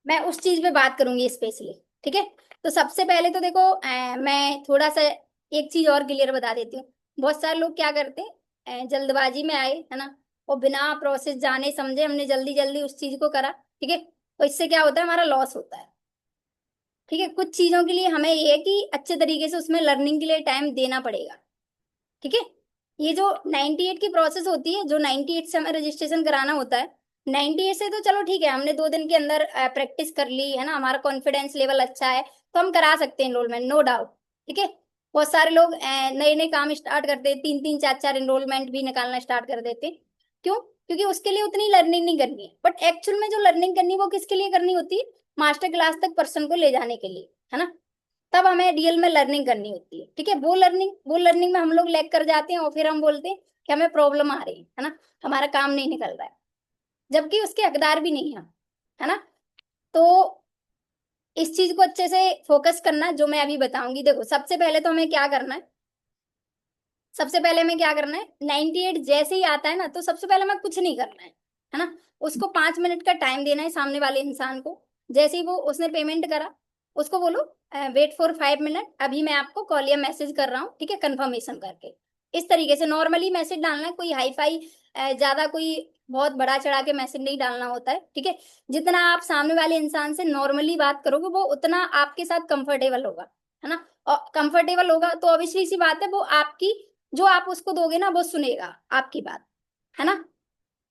मैं उस चीज पे बात करूंगी स्पेशली। ठीक है। तो सबसे पहले तो देखो, मैं थोड़ा सा एक चीज और क्लियर बता देती हूँ। बहुत सारे लोग क्या करते हैं, जल्दबाजी में आए है ना, और बिना प्रोसेस जाने समझे हमने जल्दी जल्दी उस चीज को करा। ठीक है। तो इससे क्या होता है, हमारा लॉस होता है। ठीक है। कुछ चीजों के लिए हमें ये है कि अच्छे तरीके से उसमें लर्निंग के लिए टाइम देना पड़ेगा। ठीक है। ये जो 98 की प्रोसेस होती है, जो 98 से हमें रजिस्ट्रेशन कराना होता है, 98 से तो चलो ठीक है, हमने 2 दिन के अंदर प्रैक्टिस कर ली है ना, हमारा कॉन्फिडेंस लेवल अच्छा है, तो हम करा सकते हैं एनरोलमेंट, नो डाउट। ठीक है। बहुत सारे लोग नए नए काम स्टार्ट करते हैं, 3 3 4 4 एनरोलमेंट भी निकालना स्टार्ट कर देते हैं। क्यों? क्योंकि उसके लिए उतनी लर्निंग नहीं करनी है, बट एक्चुअल में जो लर्निंग करनी है वो किसके लिए करनी होती है? मास्टर क्लास तक पर्सन को ले जाने के लिए, है ना। तब हमें रियल में लर्निंग करनी होती है। ठीक है। वो लर्निंग में हम लोग लैग कर जाते हैं और फिर हम बोलते हैं कि हमें प्रॉब्लम आ रही है ना, हमारा काम नहीं निकल रहा है, जबकि उसके हकदार भी नहीं है हम, है ना। तो इस चीज को अच्छे से फोकस करना, जो मैं अभी बताऊंगी। देखो, सबसे पहले तो हमें क्या करना है, सबसे पहले हमें क्या करना है, 98 जैसे ही आता है ना, तो सबसे पहले हमें कुछ नहीं करना है ना। उसको 5 मिनट का टाइम देना है सामने वाले इंसान को। जैसे ही वो उसने पेमेंट करा, उसको बोलो वेट फॉर 5 मिनट, अभी मैं आपको कॉल या मैसेज कर रहा हूँ, ठीक है, कंफर्मेशन करके। इस तरीके से नॉर्मली मैसेज डालना है, कोई हाई फाई ज्यादा कोई बहुत बड़ा चढ़ा के मैसेज नहीं डालना होता है। ठीक है। जितना आप सामने वाले इंसान से नॉर्मली बात करोगे, वो उतना आपके साथ कंफर्टेबल होगा, है ना। और कंफर्टेबल होगा तो ऑब्वियसली सी बात है, वो आपकी जो आप उसको दोगे ना, वो सुनेगा आपकी बात, है ना।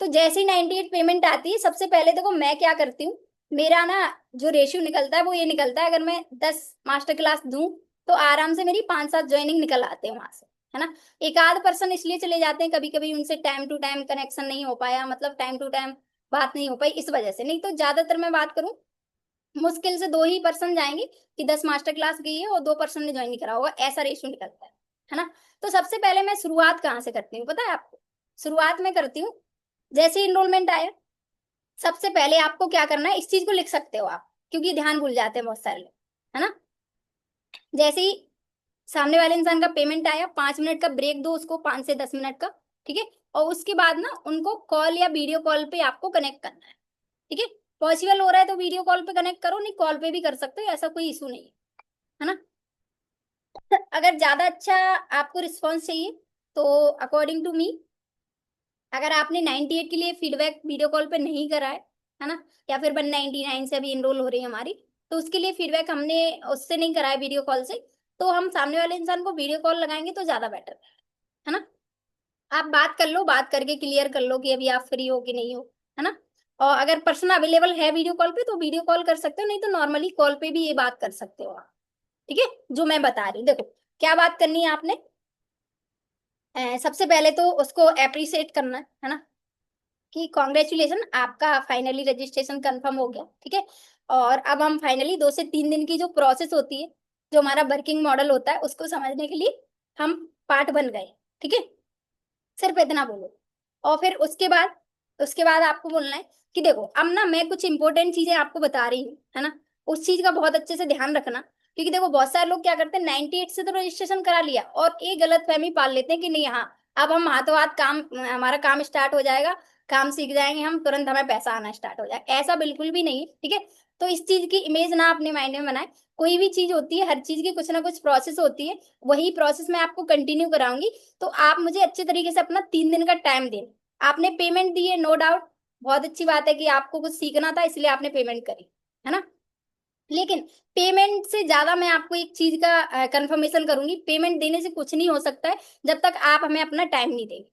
तो जैसे ही 98 पेमेंट आती है, सबसे पहले देखो मैं क्या करती हूँ, मेरा ना जो रेशियो निकलता है वो ये निकलता है, अगर मैं 10 मास्टर क्लास दूं तो आराम से मेरी 5 7 ज्वाइनिंग निकल आते हैं वहां से, है ना। एक आध पर्सन इसलिए चले जाते हैं, कभी कभी उनसे टाइम टू टाइम कनेक्शन नहीं हो पाया, मतलब टाइम टू टाइम बात नहीं हो पाई, इस वजह से। नहीं तो ज्यादातर मैं बात करूं, मुश्किल से 2 ही पर्सन जाएंगे कि 10 मास्टर क्लास गई है और 2 पर्सन ने ज्वाइन नहीं करा होगा, ऐसा रेशियो निकलता है ना। तो सबसे पहले मैं शुरुआत कहाँ से करती हूँ पता है आपको? शुरुआत में करती हूँ, जैसे इनरोलमेंट आया, सबसे पहले आपको क्या करना है, इस चीज को लिख सकते हो आप, क्योंकि ध्यान भूल जाते हैं बहुत सारे लोग, है ना। जैसे ही सामने वाले इंसान का पेमेंट आया, 5 मिनट का ब्रेक दो उसको, 5 से 10 मिनट का। ठीक है। और उसके बाद ना उनको कॉल या वीडियो कॉल पे आपको कनेक्ट करना है। ठीक है। पॉसिबल हो रहा है तो वीडियो कॉल पे कनेक्ट करो, नहीं कॉल पे भी कर सकते हो, ऐसा कोई इशू नहीं है ना। अगर ज्यादा अच्छा आपको रिस्पॉन्स चाहिए, तो अकॉर्डिंग टू मी, अगर आपने 98 के लिए फीडबैक वीडियो कॉल पे नहीं करा है ना, या फिर 199 से अभी इनरोल हो रही है हमारी, तो उसके लिए फीडबैक हमने उससे नहीं करा है वीडियो कॉल से, तो हम सामने वाले इंसान को वीडियो कॉल लगाएंगे तो ज्यादा बेटर है ना। आप बात कर लो, बात करके क्लियर कर लो कि अभी आप फ्री हो कि नहीं हो, है ना। और अगर पर्सन अवेलेबल है वीडियो कॉल पे तो वीडियो कॉल कर सकते हो, नहीं तो नॉर्मली कॉल पे भी ये बात कर सकते हो आप। ठीक है। जो मैं बता रही हूँ, देखो क्या बात करनी है आपने, सबसे पहले तो उसको अप्रिशिएट करना है ना, कि कॉन्ग्रेचुलेशन, आपका फाइनली रजिस्ट्रेशन कंफर्म हो गया। ठीक है। और अब हम फाइनली 2 से 3 दिन की जो प्रोसेस होती है, जो हमारा वर्किंग मॉडल होता है, उसको समझने के लिए हम पार्ट बन गए। ठीक है। सिर्फ इतना बोलो। और फिर उसके बाद आपको बोलना है कि देखो अब ना मैं कुछ इंपॉर्टेंट चीजें आपको बता रही हूँ, है ना। उस चीज का बहुत अच्छे से ध्यान रखना, क्योंकि देखो बहुत सारे लोग क्या करते हैं, 98 से तो रजिस्ट्रेशन करा लिया और एक गलत फहमी पाल लेते हैं कि नहीं, हाँ अब हम हाथों हाथ काम, हमारा काम स्टार्ट हो जाएगा, काम सीख जाएंगे हम तुरंत, हमें पैसा आना स्टार्ट हो जाएगा, ऐसा बिल्कुल भी नहीं है। ठीक है। तो इस चीज की इमेज ना अपने माइंड में बनाए। कोई भी चीज होती है, हर चीज की कुछ ना कुछ प्रोसेस होती है, वही प्रोसेस मैं आपको कंटिन्यू कराऊंगी। तो आप मुझे अच्छे तरीके से अपना 3 दिन का टाइम दें। आपने पेमेंट दी है, नो डाउट, बहुत अच्छी बात है कि आपको कुछ सीखना था इसलिए आपने पेमेंट करी, है ना। लेकिन पेमेंट से ज्यादा मैं आपको एक चीज का कंफर्मेशन करूंगी, पेमेंट देने से कुछ नहीं हो सकता है जब तक आप हमें अपना टाइम नहीं देंगे,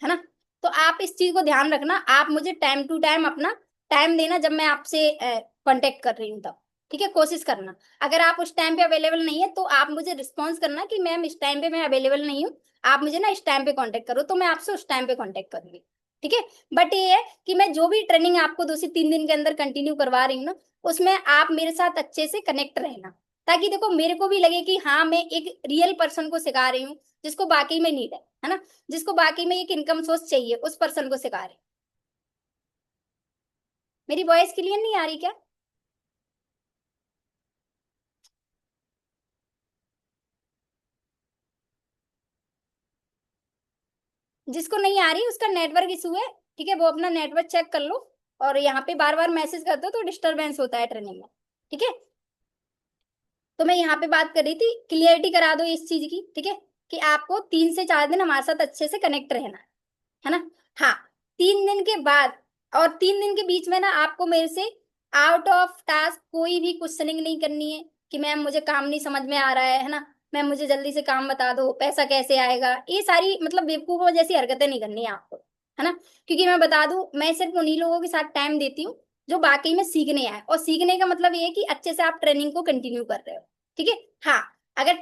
है ना। तो आप इस चीज को ध्यान रखना, आप मुझे टाइम टू टाइम अपना टाइम देना जब मैं आपसे कांटेक्ट कर रही हूँ तब। ठीक है। कोशिश करना, अगर आप उस टाइम पे अवेलेबल नहीं है तो आप मुझे रिस्पॉन्स करना कि मैम इस टाइम पे मैं अवेलेबल नहीं हूँ, आप मुझे ना इस टाइम पे कांटेक्ट करो, तो मैं आपसे उस टाइम पे कांटेक्ट करूंगी। ठीक है। बट ये है कि मैं जो भी ट्रेनिंग आपको 2 से 3 दिन के अंदर कंटिन्यू करवा रही हूँ ना, उसमें आप मेरे साथ अच्छे से कनेक्ट रहना, ताकि देखो मेरे को भी लगे कि हाँ मैं एक रियल पर्सन को सिखा रही हूँ, जिसको बाकी में नीड है ना, जिसको बाकी में एक इनकम सोर्स चाहिए, उस पर्सन को सिखा रहे। मेरी वॉइस क्लियर नहीं आ रही क्या? जिसको नहीं आ रही उसका नेटवर्क इशू है, ठीक है, वो अपना नेटवर्क चेक कर लो। और यहाँ पे बार बार मैसेज करते हो तो डिस्टरबेंस होता है ट्रेनिंग में, ठीक है। तो मैं यहाँ पे बात कर रही थी, क्लियरिटी करा दो इस चीज की, ठीक है, कि आपको 3 से 4 दिन हमारे साथ अच्छे से कनेक्ट रहना है ना। हाँ, 3 दिन के बाद और 3 दिन के बीच में ना आपको मेरे से आउट ऑफ टास्क कोई भी क्वेश्चनिंग नहीं करनी है कि मैम मुझे काम नहीं समझ में आ रहा है ना, मैम मुझे जल्दी से काम बता दो, पैसा कैसे आएगा, ये सारी मतलब बेवकूफों जैसी हरकतें नहीं करनी है आपको, है ना। क्योंकि मैं बता दूं, मैं सिर्फ उन्हीं लोगों के साथ टाइम देती हूँ जो वाकई में सीखने आए, और सीखने का मतलब ये है कि अच्छे से आप ट्रेनिंग को कंटिन्यू कर रहे हो, ठीक है। हाँ, अगर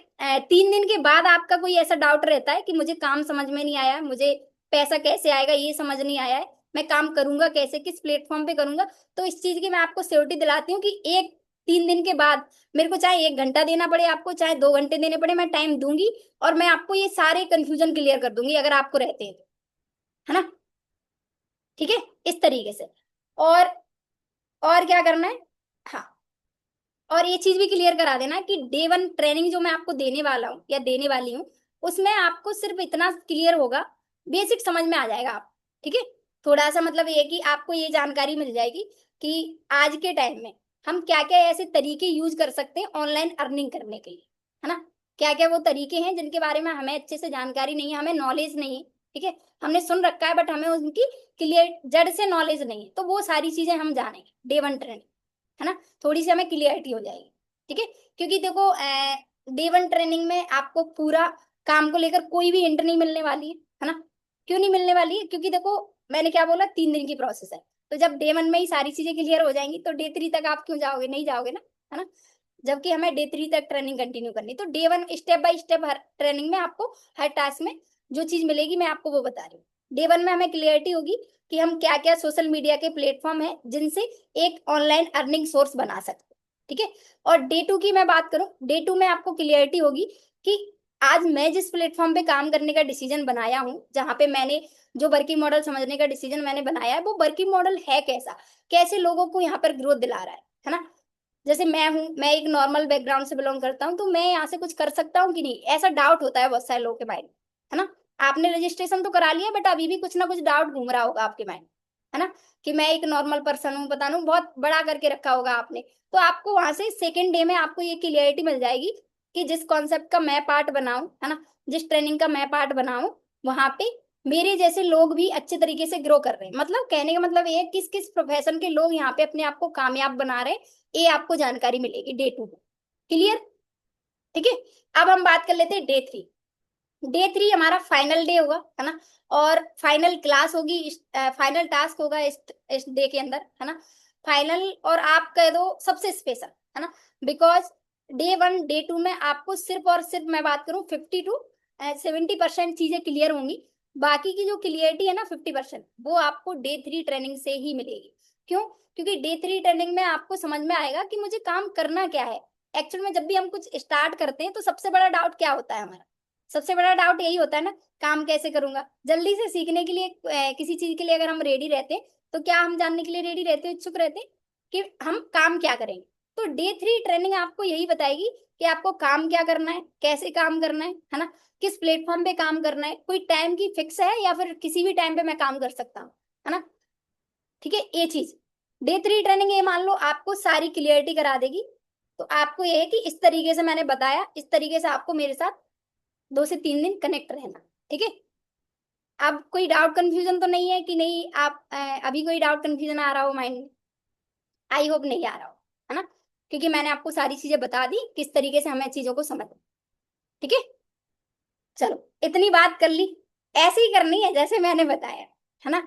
3 दिन के बाद आपका कोई ऐसा डाउट रहता है कि मुझे काम समझ में नहीं आया, मुझे पैसा कैसे आएगा ये समझ नहीं आया है, मैं काम करूंगा कैसे, किस प्लेटफॉर्म पे करूंगा, तो इस चीज की मैं आपको श्योरिटी दिलाती हूँ कि 3 दिन के बाद मेरे को चाहे 1 घंटा देना पड़े, आपको चाहे 2 घंटे देने पड़े, मैं टाइम दूंगी और मैं आपको ये सारे कंफ्यूजन क्लियर कर दूंगी अगर आपको रहते हैं तो, है ना, ठीक है, इस तरीके से। और और क्या करना है, हाँ, और ये चीज भी क्लियर करा देना कि डे 1 ट्रेनिंग जो मैं आपको देने वाला हूँ या देने वाली हूँ, उसमें आपको सिर्फ इतना क्लियर होगा, बेसिक समझ में आ जाएगा आप, ठीक है। थोड़ा सा मतलब ये है कि आपको ये जानकारी मिल जाएगी कि आज के टाइम में हम क्या क्या ऐसे तरीके यूज कर सकते हैं ऑनलाइन अर्निंग करने के लिए, है ना। क्या क्या वो तरीके हैं जिनके बारे में हमें अच्छे से जानकारी नहीं है, हमें नॉलेज नहीं है, ठीक है, हमने सुन रखा है बट हमें उनकी क्लियर जड़ से नॉलेज नहीं है, तो वो सारी चीजें हम जानेंगे डे 1 ट्रेनिंग, है ना। थोड़ी सी हमें क्लियरिटी हो जाएगी, ठीक है। क्योंकि देखो डे 1 ट्रेनिंग में आपको पूरा काम को लेकर कोई भी हिंट नहीं मिलने वाली है ना। क्यों नहीं मिलने वाली है, क्योंकि देखो मैंने क्या बोला, 3 दिन की प्रोसेस है, तो जब डे 1 में ही सारी चीजें क्लियर हो जाएंगी तो डे 3 तक आप क्यों जाओगे, नहीं जाओगे ना, है ना। जबकि हमें डे 3 तक ट्रेनिंग कंटिन्यू करनी, तो day 1 step by step her training में आपको हर टास्क में जो चीज मिलेगी मैं आपको वो बता रही हूँ। डे 1 में हमें क्लियरिटी होगी कि हम क्या क्या सोशल मीडिया के प्लेटफॉर्म है जिनसे एक ऑनलाइन अर्निंग सोर्स बना सकते हैं, ठीक है। और डे 2 की मैं बात करूं, डे 2 में आपको क्लियरिटी होगी कि आज मैं जिस प्लेटफॉर्म पे काम करने का डिसीजन बनाया हूं, जहां पे मैंने जो वर्किंग मॉडल समझने का डिसीजन मैंने बनाया है, वो वर्किंग मॉडल है कैसा, कैसे लोगों को यहाँ पर ग्रोथ दिला रहा है ना। जैसे मैं हूं, मैं एक नॉर्मल बैकग्राउंड से बिलोंग करता हूं, तो मैं यहाँ से कुछ कर सकता हूँ कि नहीं, ऐसा डाउट होता है बहुत सारे लोगों के माइंड, है ना। आपने रजिस्ट्रेशन तो करा लिया बट अभी भी कुछ ना कुछ डाउट घूम रहा होगा आपके माइंड, है ना, कि मैं एक नॉर्मल पर्सन हूँ, पता नहीं बहुत बड़ा करके रखा होगा आपने। तो आपको वहां से सेकेंड डे में आपको ये क्लियरिटी मिल जाएगी कि जिस कॉन्सेप्ट का मैं पार्ट बनाऊं, है ना, जिस ट्रेनिंग का मैं पार्ट बनाऊं, वहां पे मेरे जैसे लोग भी अच्छे तरीके से ग्रो कर रहे हैं, मतलब कहने का मतलब ये है किस किस प्रोफेशन के लोग यहाँ पे अपने आप को कामयाब बना रहे हैं, ये आपको जानकारी मिलेगी डे 2 में, क्लियर, ठीक है। अब हम बात कर लेते हैं डे 3। डे 3 हमारा फाइनल डे होगा, है ना, और फाइनल क्लास होगी, फाइनल टास्क होगा इस डे के अंदर, है ना, फाइनल, और आप कह दो सबसे स्पेशल, है ना, बिकॉज डे 1 डे 2 में आपको सिर्फ और सिर्फ मैं बात करूं 50 to 70% चीजें क्लियर होंगी, बाकी की जो क्लियरिटी है ना 50% वो आपको डे 3 ट्रेनिंग से ही मिलेगी। क्यों, क्योंकि डे 3 ट्रेनिंग में आपको समझ में आएगा कि मुझे काम करना क्या है। एक्चुअल में जब भी हम कुछ स्टार्ट करते हैं तो सबसे बड़ा डाउट क्या होता है हमारा, सबसे बड़ा डाउट यही होता है ना, काम कैसे करूंगा। जल्दी से सीखने के लिए किसी चीज के लिए अगर हम रेडी रहते हैं तो क्या हम जानने के लिए रेडी रहते हैं, इच्छुक रहते हैं कि हम काम क्या करेंगे। तो डे 3 ट्रेनिंग आपको यही बताएगी कि आपको काम क्या करना है, कैसे काम करना है ना, किस प्लेटफॉर्म पे काम करना है, कोई टाइम की फिक्स है या फिर किसी भी टाइम पे मैं काम कर सकता हूँ, है ना, ठीक है। ये चीज डे 3 ट्रेनिंग ये मान लो आपको सारी क्लियरिटी करा देगी। तो आपको ये है कि इस तरीके से मैंने बताया, इस तरीके से आपको मेरे साथ 2 से 3 दिन कनेक्ट रहना, ठीक है। अब कोई डाउट कंफ्यूजन तो नहीं है कि नहीं, आप अभी कोई डाउट कंफ्यूजन आ रहा हो माइंड में, आई होप नहीं आ रहा हो, है ना, क्योंकि मैंने आपको सारी चीजें बता दी किस तरीके से हमें चीजों को समझ, ठीक है। चलो इतनी बात कर ली, ऐसे ही करनी है जैसे मैंने बताया, है ना।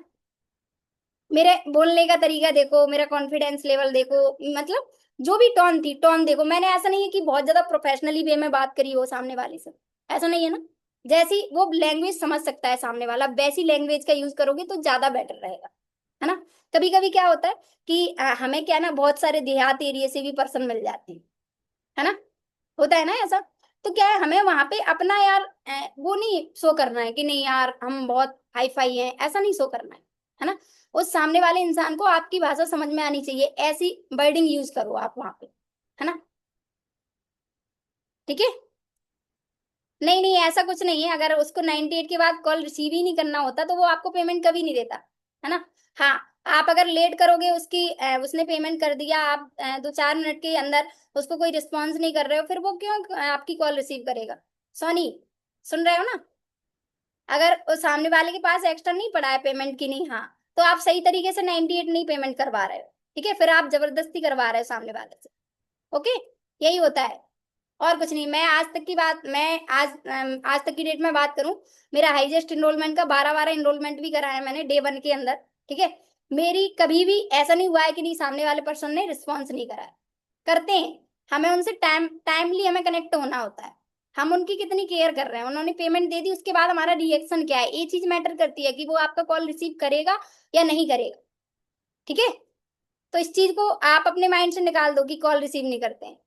मेरे बोलने का तरीका देखो, मेरा कॉन्फिडेंस लेवल देखो, मतलब जो भी टोन थी, टोन देखो, मैंने ऐसा नहीं है कि बहुत ज्यादा प्रोफेशनली वे में बात करी हो सामने वाले से, ऐसा नहीं है ना। जैसी वो लैंग्वेज समझ सकता है सामने वाला, वैसी लैंग्वेज का यूज करोगे तो ज्यादा बेटर रहेगा, है ना। कभी कभी क्या होता है कि हमें क्या ना बहुत सारे देहात एरिया से भी पर्सन मिल जाते हैं, है ना, होता है ना ऐसा। तो क्या है, हमें वहां पे अपना यार वो नहीं शो करना है कि नहीं यार हम बहुत हाई फाई हैं, ऐसा नहीं शो करना है ना। उस सामने वाले इंसान को आपकी भाषा समझ में आनी चाहिए, ऐसी वर्डिंग यूज करो आप वहां पे, है ना, ठीक है। नहीं नहीं ऐसा कुछ नहीं है, अगर उसको 98 के बाद कॉल रिसीव ही नहीं करना होता तो वो आपको पेमेंट कभी नहीं देता, है ना। हाँ, आप अगर लेट करोगे उसकी उसने पेमेंट कर दिया, आप 2-4 मिनट के अंदर उसको कोई रिस्पॉन्स नहीं कर रहे हो, फिर वो क्यों आपकी कॉल रिसीव करेगा? सोनी, सुन रहे हो ना? अगर उस सामने वाले के पास एक्स्ट्रा नहीं पड़ा है पेमेंट की, नहीं, हाँ, तो आप सही तरीके से 98 नहीं पेमेंट करवा रहे हो, ठीक है? फिर आप जबरदस्ती करवा रहे हो सामने वाले से। ओके, यही होता है, और कुछ नहीं। मैं आज तक की बात, मैं आज तक की डेट में बात करूं, मेरा हाईएस्ट इनरोलमेंट का 12 इनरोलमेंट भी करा है मैंने डे 1 के अंदर, ठीक है? मेरी कभी भी ऐसा नहीं हुआ है कि नहीं सामने वाले पर्सन ने रिस्पॉन्स नहीं करा है। करते हैं, हमें उनसे टाइमली हमें कनेक्ट होना होता है। हम उनकी कितनी केयर कर रहे हैं, उन्होंने पेमेंट दे दी, उसके बाद हमारा रिएक्शन क्या है, ये चीज मैटर करती है कि वो आपका कॉल रिसीव करेगा या नहीं करेगा, ठीक है? तो इस चीज को आप अपने माइंड से निकाल दो कि कॉल रिसीव नहीं करते हैं,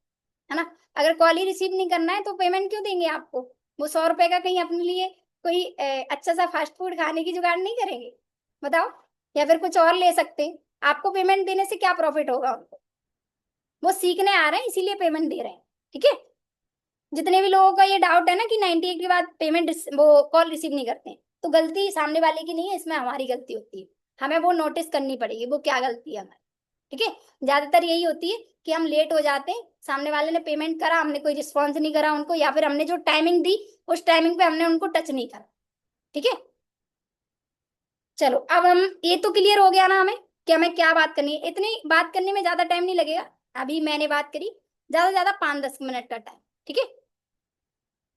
है ना? अगर कॉल ही रिसीव नहीं करना है तो पेमेंट क्यों देंगे आपको? वो 100 रुपए का कहीं अपने लिए कोई अच्छा सा फास्ट फूड खाने की जुगाड़ नहीं करेंगे? बताओ, या फिर कुछ और ले सकते हैं। आपको पेमेंट देने से क्या प्रॉफिट होगा उनको? वो सीखने आ रहे हैं इसीलिए पेमेंट दे रहे हैं, ठीक है? जितने भी लोगों का ये डाउट है ना कि 98 के बाद पेमेंट वो कॉल रिसीव नहीं करते हैं, तो गलती सामने वाले की नहीं है, इसमें हमारी गलती होती है। हमें वो नोटिस करनी पड़ेगी वो क्या गलती है हमारी, ठीक है? ज्यादातर यही होती है कि हम लेट हो जाते हैं, सामने वाले ने पेमेंट करा, हमने कोई रिस्पॉन्स नहीं करा उनको, या फिर हमने जो टाइमिंग दी उस टाइमिंग पे हमने उनको टच नहीं करा, ठीक है? चलो, अब हम, ये तो क्लियर हो गया ना हमें कि हमें क्या बात करनी है। इतनी बात करने में ज्यादा टाइम नहीं लगेगा। अभी मैंने बात करी, ज्यादा से ज्यादा 5-10 मिनट का टाइम, ठीक है?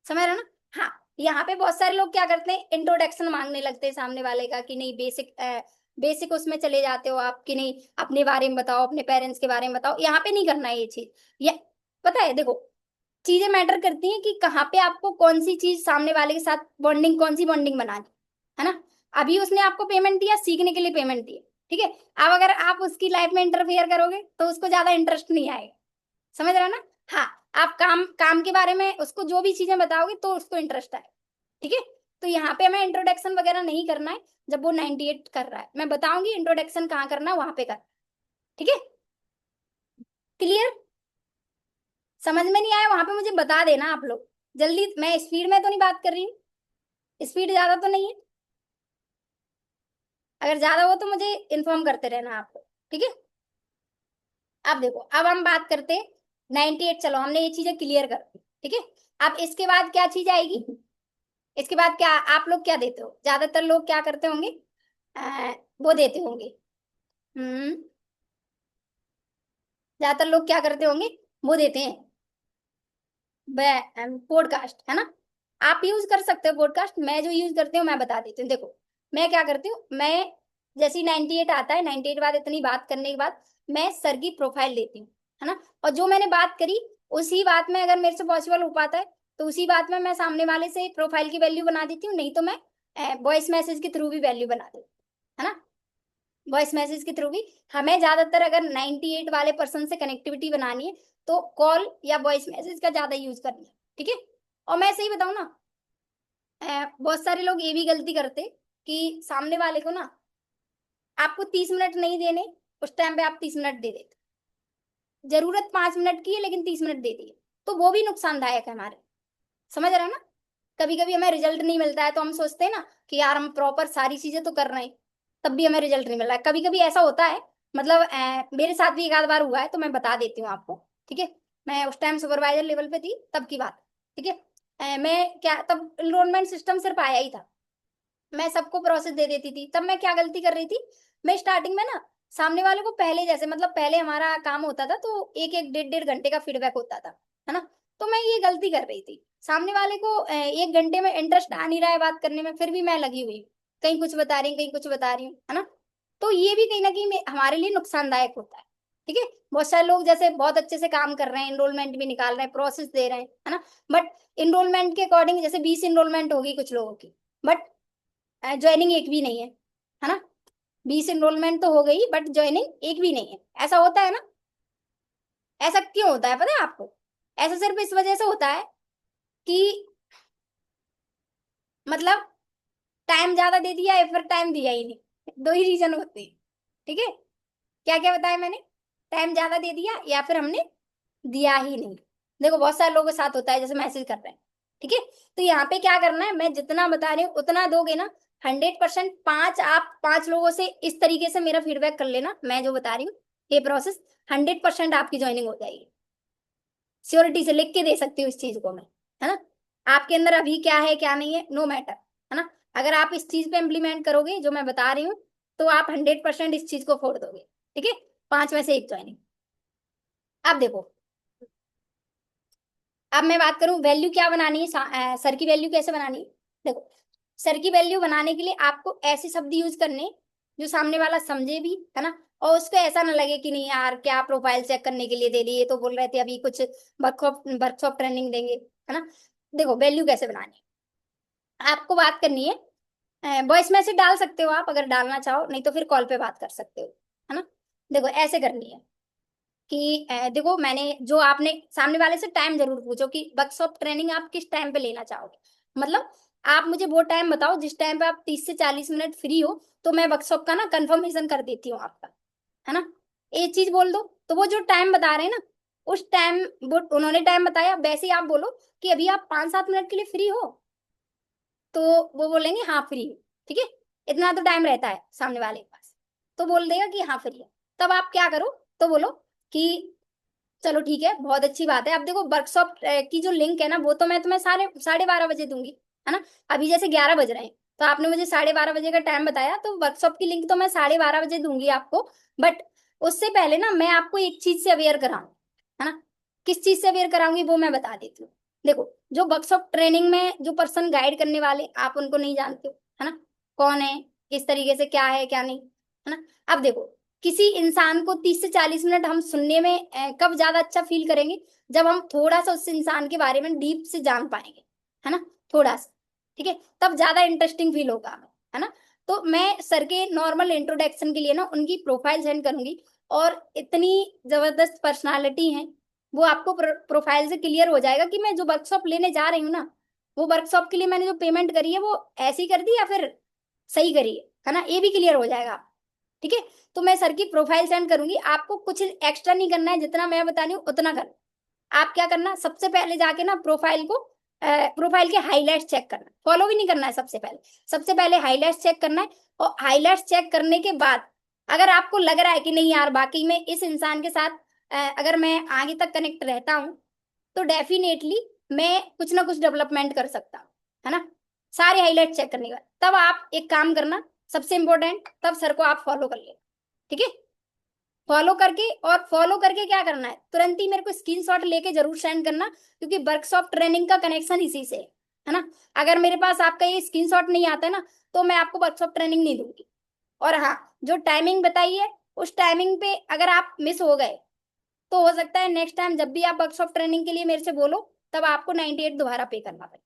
समझ रहे हो ना? हाँ, यहाँ पे बहुत सारे लोग क्या करते हैं, इंट्रोडक्शन मांगने लगते हैं सामने वाले का कि नहीं, बेसिक उसमें चले जाते हो आप कि नहीं, अपने बारे में बताओ, अपने पेरेंट्स के बारे में बताओ। यहाँ पे नहीं करना है ये चीज। ये पता है, देखो, चीजें मैटर करती हैं कि कहाँ पे आपको कौन सी चीज सामने वाले के साथ बॉन्डिंग, कौन सी बॉन्डिंग बनानी है ना? अभी उसने आपको पेमेंट दिया, सीखने के लिए पेमेंट दी, ठीक है? अब अगर आप उसकी लाइफ में इंटरफेयर करोगे तो उसको ज्यादा इंटरेस्ट नहीं आएगा। समझ रहे हो ना? हाँ, आप काम काम के बारे में उसको जो भी चीजें बताओगे तो उसको इंटरेस्ट आए, ठीक है? तो यहाँ पे हमें इंट्रोडक्शन वगैरह नहीं करना है। जब वो 98 कर रहा है, मैं बताऊंगी इंट्रोडक्शन कहाँ करना है, वहां पे कर, ठीक है? क्लियर? समझ में नहीं आया वहां पे मुझे बता देना आप लोग जल्दी। मैं स्पीड में तो नहीं बात कर रही हूँ, स्पीड ज्यादा तो नहीं है? अगर ज्यादा हो तो मुझे इन्फॉर्म करते रहना आपको, ठीक है? अब देखो, अब हम बात करते 98, चलो हमने ये चीजें क्लियर कर दी, ठीक है? अब इसके बाद क्या चीज आएगी? इसके बाद क्या आप लोग क्या देते हो? ज्यादातर लोग क्या करते होंगे? वो देते होंगे, हम्म, ज्यादातर लोग क्या करते होंगे, वो देते हैं पॉडकास्ट, है ना? आप यूज कर सकते हो पॉडकास्ट। मैं जो यूज करती हूँ मैं बता देती हूँ। देखो, मैं क्या करती हूँ, मैं जैसे 98 आता है, 98 बाद इतनी बात करने के बाद मैं सर की प्रोफाइल देती हूँ, है ना? और जो मैंने बात करी उसी बात में अगर मेरे से पॉसिबल हो पाता है तो उसी बात में मैं सामने वाले से प्रोफाइल की वैल्यू बना देती हूँ, नहीं तो मैं वॉइस मैसेज के थ्रू भी वैल्यू बना देती हूँ, है ना? वॉइस मैसेज के थ्रू भी। हमें ज्यादातर अगर 98 वाले पर्सन से कनेक्टिविटी बनानी है तो कॉल या वॉइस मैसेज का ज्यादा यूज करना है, ठीक है? और मैं सही बताऊं ना, बहुत सारे लोग ये भी गलती करते कि सामने वाले को ना, आपको 30 मिनट नहीं देने, उस टाइम पे आप 30 मिनट दे देते। जरूरत 5 मिनट की है लेकिन 30 मिनट दे दिए, तो वो भी नुकसानदायक है हमारे। समझ रहे हो ना? कभी कभी हमें रिजल्ट नहीं मिलता है तो हम सोचते हैं ना कि यार हम प्रॉपर सारी चीजें तो कर रहे हैं, तब भी हमें रिजल्ट नहीं मिल रहा है। कभी कभी ऐसा होता है, मतलब मेरे साथ भी एक आध बार हुआ है, तो मैं बता देती हूँ आपको, ठीक है? मैं उस टाइम सुपरवाइजर लेवल पे थी, तब की बात, ठीक है? मैं क्या, तब इनरोलमेंट सिस्टम सिर्फ आया ही था, मैं सबको प्रोसेस दे देती थी। तब मैं क्या गलती कर रही थी, मैं स्टार्टिंग में ना सामने वाले को पहले जैसे, मतलब पहले हमारा काम होता था तो एक एक 1.5-1.5 घंटे का फीडबैक होता था, है ना? तो मैं ये गलती कर रही थी, सामने वाले को 1 घंटे में इंटरेस्ट आ नहीं रहा है बात करने में, फिर भी मैं लगी हुई हूँ, कहीं कुछ बता रही हूँ, कहीं कुछ बता रही हूँ, है ना? तो ये भी कहीं ना कहीं हमारे लिए नुकसानदायक होता है, ठीक है? बहुत सारे लोग जैसे बहुत अच्छे से काम कर रहे हैं, एनरोलमेंट भी निकाल रहे हैं, प्रोसेस दे रहे हैं, है ना? बट इनरोलमेंट के अकॉर्डिंग जैसे 20 इनरोलमेंट होगी कुछ लोगों की, बट ज्वाइनिंग एक भी नहीं है ना? 20 इनरोलमेंट तो हो गई बट ज्वाइनिंग एक भी नहीं है, ऐसा होता है ना? ऐसा क्यों होता है पता है आपको? ऐसा सिर्फ इस वजह से होता है कि, मतलब, टाइम ज्यादा दे दिया या फिर टाइम दिया ही नहीं, दो ही रीजन होते हैं, ठीक है? क्या क्या बताया मैंने? टाइम ज्यादा दे दिया या फिर हमने दिया ही नहीं। देखो, बहुत सारे लोगों के साथ होता है जैसे मैसेज कर रहे हैं, ठीक है? तो यहाँ पे क्या करना है, मैं जितना बता रही हूँ उतना दोगे ना, 100% आप 5 लोगों से इस तरीके से मेरा फीडबैक कर लेना, मैं जो बता रही हूँ ये प्रोसेस, 100% आपकी ज्वाइनिंग हो जाएगी। श्योरिटी से लिख के दे सकती हूँ इस चीज को मैं, है ना। आपके अंदर अभी क्या है क्या नहीं है नो मैटर, है ना। अगर आप इस चीज पे इम्प्लीमेंट करोगे जो मैं बता रही हूँ, तो आप 100% इस चीज को फोड़ दोगे। ठीक है, 5 में से 1 ज्वाइनिंग। अब देखो, अब मैं बात करूं वैल्यू क्या बनानी है, सर की वैल्यू कैसे बनानी है। देखो, सर की वैल्यू बनाने के लिए आपको ऐसे शब्द यूज करने जो सामने वाला समझे भी, है ना, और उसको ऐसा ना लगे कि नहीं यार क्या प्रोफाइल चेक करने के लिए दे दिए, तो बोल रहे थे अभी कुछ वर्कशॉप ट्रेनिंग देंगे, है ना। देखो वैल्यू कैसे बनानी है, आपको बात करनी है, वॉइस मैसेज डाल सकते हो आप अगर डालना चाहो, नहीं तो फिर कॉल पे बात कर सकते हो, है ना। देखो ऐसे करनी है कि देखो मैंने जो आपने सामने वाले से टाइम जरूर पूछो कि वर्कशॉप ट्रेनिंग आप किस टाइम पे लेना चाहोगे, मतलब आप मुझे वो टाइम बताओ जिस टाइम पे आप 30 से 40 मिनट फ्री हो, तो मैं वर्कशॉप का ना कंफर्मेशन कर देती हूँ आपका, है ना। एक चीज बोल दो, तो वो जो टाइम बता रहे हैं ना, उस टाइम, वो उन्होंने टाइम बताया वैसे ही आप बोलो कि अभी आप 5-7 मिनट के लिए फ्री हो, तो वो बोलेंगे हाँ फ्री हूँ। ठीक है, इतना तो टाइम रहता है सामने वाले के पास, तो बोल देगा कि हाँ फ्री है। तब आप क्या करो, तो बोलो कि चलो ठीक है बहुत अच्छी बात है। अब देखो वर्कशॉप की जो लिंक है ना, वो तो मैं तुम्हें 12:30 बजे दूंगी, है ना। अभी जैसे 11 बज रहे हैं, तो आपने मुझे 12:30 बजे का टाइम बताया, तो वर्कशॉप की लिंक तो मैं 12:30 बजे दूंगी आपको। बट उससे पहले ना मैं आपको एक चीज से अवेयर कराऊं, है ना। किस चीज से अवेयर कराऊंगी वो मैं बता देती हूँ। देखो, जो वर्कशॉप ट्रेनिंग में जो पर्सन गाइड करने वाले, आप उनको नहीं जानते हो, है ना, कौन है, किस तरीके से क्या है क्या नहीं, है ना। अब देखो, किसी इंसान को 30 से 40 मिनट हम सुनने में कब ज्यादा अच्छा फील करेंगे, जब हम थोड़ा सा उस इंसान के बारे में डीप से जान पाएंगे, है ना, थोड़ा सा। ठीक है, तब ज्यादा इंटरेस्टिंग फील होगा हमें, है ना। तो मैं सर के नॉर्मल इंट्रोडक्शन के लिए ना उनकी प्रोफाइल सेंड करूंगी, और इतनी जबरदस्त पर्सनालिटी है, वो आपको प्रोफाइल से क्लियर हो जाएगा कि मैं जो वर्कशॉप लेने जा रही हूँ ना, वो वर्कशॉप के लिए मैंने जो पेमेंट करी है वो ऐसी कर दी या फिर सही करी है ना, ये भी क्लियर हो जाएगा। ठीक है, तो मैं सर की प्रोफाइल सेंड करूंगी, आपको कुछ एक्स्ट्रा नहीं करना है, जितना मैं बता रही हूँ उतना कर। आप क्या करना, सबसे पहले जाके ना प्रोफाइल को, प्रोफाइल के हाईलाइट्स चेक करना, फॉलो भी नहीं करना है सबसे पहले हाईलाइट्स चेक करना है। और हाईलाइट्स चेक करने के बाद अगर आपको लग रहा है कि नहीं यार वाकई में इस इंसान के साथ अगर मैं आगे तक कनेक्ट रहता हूँ, तो डेफिनेटली मैं कुछ ना कुछ डेवलपमेंट कर सकता हूँ, है ना। सारे हाईलाइट चेक करने के बाद तब आप एक काम करना, सबसे इंपॉर्टेंट, तब सर को आप फॉलो कर लेना। ठीक है, फॉलो करके क्या करना है, तुरंत ही मेरे को स्क्रीनशॉट लेके जरूर सेंड करना, क्योंकि वर्कशॉप ट्रेनिंग का कनेक्शन इसी से है ना। अगर मेरे पास आपका ये स्क्रीनशॉट नहीं आता है ना, तो मैं आपको वर्कशॉप ट्रेनिंग नहीं दूंगी। और हाँ, जो टाइमिंग बताई है उस टाइमिंग पे अगर आप मिस हो गए, तो हो सकता है नेक्स्ट टाइम जब भी आप वर्कशॉप ट्रेनिंग के लिए मेरे से बोलो, तब आपको 98 दोबारा पे करना पड़े।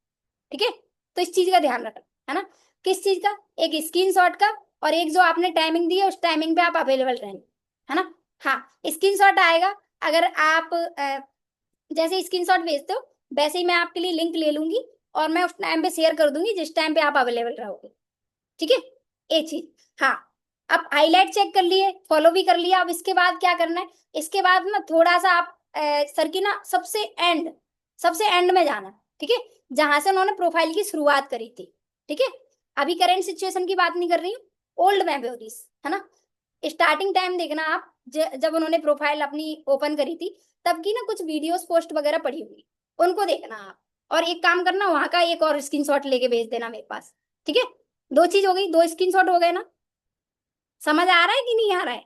ठीक है, तो इस चीज का ध्यान रखना, है ना। किस चीज का, एक स्क्रीनशॉट का, और एक जो आपने टाइमिंग दी है उस टाइमिंग पे आप अवेलेबल रहेंगे, है ना। हाँ, स्क्रीनशॉट आएगा, अगर आप जैसे स्क्रीनशॉट भेजते हो वैसे ही मैं आपके लिए लिंक ले लूंगी, और मैं उस टाइम पे शेयर कर दूंगी जिस टाइम पे आप अवेलेबल रहोगे। ठीक है, ये चीज। हाँ, अब हाईलाइट चेक कर लिए, फॉलो भी कर लिया, अब इसके बाद क्या करना है, इसके बाद ना थोड़ा सा आप सर की ना सबसे एंड में जाना। ठीक है, जहां से उन्होंने प्रोफाइल की शुरुआत करी थी। ठीक है, अभी करंट सिचुएशन की बात नहीं कर रही हूँ, ओल्ड मेमोरीज, है ना। स्टार्टिंग टाइम देखना आप, जब उन्होंने प्रोफाइल अपनी ओपन करी थी, तब की ना कुछ वीडियोस पोस्ट वगैरह पड़ी हुई, उनको देखना आप। और एक काम करना, वहां का एक और स्क्रीनशॉट लेके भेज देना मेरे पास। ठीक है, 2 चीज हो गई, 2 स्क्रीनशॉट हो गए ना, समझ आ रहा है कि नहीं आ रहा है।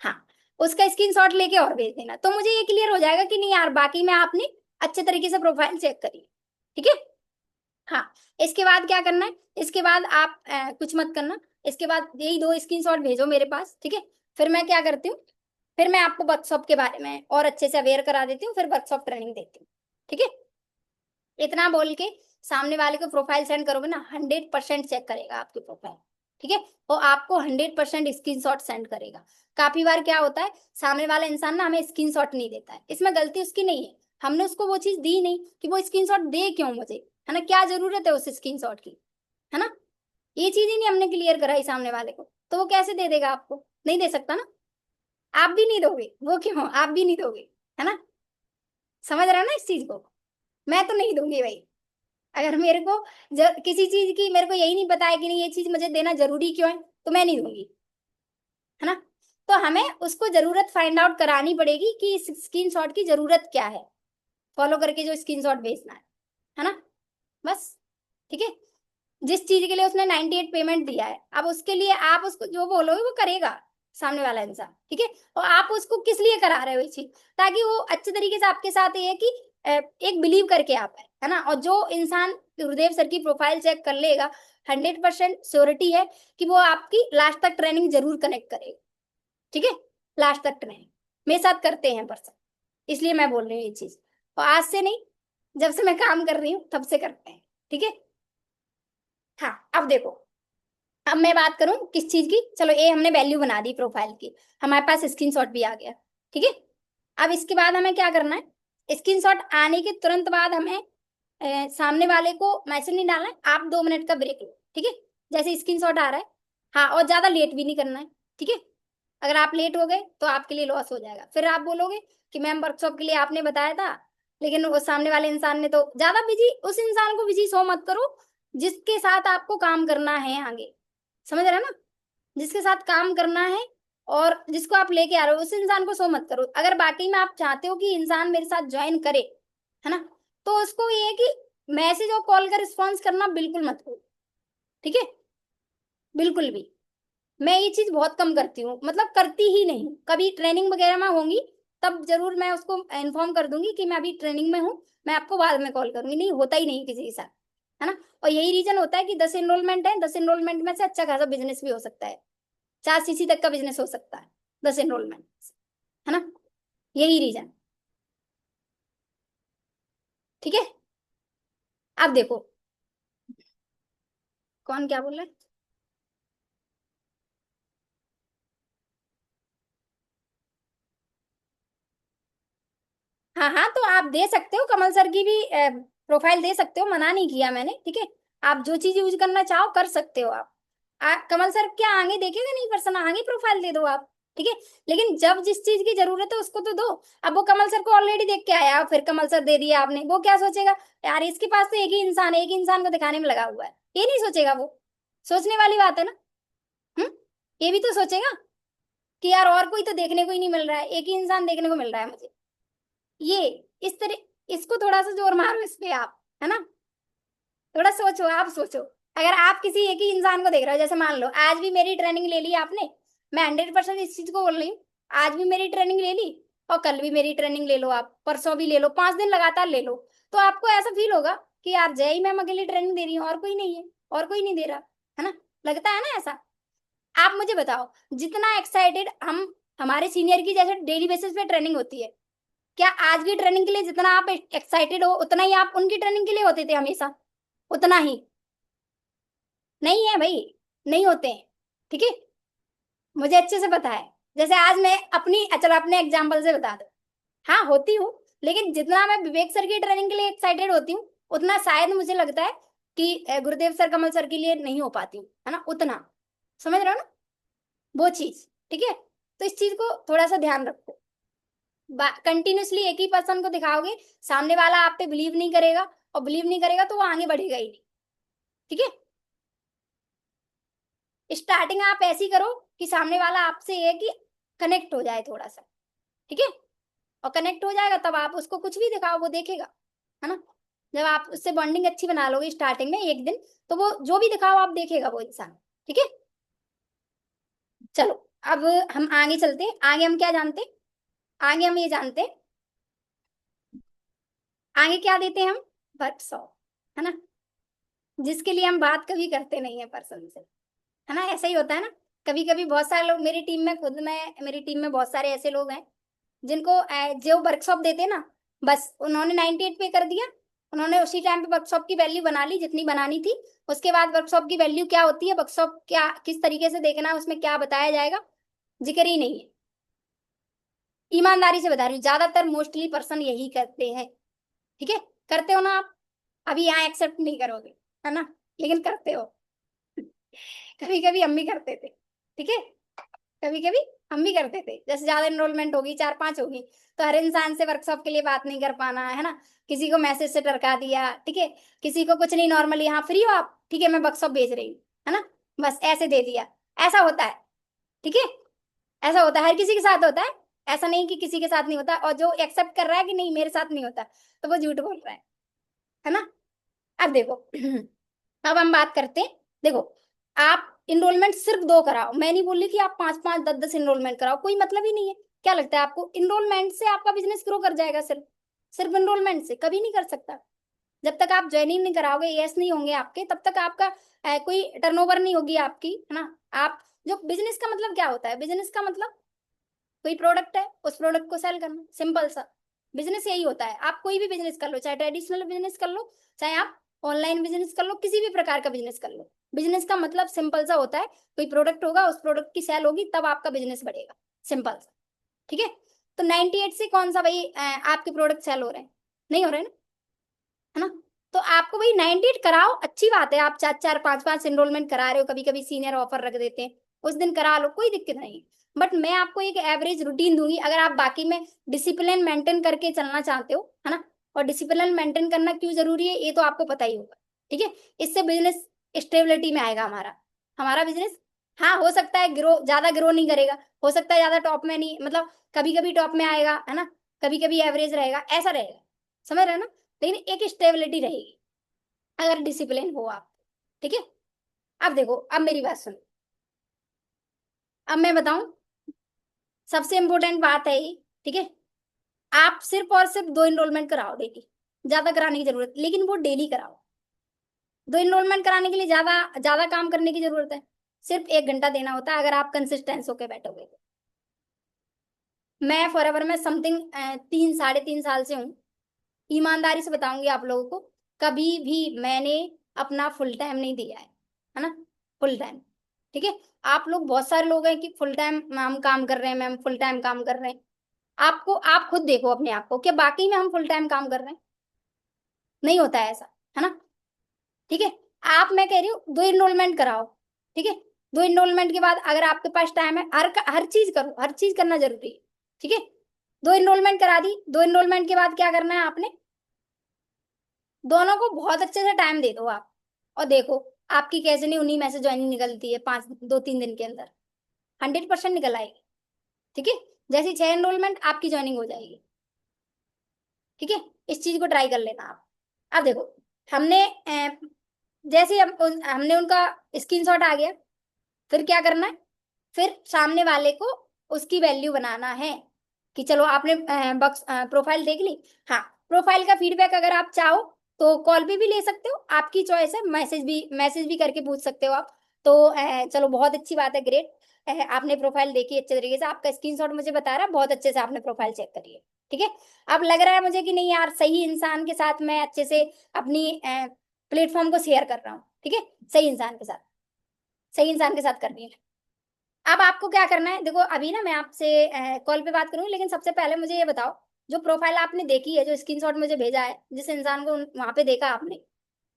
हाँ, उसका स्क्रीनशॉट लेके और भेज देना, तो मुझे ये क्लियर हो जाएगा कि नहीं यार बाकी में आपने अच्छे तरीके से प्रोफाइल चेक करी। ठीक है, हाँ। इसके बाद क्या करना है, इसके बाद आप कुछ मत करना, इसके बाद यही 2 स्क्रीनशॉट भेजो मेरे पास। ठीक है, फिर मैं क्या करती हूँ, फिर मैं आपको वर्कशॉप के बारे में और अच्छे से अवेयर करा देती हूँ, फिर वर्कशॉप ट्रेनिंग देती हूँ। ठीक है, इतना बोल के सामने वाले को प्रोफाइल सेंड करोगे ना, 100% चेक करेगा आपकी प्रोफाइल। ठीक है, वो आपको 100% स्क्रीनशॉट सेंड करेगा। काफी बार क्या होता है, सामने वाला इंसान ना हमें स्क्रीनशॉट नहीं देता है, इसमें गलती उसकी नहीं है, हमने उसको वो चीज दी नहीं कि वो स्क्रीनशॉट दे क्यों मुझे, है ना, क्या जरूरत है उस स्क्रीनशॉट की, है ना। ये चीज ही नहीं हमने क्लियर कराई सामने वाले को, तो वो कैसे दे देगा आपको, नहीं दे सकता ना। आप भी नहीं दोगे, वो क्यों, आप भी नहीं दोगे, है ना। समझ रहे हो ना इस चीज को, मैं तो नहीं दूंगी भाई। अगर मेरे को किसी चीज की मेरे को यही नहीं पता है कि नहीं ये चीज मुझे देना जरूरी क्यों है, तो मैं नहीं दूंगी, है ना। तो हमें उसको जरूरत फाइंड आउट करानी पड़ेगी कि इस स्क्रीनशॉट की जरूरत क्या है, फॉलो करके जो स्क्रीनशॉट भेजना है ना। बस, ठीक है। जिस चीज के लिए उसने 98 पेमेंट दिया है, अब उसके लिए आप उसको जो बोलोगे वो करेगा सामने वाला इंसान, ठीक है। और आप उसको किस लिए करा रहे हो ये चीज, ताकि वो अच्छे तरीके से आपके साथ ये है कि एक बिलीव करके आप है ना। और जो इंसान गुरुदेव सर की प्रोफाइल चेक कर लेगा, 100% श्योरिटी है कि वो आपकी लास्ट तक ट्रेनिंग जरूर कनेक्ट करेगा, ठीक है। लास्ट तक ट्रेनिंग मेरे साथ करते हैं पर्सन, इसलिए मैं बोल रही हूँ ये चीज। और आज से नहीं, जब से मैं काम कर रही हूँ तब से करते हैं, ठीक है। हाँ, अब देखो, अब मैं बात करूं किस चीज की। चलो ये हमने वैल्यू बना दी प्रोफाइल की, हमारे पास स्क्रीनशॉट भी आ गया, ठीक है। अब इसके बाद हमें क्या करना है, स्क्रीनशॉट आने के तुरंत बाद हमें सामने वाले को मैसेज नहीं डालना है, आप 2 मिनट का ब्रेक लो, ठीक है। जैसे स्क्रीनशॉट आ रहा है, हाँ, और ज्यादा लेट भी नहीं करना है, ठीक है। अगर आप लेट हो गए तो आपके लिए लॉस हो जाएगा, फिर आप बोलोगे कि मैम वर्कशॉप के लिए आपने बताया था, लेकिन वो सामने वाले इंसान ने तो ज्यादा बिजी, उस इंसान को बिजी शो मत करो जिसके साथ आपको काम करना है आगे, समझ रहे हैं ना। जिसके साथ काम करना है और जिसको आप लेके आ रहे हो उस इंसान को शो मत करो। अगर बाकी में आप चाहते हो कि इंसान मेरे साथ ज्वाइन करे, है ना, तो उसको ये है कि मैसेज और कॉल का रिस्पॉन्स करना बिल्कुल मत करो, ठीक है। बिल्कुल भी। मैं ये चीज बहुत कम करती हूँ, मतलब करती ही नहीं हूँ। कभी ट्रेनिंग वगैरह में होंगी तब जरूर मैं उसको इन्फॉर्म कर दूंगी कि मैं अभी ट्रेनिंग में हूँ, मैं आपको बाद में कॉल करूंगी, नहीं होता ही नहीं किसी के साथ, है ना। और यही रीजन होता है कि 10 एनरोलमेंट है, 10 एनरोलमेंट में से अच्छा खासा बिजनेस भी हो सकता है, 4 सीसी तक का बिजनेस हो सकता है 10 एनरोलमेंट, है ना। यही रीजन, ठीक है। अब देखो, कौन क्या बोल रहा है। हाँ हाँ, तो आप दे सकते हो, कमल सर की भी प्रोफाइल दे सकते हो, मना नहीं किया मैंने, ठीक है। आप जो चीज यूज करना चाहो कर सकते हो आप। कमल सर क्या आगे देखेगा नहीं पर्सन, आगे प्रोफाइल दे दो आप, ठीक है। लेकिन जब जिस चीज की जरूरत है उसको तो दो। अब वो कमल सर को ऑलरेडी देख के आया, फिर कमल सर दे दिया आपने, वो क्या सोचेगा, यार इसके पास तो एक ही इंसान है, एक ही इंसान को दिखाने में लगा हुआ है, ये नहीं सोचेगा वो। सोचने वाली बात है ना। हम्म। ये भी तो सोचेगा कि यार और कोई तो देखने को ही नहीं मिल रहा है, एक ही इंसान देखने को मिल रहा है मुझे। ये इस तरह इसको थोड़ा सा जोर मारो इस पे आप, है ना। थोड़ा सोचो, आप सोचो। अगर आप किसी एक ही इंसान को देख रहे हो, जैसे मान लो आज भी मेरी ट्रेनिंग ले ली आपने, मैं 100% इस चीज को बोल रही हूँ, आज भी मेरी ट्रेनिंग ले ली और कल भी मेरी ट्रेनिंग ले लो, आप परसों भी ले लो, 5 दिन लगातार ले लो, तो आपको ऐसा फील होगा कि यार जय ही मैम अकेली ट्रेनिंग दे रही हूँ और कोई नहीं है, और कोई नहीं दे रहा, है ना। लगता है ना ऐसा। आप मुझे बताओ, जितना एक्साइटेड हम, हमारे सीनियर की जैसे डेली बेसिस पे ट्रेनिंग होती है, क्या आज की ट्रेनिंग के लिए जितना आप एक्साइटेड हो उतना ही आप उनकी ट्रेनिंग के लिए होते थे हमेशा, उतना ही। नहीं है भाई, नहीं होते हैं, ठीक है। मुझे अच्छे से पता है। जैसे आज मैं अपनी, चलो अपने एग्जाम्पल से बता दो, हाँ होती हूँ, लेकिन जितना मैं विवेक सर की ट्रेनिंग के लिए एक्साइटेड होती हूँ उतना शायद मुझे लगता है कि गुरुदेव सर कमल सर के लिए नहीं हो पाती हूँ, है ना, उतना। समझ रहे हो ना, वो चीज, ठीक है। तो इस चीज को थोड़ा सा ध्यान रखो। कंटिन्यूसली एक ही पर्सन को दिखाओगे, सामने वाला आप पे बिलीव नहीं करेगा, और बिलीव नहीं करेगा तो वो आगे बढ़ेगा ही नहीं, ठीक है। स्टार्टिंग आप ऐसी करो कि सामने वाला आपसे ये है कि कनेक्ट हो जाए थोड़ा सा, ठीक है। और कनेक्ट हो जाएगा तब आप उसको कुछ भी दिखाओ वो देखेगा, है ना। जब आप उससे बॉन्डिंग अच्छी बना लोगे स्टार्टिंग में एक दिन, तो वो जो भी दिखाओ आप देखेगा वो इंसान, ठीक है। चलो, अब हम आगे चलते हैं। आगे हम क्या जानते हैं, आगे हम ये जानते हैं, आगे क्या देते हैं हम, वर्कशॉप, है ना, जिसके लिए हम बात कभी करते नहीं है पर्सन से, है ना। ऐसा ही होता है ना। कभी कभी बहुत सारे लोग मेरी टीम में, खुद में मेरी टीम में बहुत सारे ऐसे लोग हैं जिनको जो वर्कशॉप देते हैं ना, बस उन्होंने 98 पे कर दिया, उन्होंने उसी टाइम पे वर्कशॉप की वैल्यू बना ली जितनी बनानी थी। उसके बाद वर्कशॉप की वैल्यू क्या होती है, वर्कशॉप क्या किस तरीके से देखना है, उसमें क्या बताया जाएगा, जिक्र ही नहीं है। ईमानदारी से बता रही हूँ, ज्यादातर मोस्टली पर्सन यही करते हैं, ठीक है। करते हो ना आप, अभी यहाँ एक्सेप्ट नहीं करोगे, है ना, लेकिन करते हो। कभी कभी हम भी करते थे, ठीक है, कभी कभी हम भी करते थे। जैसे ज्यादा एनरोलमेंट होगी, 4-5 होगी, तो हर इंसान से वर्कशॉप के लिए बात नहीं कर पाना है ना, किसी को मैसेज से टरका दिया, ठीक है, किसी को कुछ नहीं, नॉर्मली हाँ फ्री हो आप, ठीक है मैं वर्कशॉप भेज रही हूँ, है ना, बस ऐसे दे दिया। ऐसा होता है, ठीक है, ऐसा होता है, हर किसी के साथ होता है। ऐसा नहीं कि किसी के साथ नहीं होता, और जो एक्सेप्ट कर रहा है कि नहीं मेरे साथ नहीं होता, तो वो झूठ बोल रहा है ना। अब देखो अब हम बात करते हैं। देखो, आप इनरोलमेंट सिर्फ 2 कराओ, मैं नहीं बोल रही कि आप 5-5 10-10 इनरोलमेंट कराओ, कोई मतलब ही नहीं है। क्या लगता है आपको इनरोलमेंट से आपका बिजनेस ग्रो कर जाएगा? सिर्फ सिर्फ इनरोलमेंट से कभी नहीं कर सकता। जब तक आप ज्वाइनिंग नहीं कराओगे, यस नहीं होंगे आपके, तब तक आपका कोई टर्नओवर नहीं होगी आपकी, है ना। आप जो बिजनेस का मतलब क्या होता है? बिजनेस का मतलब कोई प्रोडक्ट है, उस प्रोडक्ट को सेल करना, सिंपल सा। बिजनेस यही होता है। आप कोई भी बिजनेस कर लो, चाहे ट्रेडिशनल बिजनेस कर लो, चाहे आप ऑनलाइन बिजनेस कर लो, किसी भी प्रकार का बिजनेस कर लो, बिजनेस का मतलब सिंपल सा होता है, कोई प्रोडक्ट होगा, उस प्रोडक्ट की सेल होगी, तब आपका बिजनेस बढ़ेगा, सिंपल सा, ठीक है। तो 98 से कौन सा भाई आपके प्रोडक्ट सेल हो रहे हैं? नहीं हो रहे ना, है ना। तो आपको भाई 98 कराओ, अच्छी बात है, आप 4-4 5-5 एनरोलमेंट करा रहे हो, कभी कभी सीनियर ऑफर रख देते हैं, उस दिन करा लो, कोई दिक्कत नहीं। बट मैं आपको एक एवरेज रूटीन दूंगी, अगर आप बाकी में डिसिप्लिन मेंटेन करके चलना चाहते हो, है ना। और डिसिप्लिन मेंटेन करना क्यों जरूरी है ये तो आपको पता ही होगा, ठीक है। इससे बिजनेस स्टेबिलिटी में आएगा हमारा हमारा बिजनेस। हाँ, हो सकता है ग्रो, ज्यादा ग्रो नहीं करेगा, हो सकता है ज्यादा टॉप में नहीं, मतलब कभी कभी टॉप में आएगा, है ना, कभी कभी एवरेज रहेगा, ऐसा रहेगा, समझ रहे हो ना। लेकिन एक स्टेबिलिटी रहेगी अगर डिसिप्लिन हो आप, ठीक है। अब देखो, अब मेरी बात सुनो, अब मैं बताऊं, सबसे इंपॉर्टेंट बात है ये, ठीक है। आप सिर्फ और सिर्फ 2 इनरोलमेंट कराओ डेली, ज्यादा कराने की जरूरत, लेकिन वो डेली कराओ। 2 इनरोलमेंट कराने के लिए ज्यादा ज्यादा काम करने की जरूरत है, सिर्फ 1 घंटा देना होता है, अगर आप कंसिस्टेंस होके बैठोगे तो। मैं फॉरएवर में समथिंग 3-3.5 साल से हूँ, ईमानदारी से बताऊंगी आप लोगों को, कभी भी मैंने अपना फुल टाइम नहीं दिया है ना, फुल टाइम, ठीक है। आप लोग, बहुत सारे लोग हैं कि फुल टाइम हम काम कर रहे हैं, मैम फुल टाइम काम कर रहे हैं। आपको, आप खुद देखो अपने आप को, क्या बाकी में हम फुल टाइम काम कर रहे हैं? नहीं होता है ऐसा, है ना, ठीक है। आप, मैं कह रही हूँ 2 इनरोलमेंट कराओ, ठीक है। 2 इनरोलमेंट के बाद अगर आपके पास टाइम है, हर चीज करो, हर चीज करना जरूरी है, ठीक है। 2 इनरोलमेंट करा दी, 2 इनरोलमेंट के बाद क्या करना है आपने? दोनों को बहुत अच्छे से टाइम दे दो आप, और देखो आपकी कैसे नहीं उन्हीं में से ज्वाइनिंग निकलती है, 2-3 दिन के अंदर 100% निकल आएगी, ठीक है। जैसे 6 एनरोलमेंट आपकी ज्वाइनिंग हो जाएगी, ठीक है। इस चीज को ट्राई कर लेना आप। अब देखो, हमने जैसे हमने उनका स्क्रीनशॉट आ गया, फिर क्या करना है? फिर सामने वाले को उसकी वैल्यू बनाना है, कि चलो आपने बक्स प्रोफाइल देख ली। हाँ, प्रोफाइल का फीडबैक अगर आप चाहो तो कॉल पे भी ले सकते हो, आपकी चॉइस है, मैसेज भी करके पूछ सकते हो आप। तो चलो बहुत अच्छी बात है, ग्रेट, आपने प्रोफाइल देखी अच्छे तरीके से, आपका स्क्रीनशॉट मुझे बता रहा है बहुत अच्छे से आपने प्रोफाइल चेक करी है, ठीक है। अब लग रहा है मुझे कि नहीं यार, सही इंसान के साथ मैं अच्छे से अपनी प्लेटफॉर्म को शेयर कर रहा हूँ, ठीक है, सही इंसान के साथ, सही इंसान के साथ कर रही हूँ। अब आपको क्या करना है? देखो अभी ना मैं आपसे कॉल पे बात करूंगी, लेकिन सबसे पहले मुझे ये बताओ, जो प्रोफाइल आपने देखी है, जो स्क्रीनशॉट मुझे भेजा है, जिस इंसान को वहां पे देखा आपने,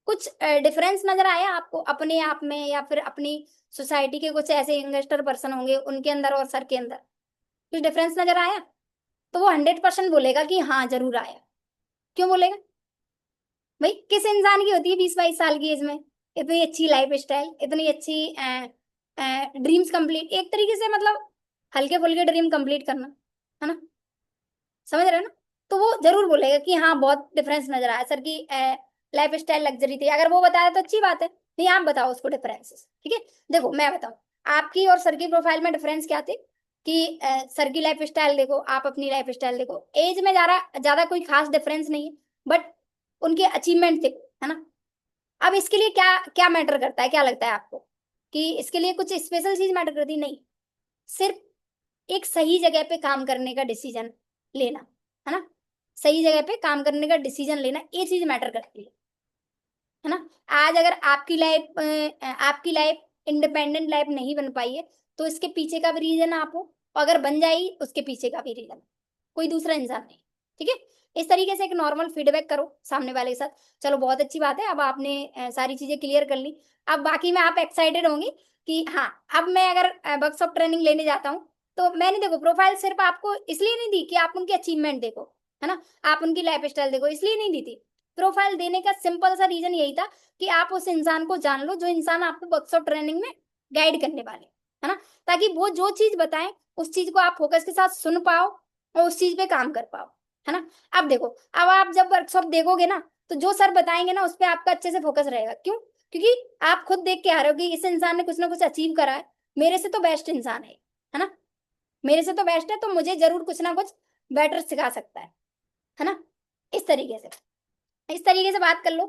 कुछ डिफरेंस नजर आया आपको अपने आप में, या फिर अपनी सोसाइटी के कुछ ऐसे यंगस्टर पर्सन होंगे उनके अंदर और सर के अंदर, कुछ डिफरेंस नजर आया? तो वो 100% बोलेगा कि हाँ जरूर आया। क्यों बोलेगा? भाई किस इंसान की होती है 20-22 साल की एज में इतनी अच्छी लाइफ स्टाइल, इतनी अच्छी ड्रीम्स कंप्लीट, एक तरीके से मतलब हल्के फुल्के ड्रीम कंप्लीट करना, है ना, समझ रहे हो ना। तो वो जरूर बोलेगा कि हाँ बहुत डिफरेंस नजर आया सर की लाइफ स्टाइल लग्जरी थी, अगर वो बताया तो अच्छी बात है, नहीं आप बताओ उसको डिफरेंसेस, ठीक है। देखो मैं बताऊं, आपकी और सर की प्रोफाइल में डिफरेंस क्या थे, कि सर की लाइफ स्टाइल देखो, आप अपनी लाइफ स्टाइल देखो, एज में ज्यादा ज्यादा कोई खास डिफरेंस नहीं है, बट उनके अचीवमेंट देखो, है ना। अब इसके लिए क्या क्या मैटर करता है, क्या लगता है आपको कि इसके लिए कुछ स्पेशल चीज मैटर करती? नहीं, सिर्फ एक सही जगह पे काम करने का डिसीजन लेना, है ना, सही जगह पे काम करने का डिसीजन लेना, ये चीज मैटर करती है ना। आज अगर आपकी लाइफ इंडिपेंडेंट लाइफ नहीं बन पाई है, तो इसके पीछे का भी रीजन आप हो, और अगर बन जाएगी उसके पीछे का भी रीजन, कोई दूसरा इंसान नहीं, ठीक है। इस तरीके से एक नॉर्मल फीडबैक करो सामने वाले के साथ। चलो बहुत अच्छी बात है, अब आपने सारी चीजें क्लियर कर ली। अब बाकी में आप एक्साइटेड होंगे कि हाँ, अब मैं अगर वर्कशॉप ट्रेनिंग लेने जाता हूँ, तो मैंने देखो प्रोफाइल सिर्फ आपको इसलिए नहीं दी कि आप उनकी अचीवमेंट देखो, है ना, आप उनकी लाइफ स्टाइल देखो, इसलिए नहीं दी थी। प्रोफाइल देने का सिंपल सा रीजन यही था कि आप उस इंसान को जान लो जो इंसान आपको वर्कशॉप ट्रेनिंग में गाइड करने वाले, है ना, ताकि वो जो चीज बताएं उस चीज को आप फोकस के साथ सुन पाओ और उस चीज पे काम कर पाओ, है ना। अब देखो, अब आप जब वर्कशॉप देखोगे ना, तो जो सर बताएंगे ना उस पर आपका अच्छे से फोकस रहेगा। क्यों? क्योंकि आप खुद देख के आ रहे हो कि इस इंसान ने कुछ ना कुछ अचीव करा है, मेरे से तो बेस्ट इंसान है ना, मेरे से तो बेस्ट है, तो मुझे जरूर कुछ ना कुछ बेटर सिखा सकता है ना। इस तरीके से, इस तरीके से बात कर लो।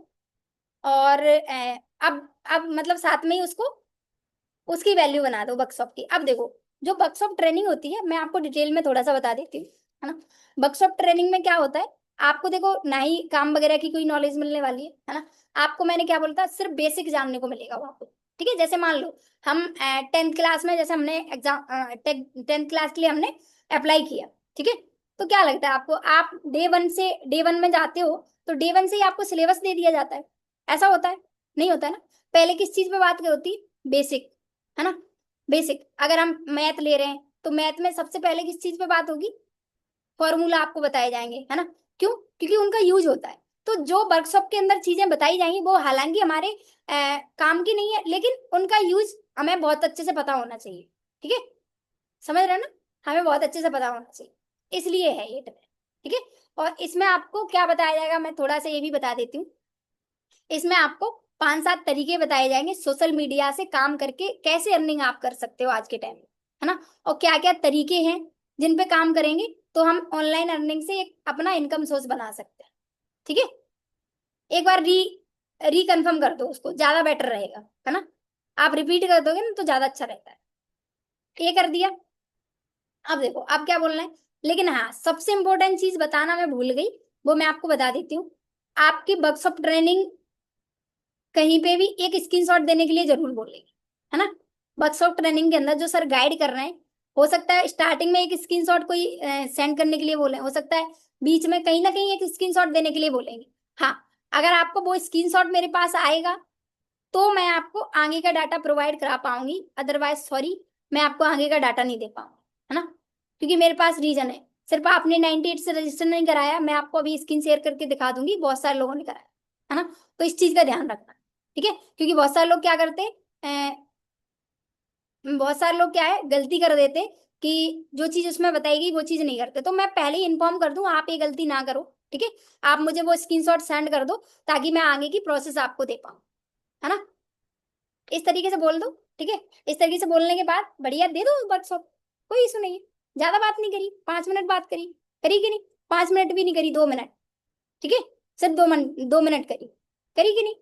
और अब मतलब साथ में ही उसको उसकी वैल्यू बना दो वर्कशॉप की। अब देखो, जो वर्कशॉप ट्रेनिंग होती है मैं आपको डिटेल में थोड़ा सा बता देती हूँ, है ना। वर्कशॉप ट्रेनिंग में क्या होता है, आपको देखो ना ही काम वगैरह की कोई नॉलेज मिलने वाली है ना। आपको मैंने क्या बोला था, सिर्फ बेसिक जानने को मिलेगा वो आपको, ठीक है। जैसे मान लो हम 10th क्लास में, जैसे हमने एग्जाम 10th क्लास के लिए हमने अप्लाई किया, ठीक है। तो क्या लगता है आपको, आप डे 1 में जाते हो तो डे 1 से ही आपको सिलेबस दे दिया जाता है, ऐसा होता है? नहीं होता है ना। पहले किस चीज पे बात होती? बेसिक, है ना। बेसिक, अगर हम मैथ ले रहे हैं तो मैथ में सबसे पहले किस चीज पे बात होगी? फॉर्मूला आपको बताए जाएंगे, है ना। क्यों? क्योंकि उनका यूज होता है। तो जो वर्कशॉप के अंदर चीजें बताई जाएंगी वो हालांकि हमारे काम की नहीं है, लेकिन उनका यूज हमें बहुत अच्छे से पता होना चाहिए, ठीक है। समझ रहे हैं ना, हमें बहुत अच्छे से पता होना चाहिए, इसलिए है ये ट्रेड, ठीक है। और इसमें आपको क्या बताया जाएगा, मैं थोड़ा सा ये भी बता देती हूँ। इसमें आपको 5-7 तरीके बताए जाएंगे सोशल मीडिया से काम करके कैसे अर्निंग आप कर सकते हो आज के टाइम में, है ना। और क्या क्या तरीके हैं जिन पे काम करेंगे तो हम ऑनलाइन अर्निंग से एक अपना इनकम सोर्स बना सकते हैं, ठीक है। एक बार रिकन्फर्म कर दो उसको, ज्यादा बेटर रहेगा, है ना। आप रिपीट कर दोगे ना तो ज्यादा अच्छा रहता है। ये कर दिया। अब देखो अब क्या बोलना है, लेकिन हाँ सबसे इंपॉर्टेंट चीज बताना मैं भूल गई, वो मैं आपको बता देती हूँ। आपकी वर्कशॉप ट्रेनिंग कहीं पे भी एक स्क्रीनशॉट देने के लिए जरूर बोलेगी, है ना। वर्कशॉप ट्रेनिंग के अंदर जो सर गाइड कर रहे हैं, हो सकता है स्टार्टिंग में एक स्क्रीनशॉट कोई सेंड करने के लिए बोले, हो सकता है बीच में कहीं ना कहीं एक स्क्रीनशॉट देने के लिए बोलेंगे। हाँ, अगर आपको वो स्क्रीनशॉट मेरे पास आएगा तो मैं आपको आगे का डाटा प्रोवाइड करा पाऊंगी, अदरवाइज सॉरी, मैं आपको आगे का डाटा नहीं दे पाऊंगी, है ना। क्योंकि मेरे पास रीजन है, सिर्फ आपने 98 से रजिस्टर नहीं कराया, मैं आपको अभी स्क्रीन शेयर करके दिखा दूंगी, बहुत सारे लोगों ने कराया, है ना। तो इस चीज का ध्यान रखना, ठीक है। क्योंकि बहुत सारे लोग क्या करते हैं, बहुत सारे लोग क्या है गलती कर देते कि जो चीज उसमें बताएगी वो चीज नहीं करते। तो मैं पहले ही इन्फॉर्म कर दूं, आप ये गलती ना करो, ठीक है। आप मुझे वो स्क्रीनशॉट सेंड कर दो ताकि मैं आगे की प्रोसेस आपको दे पाऊँ, है ना। इस तरीके से बोल दो, ठीक है। इस तरीके से बोलने के बाद बढ़िया दे दो वर्कशॉप, कोई इशू नहीं है। ज्यादा बात नहीं करी, 5 मिनट बात करी, करी कि नहीं? 5 मिनट भी नहीं करी, 2 मिनट, ठीक है। सिर्फ 2 मिनट, 2 मिनट करी, करी कि नहीं?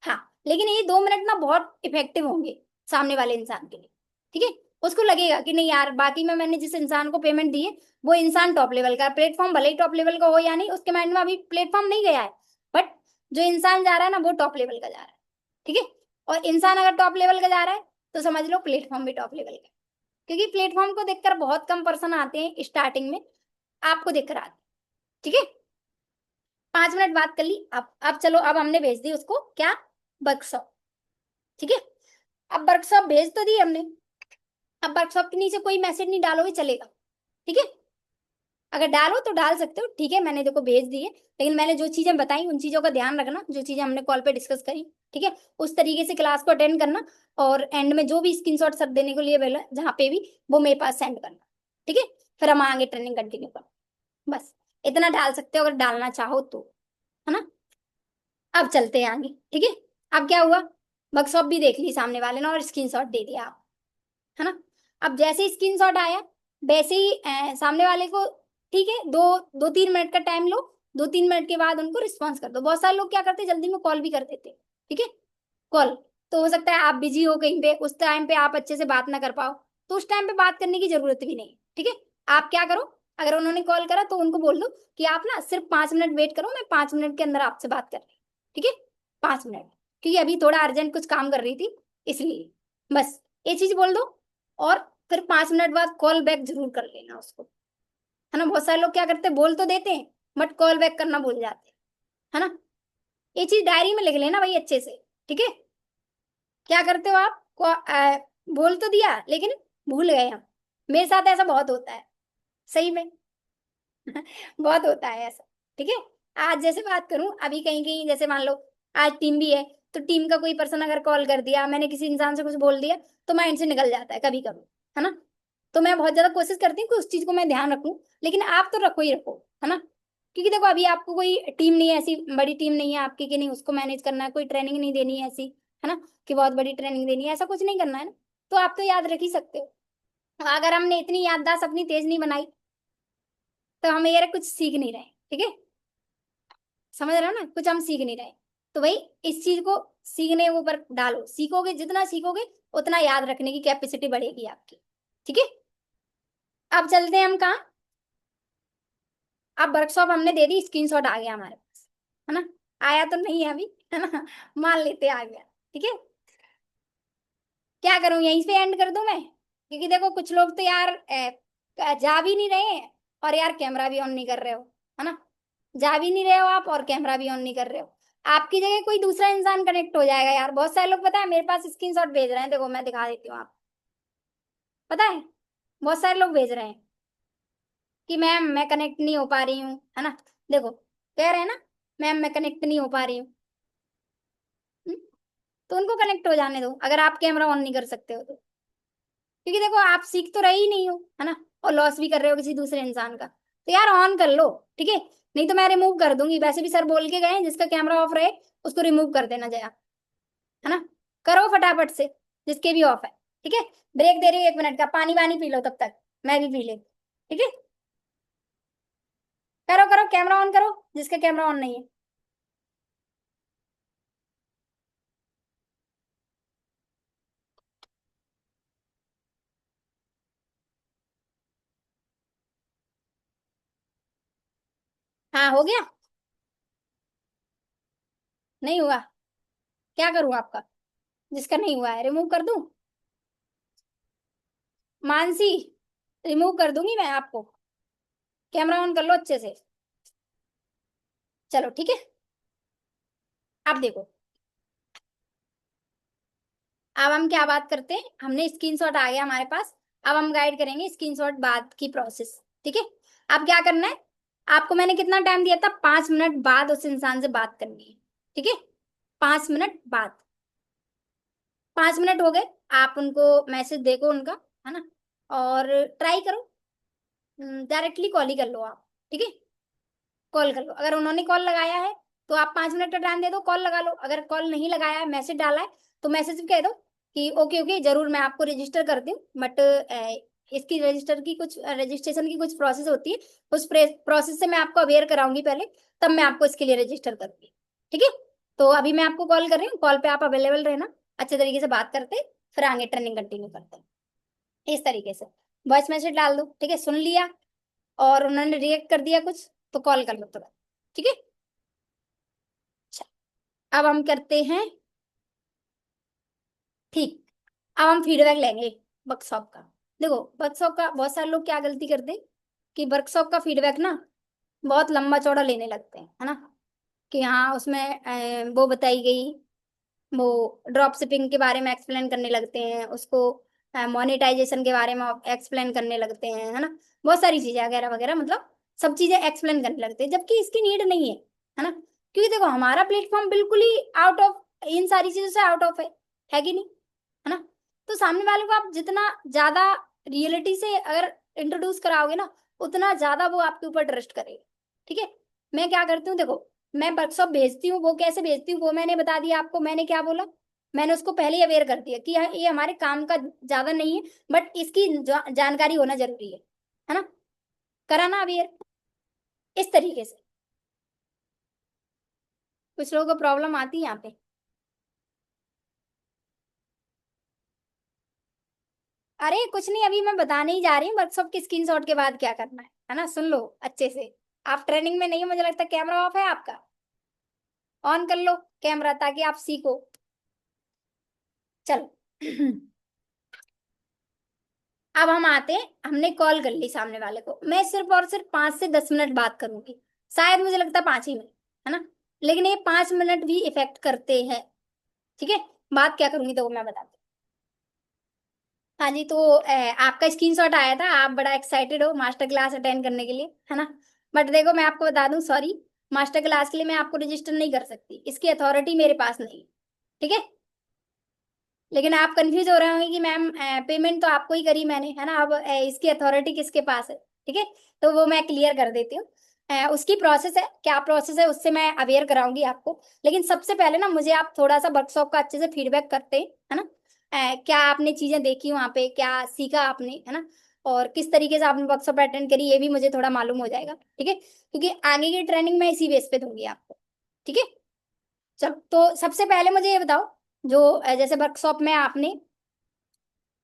हाँ, लेकिन ये 2 मिनट ना बहुत इफेक्टिव होंगे सामने वाले इंसान के लिए, ठीक है। उसको लगेगा कि नहीं यार, बाकी में मैंने जिस इंसान को पेमेंट दी है वो इंसान टॉप लेवल का, प्लेटफॉर्म भले ही टॉप लेवल का हो या नहीं, उसके माइंड में अभी प्लेटफॉर्म नहीं गया है, बट जो इंसान जा रहा है ना वो टॉप लेवल का जा रहा है, ठीक है। और इंसान अगर टॉप लेवल का जा रहा है तो समझ लो प्लेटफॉर्म भी टॉप लेवल का है। क्योंकि प्लेटफॉर्म को देखकर बहुत कम पर्सन आते हैं स्टार्टिंग में, आपको देखकर आते हैं, ठीक है। 5 मिनट बात कर ली, अब चलो, अब हमने भेज दी उसको क्या, वर्कशॉप, ठीक है। अब वर्कशॉप भेज तो दी हमने, अब वर्कशॉप के नीचे कोई मैसेज नहीं डालोगे चलेगा, ठीक है। अगर डालो तो डाल सकते हो, ठीक है, मैंने देखो भेज दी है, लेकिन मैंने जो चीजें बताई उन चीजों का ध्यान रखना, जो चीजें हमने कॉल पे डिस्कस करी, ठीक है, उस तरीके से क्लास को अटेंड करना। और एंड में जो भी स्क्रीनशॉट सब देने के लिए बोला जहाँ पे भी, वो मेरे पास सेंड करना, ठीक है। फिर हम आगे ट्रेनिंग कंटिन्यू करना, बस इतना डाल सकते हो अगर डालना चाहो तो, है ना। अब चलते हैं आगे, ठीक है। अब क्या हुआ, वर्कशॉप भी देख ली सामने वाले ने और स्क्रीनशॉट दे दिया आप, है ना। अब जैसे ही स्क्रीनशॉट आया वैसे ही सामने वाले को, ठीक है, 2-3 मिनट का टाइम लो, 2-3 मिनट के बाद उनको रिस्पॉन्स कर दो। बहुत सारे लोग क्या करते हैं जल्दी में कॉल भी कर देते हैं, ठीक है। कॉल, तो हो सकता है आप बिजी हो कहीं पे, उस टाइम पे आप अच्छे से बात ना कर पाओ, तो उस टाइम पे बात करने की जरूरत भी नहीं, ठीक है। आप क्या करो, अगर उन्होंने कॉल करा तो उनको बोल दो कि आप ना सिर्फ 5 मिनट वेट करो, मैं 5 मिनट के अंदर आपसे बात कर रही हूँ, ठीक है। 5 मिनट, क्योंकि अभी थोड़ा अर्जेंट कुछ काम कर रही थी इसलिए, बस ये चीज बोल दो। और फिर 5 मिनट बाद कॉल बैक जरूर कर लेना उसको, है ना। बहुत सारे लोग क्या करते हैं, बोल तो देते हैं बट कॉल बैक करना भूल जाते हैं, है ना। ये चीज डायरी में लिख लेना भाई अच्छे से, ठीक है। क्या करते हो आप बोल तो दिया लेकिन भूल गए हम, मेरे साथ ऐसा बहुत होता है, सही में। बहुत होता है ऐसा। ठीक है। आज जैसे बात करूं, अभी कहीं कहीं जैसे मान लो आज टीम भी है, तो टीम का कोई पर्सन अगर कॉल कर दिया, मैंने किसी इंसान से कुछ बोल दिया, तो माइंड से निकल जाता है कभी कभी, है ना। तो मैं बहुत ज्यादा कोशिश करती हूँ कि उस चीज को मैं ध्यान रखूं, लेकिन आप तो रखो ही रखो, है ना। क्योंकि देखो अभी आपको कोई टीम नहीं है, ऐसी बड़ी टीम नहीं है आपकी कि नहीं उसको मैनेज करना है, कोई ट्रेनिंग नहीं देनी है ऐसी, है ना, कि बहुत बड़ी ट्रेनिंग देनी है, ऐसा कुछ नहीं करना है ना। तो आप तो याद रख ही सकते हो। अगर हमने इतनी याददाश्त अपनी तेज नहीं बनाई, तो हम ये कुछ सीख नहीं रहे। ठीक है। समझ रहे हो ना, कुछ हम सीख नहीं रहे। तो भाई इस चीज को सीखने के ऊपर डालो, सीखोगे जितना सीखोगे उतना याद रखने की कैपेसिटी बढ़ेगी आपकी। ठीक है। अब चलते हैं हम कहाँ। अब वर्कशॉप हमने दे दी, स्क्रीनशॉट आ गया हमारे पास, है ना। आया तो नहीं है अभी, है ना, मान लेते आ गया। ठीक है। क्या करूं, यहीं पे एंड कर दूं मैं, क्योंकि देखो कुछ लोग तो यार जा भी नहीं रहे हैं, और यार कैमरा भी ऑन नहीं कर रहे हो, है ना। जा भी नहीं रहे हो आप और कैमरा भी ऑन नहीं कर रहे हो। आपकी जगह कोई दूसरा इंसान कनेक्ट हो जाएगा यार। बहुत सारे लोग पता है मेरे पास स्क्रीनशॉट भेज रहे हैं, देखो मैं दिखा देती हूँ आप। पता है बहुत सारे लोग भेज रहे हैं कि मैम मैं कनेक्ट नहीं हो पा रही हूँ, है ना। देखो कह रहे हैं ना, मैम मैं कनेक्ट नहीं हो पा रही हूँ। हम्म, तो उनको कनेक्ट हो जाने दो अगर आप कैमरा ऑन नहीं कर सकते हो तो। क्योंकि देखो आप सीख तो रहे ही नहीं हो, है ना, और लॉस भी कर रहे हो किसी दूसरे इंसान का, तो यार ऑन कर लो। ठीक है। नहीं तो मैं रिमूव कर दूंगी, वैसे भी सर बोल के गए हैं, जिसका कैमरा ऑफ रहे उसको रिमूव कर देना जया, है ना। करो फटाफट से, जिसके भी ऑफ है। ठीक है। ब्रेक दे रही हूँ 1 मिनट का, पानी वानी पी लो तब तक, मैं भी पी ले। ठीक है। करो करो कैमरा ऑन करो, जिसका कैमरा ऑन नहीं है। हाँ हो गया। नहीं हुआ। क्या करूँ आपका, जिसका नहीं हुआ है रिमूव कर दूं। मानसी, रिमूव कर दूंगी मैं आपको। कैमरा ऑन कर लो अच्छे से। चलो ठीक है। अब देखो, अब हम क्या बात करते हैं, हमने स्क्रीनशॉट आ गया हमारे पास। अब हम गाइड करेंगे स्क्रीनशॉट बाद की प्रोसेस। ठीक है। अब क्या करना है, आपको मैंने कितना टाइम दिया था, 5 मिनट बाद उस इंसान से बात करनी है। ठीक है। 5 मिनट बाद, 5 मिनट हो गए, आप उनको मैसेज देखो उनका, है ना, और ट्राई करो, डायरेक्टली कॉल ही कर लो आप। ठीक है। कॉल कर लो, अगर उन्होंने कॉल लगाया है तो आप 5 मिनट का टाइम दे दो, कॉल लगा लो। अगर कॉल नहीं लगाया है, मैसेज डाला है, तो मैसेज भी कह दो कि ओके ओके जरूर मैं आपको रजिस्टर करती हूँ, बट इसकी रजिस्टर की कुछ रजिस्ट्रेशन की कुछ प्रोसेस होती है, उस प्रोसेस से मैं आपको अवेयर कराऊंगी पहले, तब मैं आपको इसके लिए रजिस्टर करूंगी। ठीक है। तो अभी मैं आपको कॉल कर रही हूँ, कॉल पे आप अवेलेबल रहना, अच्छे तरीके से बात करते, फिर आगे ट्रेनिंग कंटिन्यू करते हैं इस तरीके से। वॉइस मैसेज डाल दो, ठीक है, सुन लिया और उन्होंने रिएक्ट कर दिया कुछ, तो कॉल कर लो तुरंत। ठीक है। अच्छा, अब हम करते हैं, ठीक, अब हम फीडबैक लेंगे वर्कशॉप का। देखो वर्कशॉप का बहुत सारे लोग क्या गलती करते हैं कि वर्कशॉप का फीडबैक ना बहुत लंबा चौड़ा लेने लगते हैं, है ना, कि हाँ उसमें वो बताई गई, वो ड्रॉप शिपिंग के बारे में एक्सप्लेन करने लगते हैं, उसको मोनेटाइजेशन के बारे में एक्सप्लेन करने लगते हैं, है ना, बहुत सारी चीजें वगैरह वगैरह, मतलब सब चीजें एक्सप्लेन करने लगते हैं, जबकि इसकी नीड नहीं है ना। क्योंकि देखो हमारा प्लेटफॉर्म बिल्कुल ही आउट ऑफ इन सारी चीजों से आउट ऑफ है कि नहीं, है ना। तो सामने वाले को आप जितना ज्यादा रियलिटी से अगर इंट्रोड्यूस कराओगे ना, उतना ज्यादा वो आपके ऊपर ट्रस्ट करेगा। ठीक है। मैं क्या करती हूँ देखो, मैं वर्कशॉप भेजती हूँ, वो कैसे भेजती हूँ वो मैंने बता दिया आपको, मैंने क्या बोला, मैंने उसको पहले ही अवेयर कर दिया कि ये हमारे काम का ज्यादा नहीं है, बट इसकी जानकारी होना जरूरी है ना, कराना अवेयर इस तरीके से। कुछ लोगों को प्रॉब्लम आती है यहाँ पे। अरे कुछ नहीं, अभी मैं बताने ही जा रही हूँ वर्कशॉप के स्क्रीनशॉट के बाद क्या करना है ना, सुन लो अच्छे से। आप ट्रेनिंग में नहीं हो, मुझे लगता है कैमरा ऑफ है आपका, ऑन कर लो कैमरा ताकि आप सीखो। चलो। अब हम आते हैं, हमने कॉल कर ली सामने वाले को, मैं सिर्फ और सिर्फ 5 से 10 मिनट बात करूंगी, शायद मुझे लगता है 5 ही मिनट, है ना, लेकिन ये 5 मिनट भी इफेक्ट करते हैं। ठीक है। बात क्या करूंगी तो वो मैं बताती हाँ जी, तो आपका स्क्रीनशॉट आया था, आप बड़ा एक्साइटेड हो मास्टर क्लास अटेंड करने के लिए, है ना। बट देखो मैं आपको बता दूं, सॉरी, मास्टर क्लास के लिए मैं आपको रजिस्टर नहीं कर सकती, इसकी अथॉरिटी मेरे पास नहीं है, ठीक है। लेकिन आप कंफ्यूज हो रहे होंगे कि मैम पेमेंट तो आपको ही करी मैंने, है ना, अब इसकी अथॉरिटी किसके पास है, ठीक है। तो वो मैं क्लियर कर देती हूँ। उसकी प्रोसेस है, क्या प्रोसेस है उससे मैं अवेयर कराऊंगी आपको। लेकिन सबसे पहले ना मुझे आप थोड़ा सा वर्कशॉप का अच्छे से फीडबैक करते हैं, है ना। क्या आपने चीजें देखी वहाँ पे, क्या सीखा आपने, है ना, और किस तरीके से आपने वर्कशॉप अटेंड करी, ये भी मुझे थोड़ा मालूम हो जाएगा, ठीक है, क्योंकि आगे की ट्रेनिंग मैं इसी बेस पे दूंगी आपको, ठीक है। चलो, तो सबसे पहले मुझे ये बताओ, जो जैसे वर्कशॉप में आपने,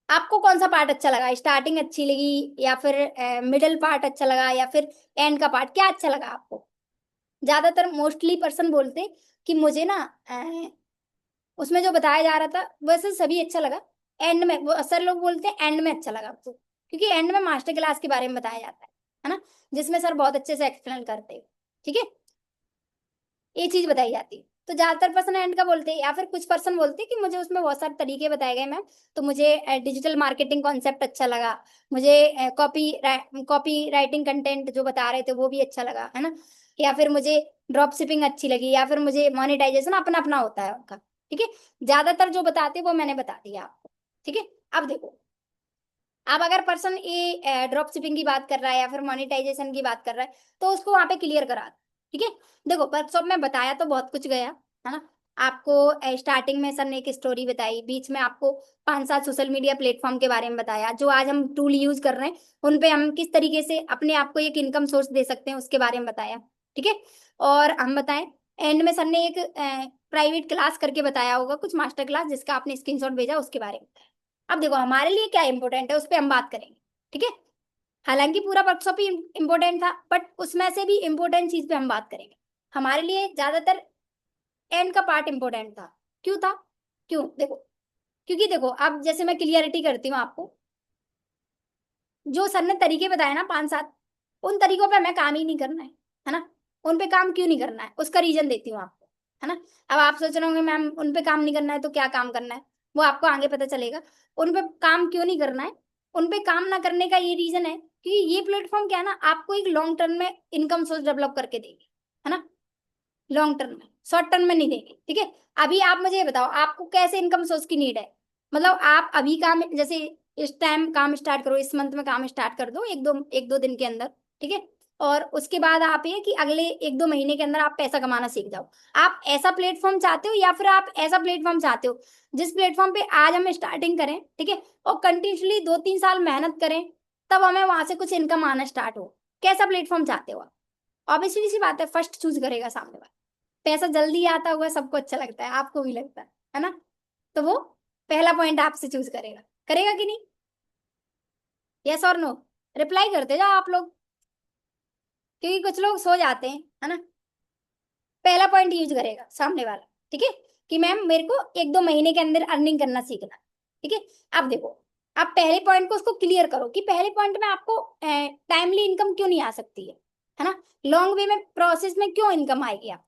आपको कौन सा पार्ट अच्छा लगा, स्टार्टिंग अच्छी लगी या फिर मिडिल पार्ट अच्छा लगा या फिर एंड का पार्ट, क्या अच्छा लगा आपको। ज्यादातर मोस्टली पर्सन बोलते कि मुझे ना उसमें जो बताया जा रहा था वैसे सभी अच्छा लगा, एंड में वो अक्सर लोग बोलते हैं एंड में अच्छा लगा आपको, क्योंकि एंड में मास्टर क्लास के बारे में बताया जाता है ना, जिसमें सर बहुत अच्छे से एक्सप्लेन करते हैं, ठीक है, ये चीज बताई जाती है। तो ज्यादातर पर्सन एंड का बोलते हैं, या फिर कुछ पर्सन बोलते हैं कि मुझे उसमें बहुत सारे तरीके बताए गए मैम, तो मुझे डिजिटल मार्केटिंग कॉन्सेप्ट अच्छा लगा, मुझे कॉपी राइटिंग कंटेंट जो बता रहे थे वो भी अच्छा लगा, है ना, या फिर मुझे ड्रॉप शिपिंग अच्छी लगी, या फिर मुझे मोनेटाइजेशन, अपना अपना होता है उनका, ठीक है। ज्यादातर जो बताते हैं वो मैंने बता दिया आपको, ठीक है। अब देखो, अब अगर पर्सन ये ड्रॉप शिपिंग की बात कर रहा है या फिर मोनेटाइजेशन की बात कर रहा है, तो उसको वहां पे क्लियर करा दो, ठीक है। देखो वर्कशॉप में बताया तो बहुत कुछ गया, है ना। आपको स्टार्टिंग में सर ने एक स्टोरी बताई, बीच में आपको 5-7 सोशल मीडिया प्लेटफॉर्म के बारे में बताया, जो आज हम टूल यूज कर रहे हैं उन पे हम किस तरीके से अपने आप को एक इनकम सोर्स दे सकते हैं उसके बारे में बताया, ठीक है। और हम बताएं, एंड में सर ने एक प्राइवेट क्लास करके बताया होगा, कुछ मास्टर क्लास जिसका आपने स्क्रीनशॉट भेजा उसके बारे में। अब देखो हमारे लिए क्या इंपॉर्टेंट है उस पर हम बात करेंगे, ठीक है। हालांकि पूरा वर्कशॉप ही इंपॉर्टेंट था, बट उसमें से भी इंपॉर्टेंट चीज पे हम बात करेंगे। हमारे लिए ज्यादातर एंड का पार्ट इंपॉर्टेंट था। क्यों था, क्यों, देखो, क्योंकि देखो अब जैसे मैं क्लियरिटी करती हूँ आपको, जो सर ने तरीके बताए ना 5-7, उन तरीकों पे हमें काम ही नहीं करना है ना। उन पे काम क्यों नहीं करना है उसका रीजन देती हूँ आपको, है ना। अब आप सोच रहे होंगे मैम उन पे काम नहीं करना है तो क्या काम करना है, वो आपको आगे पता चलेगा। उन पे काम क्यों नहीं करना है, उन पे काम ना करने का ये रीजन है कि ये प्लेटफॉर्म क्या है ना, आपको एक लॉन्ग टर्म में इनकम सोर्स डेवलप करके देगी, है ना, लॉन्ग टर्म में, शॉर्ट टर्म में नहीं देगी, ठीक है। अभी आप मुझे ये बताओ आपको कैसे इनकम सोर्स की नीड है, मतलब आप अभी काम, जैसे इस टाइम काम स्टार्ट करो, इस मंथ में काम स्टार्ट कर दो, एक दो दिन के अंदर, ठीक है। और उसके बाद आप ये कि अगले 1-2 महीने के अंदर आप पैसा कमाना सीख जाओ। आप ऐसा प्लेटफॉर्म चाहते हो या फिर आप ऐसा प्लेटफॉर्म चाहते हो जिस प्लेटफॉर्म पे आज हम स्टार्टिंग करें, ठीक है, और कंटिन्यूसली 2-3 साल मेहनत करें, तब हमें वहां से कुछ इनकम आना स्टार्ट हो। कैसा प्लेटफॉर्म चाहते हो आप, ऑब्वियसली सी बात है फर्स्ट चूज करेगा सामने वाला। पैसा जल्दी आता हुआ सबको अच्छा लगता है, आपको भी लगता है ना, तो वो पहला पॉइंट आपसे चूज करेगा, करेगा कि नहीं, यस और नो, रिप्लाई करते जाओ आप लोग, क्योंकि कुछ लोग सो जाते हैं, है ना। पहला पॉइंट यूज करेगा सामने वाला, ठीक है, कि मैम मेरे को 1-2 महीने के अंदर अर्निंग करना सीखना, ठीक है। अब देखो, आप पहले पॉइंट को उसको क्लियर करो कि पहले पॉइंट में आपको टाइमली इनकम क्यों नहीं आ सकती है ना, लॉन्ग वे में प्रोसेस में क्यों इनकम आएगी आप,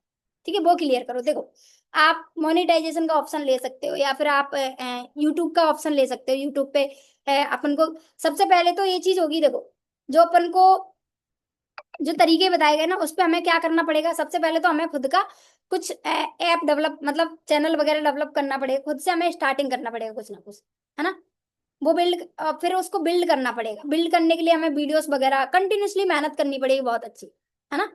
ठीक है, वो क्लियर करो। देखो आप मोनेटाइजेशन का ऑप्शन ले सकते हो या फिर आप यूट्यूब का ऑप्शन ले सकते हो। यूट्यूब पे अपन को सबसे पहले तो ये चीज होगी, देखो जो अपन को जो तरीके बताए गए ना उस पे हमें क्या करना पड़ेगा, सबसे पहले तो हमें खुद का कुछ ऐप डेवलप, मतलब चैनल वगैरह डेवलप करना पड़ेगा, खुद से हमें स्टार्टिंग करना पड़ेगा कुछ ना कुछ, है ना। वो बिल्ड, फिर उसको बिल्ड करना पड़ेगा, बिल्ड करने के लिए हमें वीडियोस वगैरह कंटिन्यूसली मेहनत करनी पड़ेगी बहुत अच्छी, है ना।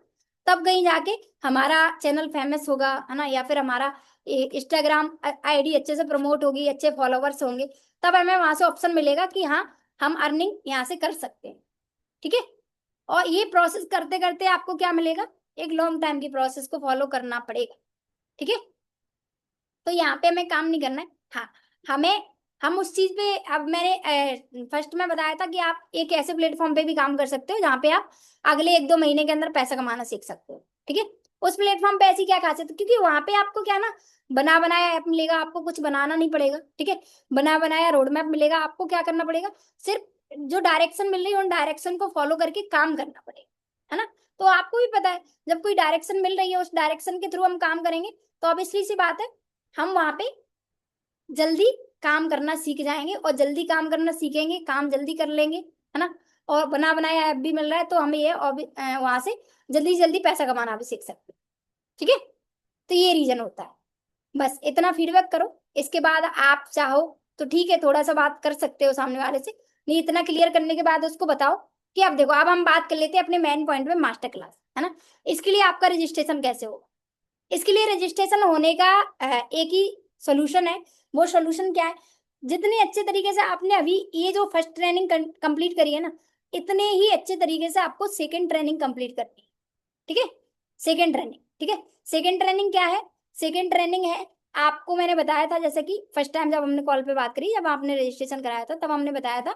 तब कहीं जाके हमारा चैनल फेमस होगा, है ना, या फिर हमारा इंस्टाग्राम आईडी अच्छे से प्रमोट होगी, अच्छे फॉलोवर्स होंगे, तब हमें वहां से ऑप्शन मिलेगा कि हाँ हम अर्निंग यहाँ से कर सकते हैं, ठीक है। और ये प्रोसेस करते करते आपको क्या मिलेगा, एक लॉन्ग टाइम की प्रोसेस को फॉलो करना पड़ेगा, ठीक है। तो यहाँ पे हमें काम नहीं करना है, हाँ, हमें, हम उस चीज पे, अब मैंने फर्स्ट में बताया था कि आप एक ऐसे प्लेटफॉर्म पे भी काम कर सकते हो जहाँ पे आप अगले 1-2 महीने के अंदर पैसा कमाना सीख सकते हो, ठीक है। उस प्लेटफॉर्म पे ऐसी क्या खासियत है, क्योंकि वहां पे आपको क्या ना, बना बनाया ऐप मिलेगा, आपको कुछ बनाना नहीं पड़ेगा, ठीक है। बना बनाया रोड मैप मिलेगा, आपको क्या करना पड़ेगा, सिर्फ जो डायरेक्शन मिल रही है उन डायरेक्शन को फॉलो करके काम करना पड़ेगा, है ना। तो आपको भी पता है जब कोई डायरेक्शन मिल रही है उस डायरेक्शन के थ्रू हम काम करेंगे, तो ऑब्वियसली सी बात है हम वहां पे जल्दी काम करना सीख जाएंगे और जल्दी काम करना सीखेंगे, काम जल्दी कर लेंगे, है ना। और बना बनाया ऐप भी मिल रहा है तो हमें ये और वहां से जल्दी जल्दी पैसा कमाना भी सीख सकते हैं, ठीक है। तो ये रीजन होता है। बस इतना फीडबैक करो, इसके बाद आप चाहो तो ठीक है थोड़ा सा बात कर सकते हो सामने वाले से, नहीं इतना क्लियर करने के बाद उसको बताओ कि अब देखो अब हम बात कर लेते हैं अपने मेन पॉइंट पे, मास्टर क्लास, है ना। इसके लिए आपका रजिस्ट्रेशन कैसे होगा? इसके लिए रजिस्ट्रेशन होने का एक ही सोल्यूशन है। वो सोल्यूशन क्या है? जितने अच्छे तरीके से आपने अभी ये जो फर्स्ट ट्रेनिंग कंप्लीट करी है ना, इतने ही अच्छे तरीके से आपको सेकंड ट्रेनिंग कंप्लीट करनी है, ठीक है। सेकंड ट्रेनिंग, ठीक है। सेकंड ट्रेनिंग क्या है? सेकंड ट्रेनिंग है, आपको मैंने बताया था जैसे कि फर्स्ट टाइम जब हमने कॉल पे बात करी, जब आपने रजिस्ट्रेशन कराया था तब हमने बताया था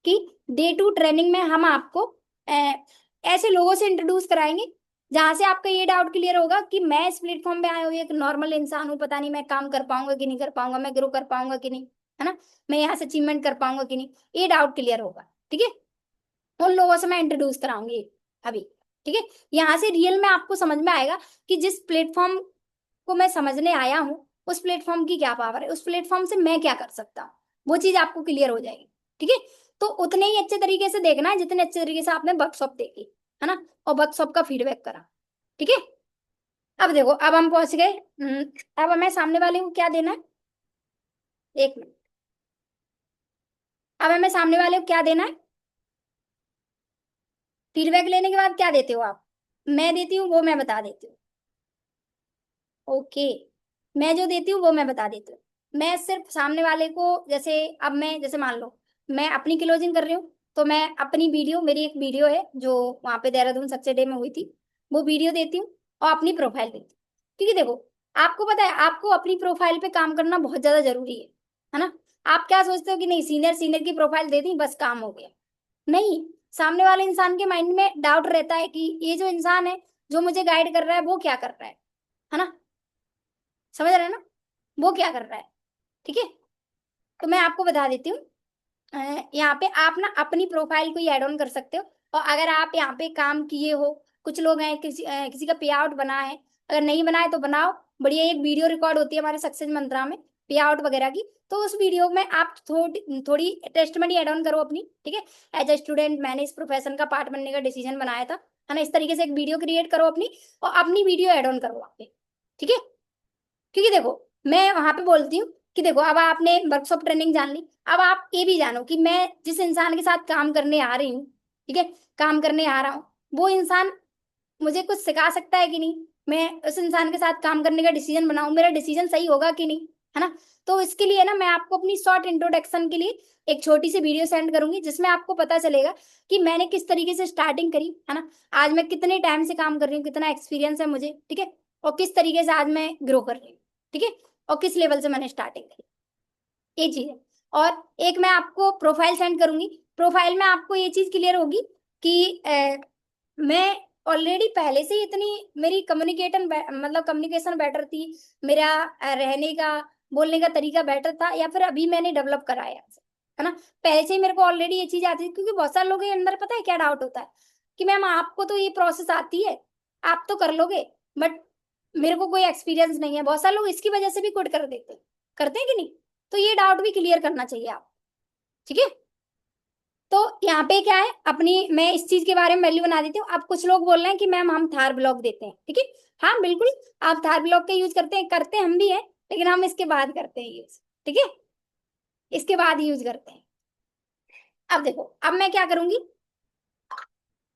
कि डे 2 ट्रेनिंग में हम आपको ऐसे लोगों से इंट्रोड्यूस कराएंगे जहां से आपका ये डाउट क्लियर होगा कि मैं इस प्लेटफॉर्म पे आया हूँ, एक नॉर्मल इंसान हूँ, पता नहीं मैं काम कर पाऊंगा कि नहीं कर पाऊंगा, मैं ग्रो कर पाऊंगा कि नहीं, है ना, मैं यहाँ से अचीवमेंट कर पाऊंगा कि नहीं, ये डाउट क्लियर होगा, ठीक है। उन लोगों से मैं इंट्रोड्यूस कराऊंगी अभी, ठीक है। यहाँ से रियल में आपको समझ में आएगा कि जिस प्लेटफॉर्म को मैं समझने आया हूँ उस प्लेटफॉर्म की क्या पावर है, उस प्लेटफॉर्म से मैं क्या कर सकता हूँ, वो चीज आपको क्लियर हो जाएगी, ठीक है। तो उतने ही अच्छे तरीके से देखना है जितने अच्छे तरीके से आपने वर्कशॉप देखी, है ना, और वर्कशॉप का फीडबैक करा, ठीक है। अब देखो अब हम पहुंच गए, अब हमें सामने वाले को क्या देना है, एक मिनट। अब हमें सामने वाले को क्या देना है? फीडबैक लेने के बाद क्या देते हो आप? मैं देती हूँ वो मैं बता देती हूँ, ओके। मैं जो देती हूँ वो मैं बता देती हूँ। मैं सिर्फ सामने वाले को, जैसे अब मैं जैसे मान लो मैं अपनी क्लोजिंग कर रही हूँ, तो मैं अपनी वीडियो, मेरी एक वीडियो है जो वहां पे देहरादून सक्सेस डे में हुई थी, वो वीडियो देती हूँ और अपनी प्रोफाइल देती हूँ, क्योंकि देखो आपको पता है आपको अपनी प्रोफाइल पे काम करना बहुत ज्यादा जरूरी है ना। आप क्या सोचते हो कि नहीं सीनियर सीनियर की प्रोफाइल दे दी बस काम हो गया? नहीं, सामने वाले इंसान के माइंड में डाउट रहता है कि ये जो इंसान है जो मुझे गाइड कर रहा है वो क्या कर रहा है ना, समझ रहे हैं ना, वो क्या कर रहा है, ठीक है। तो मैं आपको बता देती हूँ, यहाँ पे आप ना अपनी प्रोफाइल को ही ऐड ऑन कर सकते हो, और अगर आप यहाँ पे काम किए हो, कुछ लोग हैं किसी का पे आउट बना है, अगर नहीं बना है तो बनाओ, बढ़िया एक वीडियो रिकॉर्ड होती है हमारे सक्सेस मंत्रा में पे आउट वगैरह की, तो उस वीडियो में आप थोड़ी थोड़ी टेस्टमनी ऐड ऑन करो अपनी, ठीक है। एज ए स्टूडेंट मैंने इस प्रोफेशन का पार्ट बनने का डिसीजन बनाया था, है ना, इस तरीके से एक वीडियो क्रिएट करो अपनी, और अपनी वीडियो ऐड ऑन करो वहाँ पे, ठीक है। क्योंकि देखो मैं वहां पे बोलती हूँ कि देखो अब आपने वर्कशॉप ट्रेनिंग जान ली, अब आप ये भी जानो कि मैं जिस इंसान के साथ काम करने आ रही हूँ, ठीक है, काम करने आ रहा हूँ, वो इंसान मुझे कुछ सिखा सकता है कि नहीं, मैं उस इंसान के साथ काम करने का डिसीजन बनाऊं, मेरा डिसीजन सही होगा कि नहीं, है ना। तो इसके लिए ना मैं आपको अपनी शॉर्ट इंट्रोडक्शन के लिए एक छोटी सी वीडियो सेंड करूंगी जिसमें आपको पता चलेगा कि मैंने किस तरीके से स्टार्टिंग करी, है ना, आज मैं कितने टाइम से काम कर रही हूँ, कितना एक्सपीरियंस है मुझे, ठीक है, और किस तरीके से आज मैं ग्रो कर रही हूँ, ठीक है, और किस लेवल से मैंने स्टार्टिंग करी, ये चीज है। और एक मैं आपको प्रोफाइल सेंड करूंगी, प्रोफाइल में आपको ये चीज क्लियर होगी कि मैं ऑलरेडी पहले से ही इतनी मेरी मतलब कम्युनिकेशन बेटर थी, मेरा रहने का बोलने का तरीका बेटर था, या फिर अभी मैंने डेवलप कराया है ना, पहले से ही मेरे को ऑलरेडी ये चीज आती थी। क्योंकि बहुत सारे लोगों के अंदर पता है क्या डाउट होता है कि मैम आपको तो ये प्रोसेस आती है, आप तो कर लोगे, बट मेरे को कोई एक्सपीरियंस नहीं है। बहुत सारे लोग इसकी वजह से भी क्विट कर देते हैं, करते हैं कि नहीं? तो ये डाउट भी क्लियर करना चाहिए आप, ठीक है। तो यहाँ पे क्या है, अपनी मैं इस चीज के बारे में वैल्यू बना देती हूँ। अब कुछ लोग बोल रहे हैं कि मैम हम थार ब्लॉक देते हैं, ठीक है, हाँ बिल्कुल, आप थार ब्लॉक का यूज करते हैं हम भी हैं, लेकिन हम इसके बाद करते हैं यूज, ठीक है, इसके बाद यूज करते हैं। अब देखो अब मैं क्या करूंगी,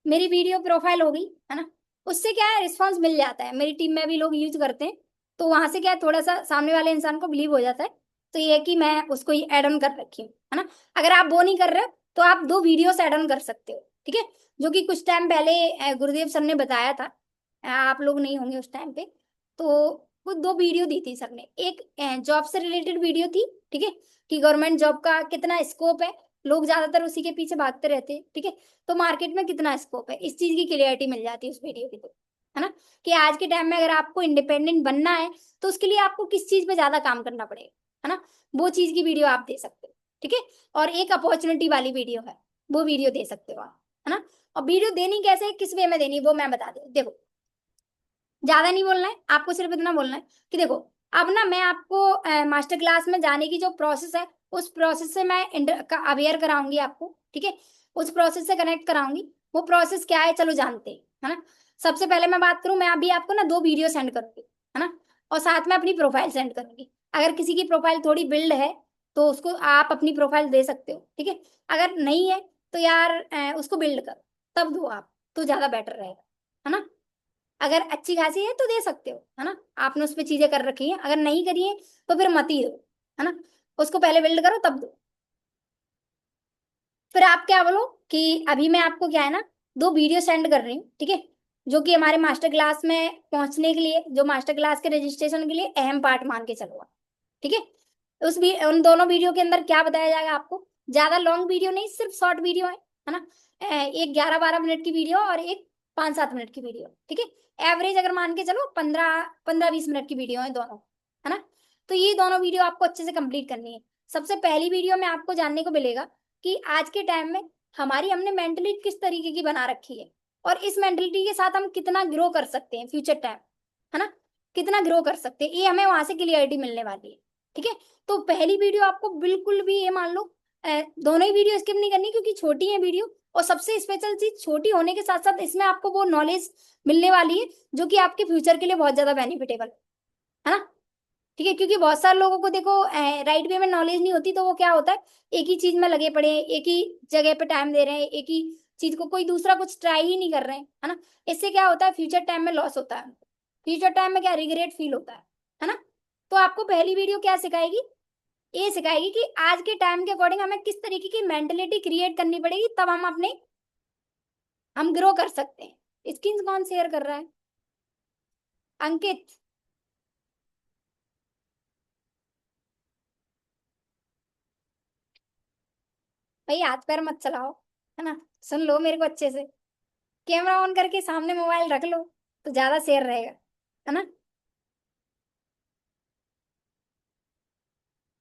मेरी वीडियो प्रोफाइल हो गई, है ना, उससे क्या है रिस्पॉन्स मिल जाता है, मेरी टीम में भी लोग यूज करते हैं, तो वहां से क्या है थोड़ा सा सामने वाले इंसान को बिलीव हो जाता है, तो ये है कि मैं उसको ही एड ऑन कर रखी हूँ, है ना। अगर आप वो नहीं कर रहे हो तो आप 2 वीडियोस ऐड ऑन कर सकते हो, ठीक है, जो कि कुछ टाइम पहले गुरुदेव सर ने बताया था, आप लोग नहीं होंगे उस टाइम पे, तो वो 2 वीडियो दी थी सर ने। एक जॉब से रिलेटेड वीडियो थी, ठीक है, कि गवर्नमेंट जॉब का कितना स्कोप है, लोग ज्यादातर उसी के पीछे भागते रहते हैं, ठीक है, तो मार्केट में कितना स्कोप है इस चीज की क्लियरिटी मिल जाती है उस वीडियो की, तो है ना, कि आज के टाइम में अगर आपको इंडिपेंडेंट बनना है तो उसके लिए आपको किस चीज पे ज्यादा काम करना पड़ेगा, है ना, वो चीज की वीडियो आप दे सकते हो, ठीक है। और एक अपॉर्चुनिटी वाली वीडियो है, वो वीडियो दे सकते हो आप, है ना। और वीडियो देनी कैसे है, किस वे में देनी है, वो मैं बता दूं। देखो ज्यादा नहीं बोलना है आपको, सिर्फ इतना बोलना है कि देखो अब ना मैं आपको मास्टर क्लास में जाने की जो प्रोसेस है उस प्रोसेस से मैं अवेयर कराऊंगी आपको, ठीक है, उस प्रोसेस से कनेक्ट कराऊंगी। वो प्रोसेस क्या है चलो जानते हैं, है ना। सबसे पहले मैं बात करूं, मैं अभी आपको ना 2 वीडियो सेंड करूंगी, है ना, और साथ में अपनी प्रोफाइल सेंड करूंगी। अगर किसी की प्रोफाइल थोड़ी बिल्ड है तो उसको आप अपनी प्रोफाइल दे सकते हो, ठीक है। अगर नहीं है तो यार उसको बिल्ड करो तब दो आप, तो ज्यादा बेटर रहेगा, है ना। अगर अच्छी खासी है तो दे सकते हो, है ना, आपने उस पर चीजें कर रखी है। अगर नहीं करी है तो फिर मत ही दो, है ना, उसको पहले बिल्ड करो तब दो। फिर आप क्या बोलो कि अभी मैं आपको क्या है ना 2 वीडियो सेंड कर रही हूँ, ठीक है, जो कि हमारे मास्टर क्लास में पहुंचने के लिए, जो मास्टर क्लास के रजिस्ट्रेशन के लिए अहम पार्ट मान के चलो आप, ठीक है। उन दोनों वीडियो के अंदर क्या बताया जाएगा आपको, ज्यादा लॉन्ग वीडियो नहीं, सिर्फ शॉर्ट वीडियो है ना। एक 11-12 मिनट की वीडियो और एक 5-7 मिनट की वीडियो, ठीक है। एवरेज अगर मान के चलो 15-20 मिनट की वीडियो है दोनों, है ना। तो ये दोनों वीडियो आपको अच्छे से कंप्लीट करनी है। सबसे पहली वीडियो में आपको जानने को मिलेगा कि आज के टाइम में हमारी हमने मेंटलिटी किस तरीके की बना रखी है, और इस मेंटलिटी के साथ हम कितना ग्रो कर सकते हैं फ्यूचर टाइम, है ना, कितना ग्रो कर सकते हैं, ये हमें वहां से क्लियरिटी मिलने वाली है, ठीक है। तो पहली वीडियो आपको बिल्कुल भी ये मान लो दोनों ही वीडियो स्किप नहीं करनी, क्योंकि छोटी है वीडियो, और सबसे स्पेशल चीज छोटी होने के साथ साथ इसमें आपको वो नॉलेज मिलने वाली है जो कि आपके फ्यूचर के लिए बहुत ज्यादा बेनिफिटेबल है ना, ठीक है। क्योंकि बहुत सारे लोगों को देखो राइट वे में नॉलेज नहीं होती, तो वो क्या होता है एक ही चीज में लगे पड़े हैं, एक ही जगह पे टाइम दे रहे हैं, एक ही चीज को, कोई दूसरा कुछ ट्राई ही नहीं कर रहे हैं, है ना। इससे क्या होता है फ्यूचर टाइम में लॉस होता है, फ्यूचर टाइम में क्या रिग्रेट फील होता है ना। तो आपको पहली वीडियो क्या सिखाएगी, ये सिखाएगी कि आज के टाइम के अकॉर्डिंग हमें किस तरीके की मेंटेलिटी क्रिएट करनी पड़ेगी, तब हम ग्रो कर सकते हैं। स्क्रीन कौन शेयर कर रहा है, अंकित। भाई हाथ पैर मत चलाओ, है ना, सुन लो मेरे को अच्छे से। कैमरा ऑन करके सामने मोबाइल रख लो तो ज्यादा शेयर रहेगा, है ना,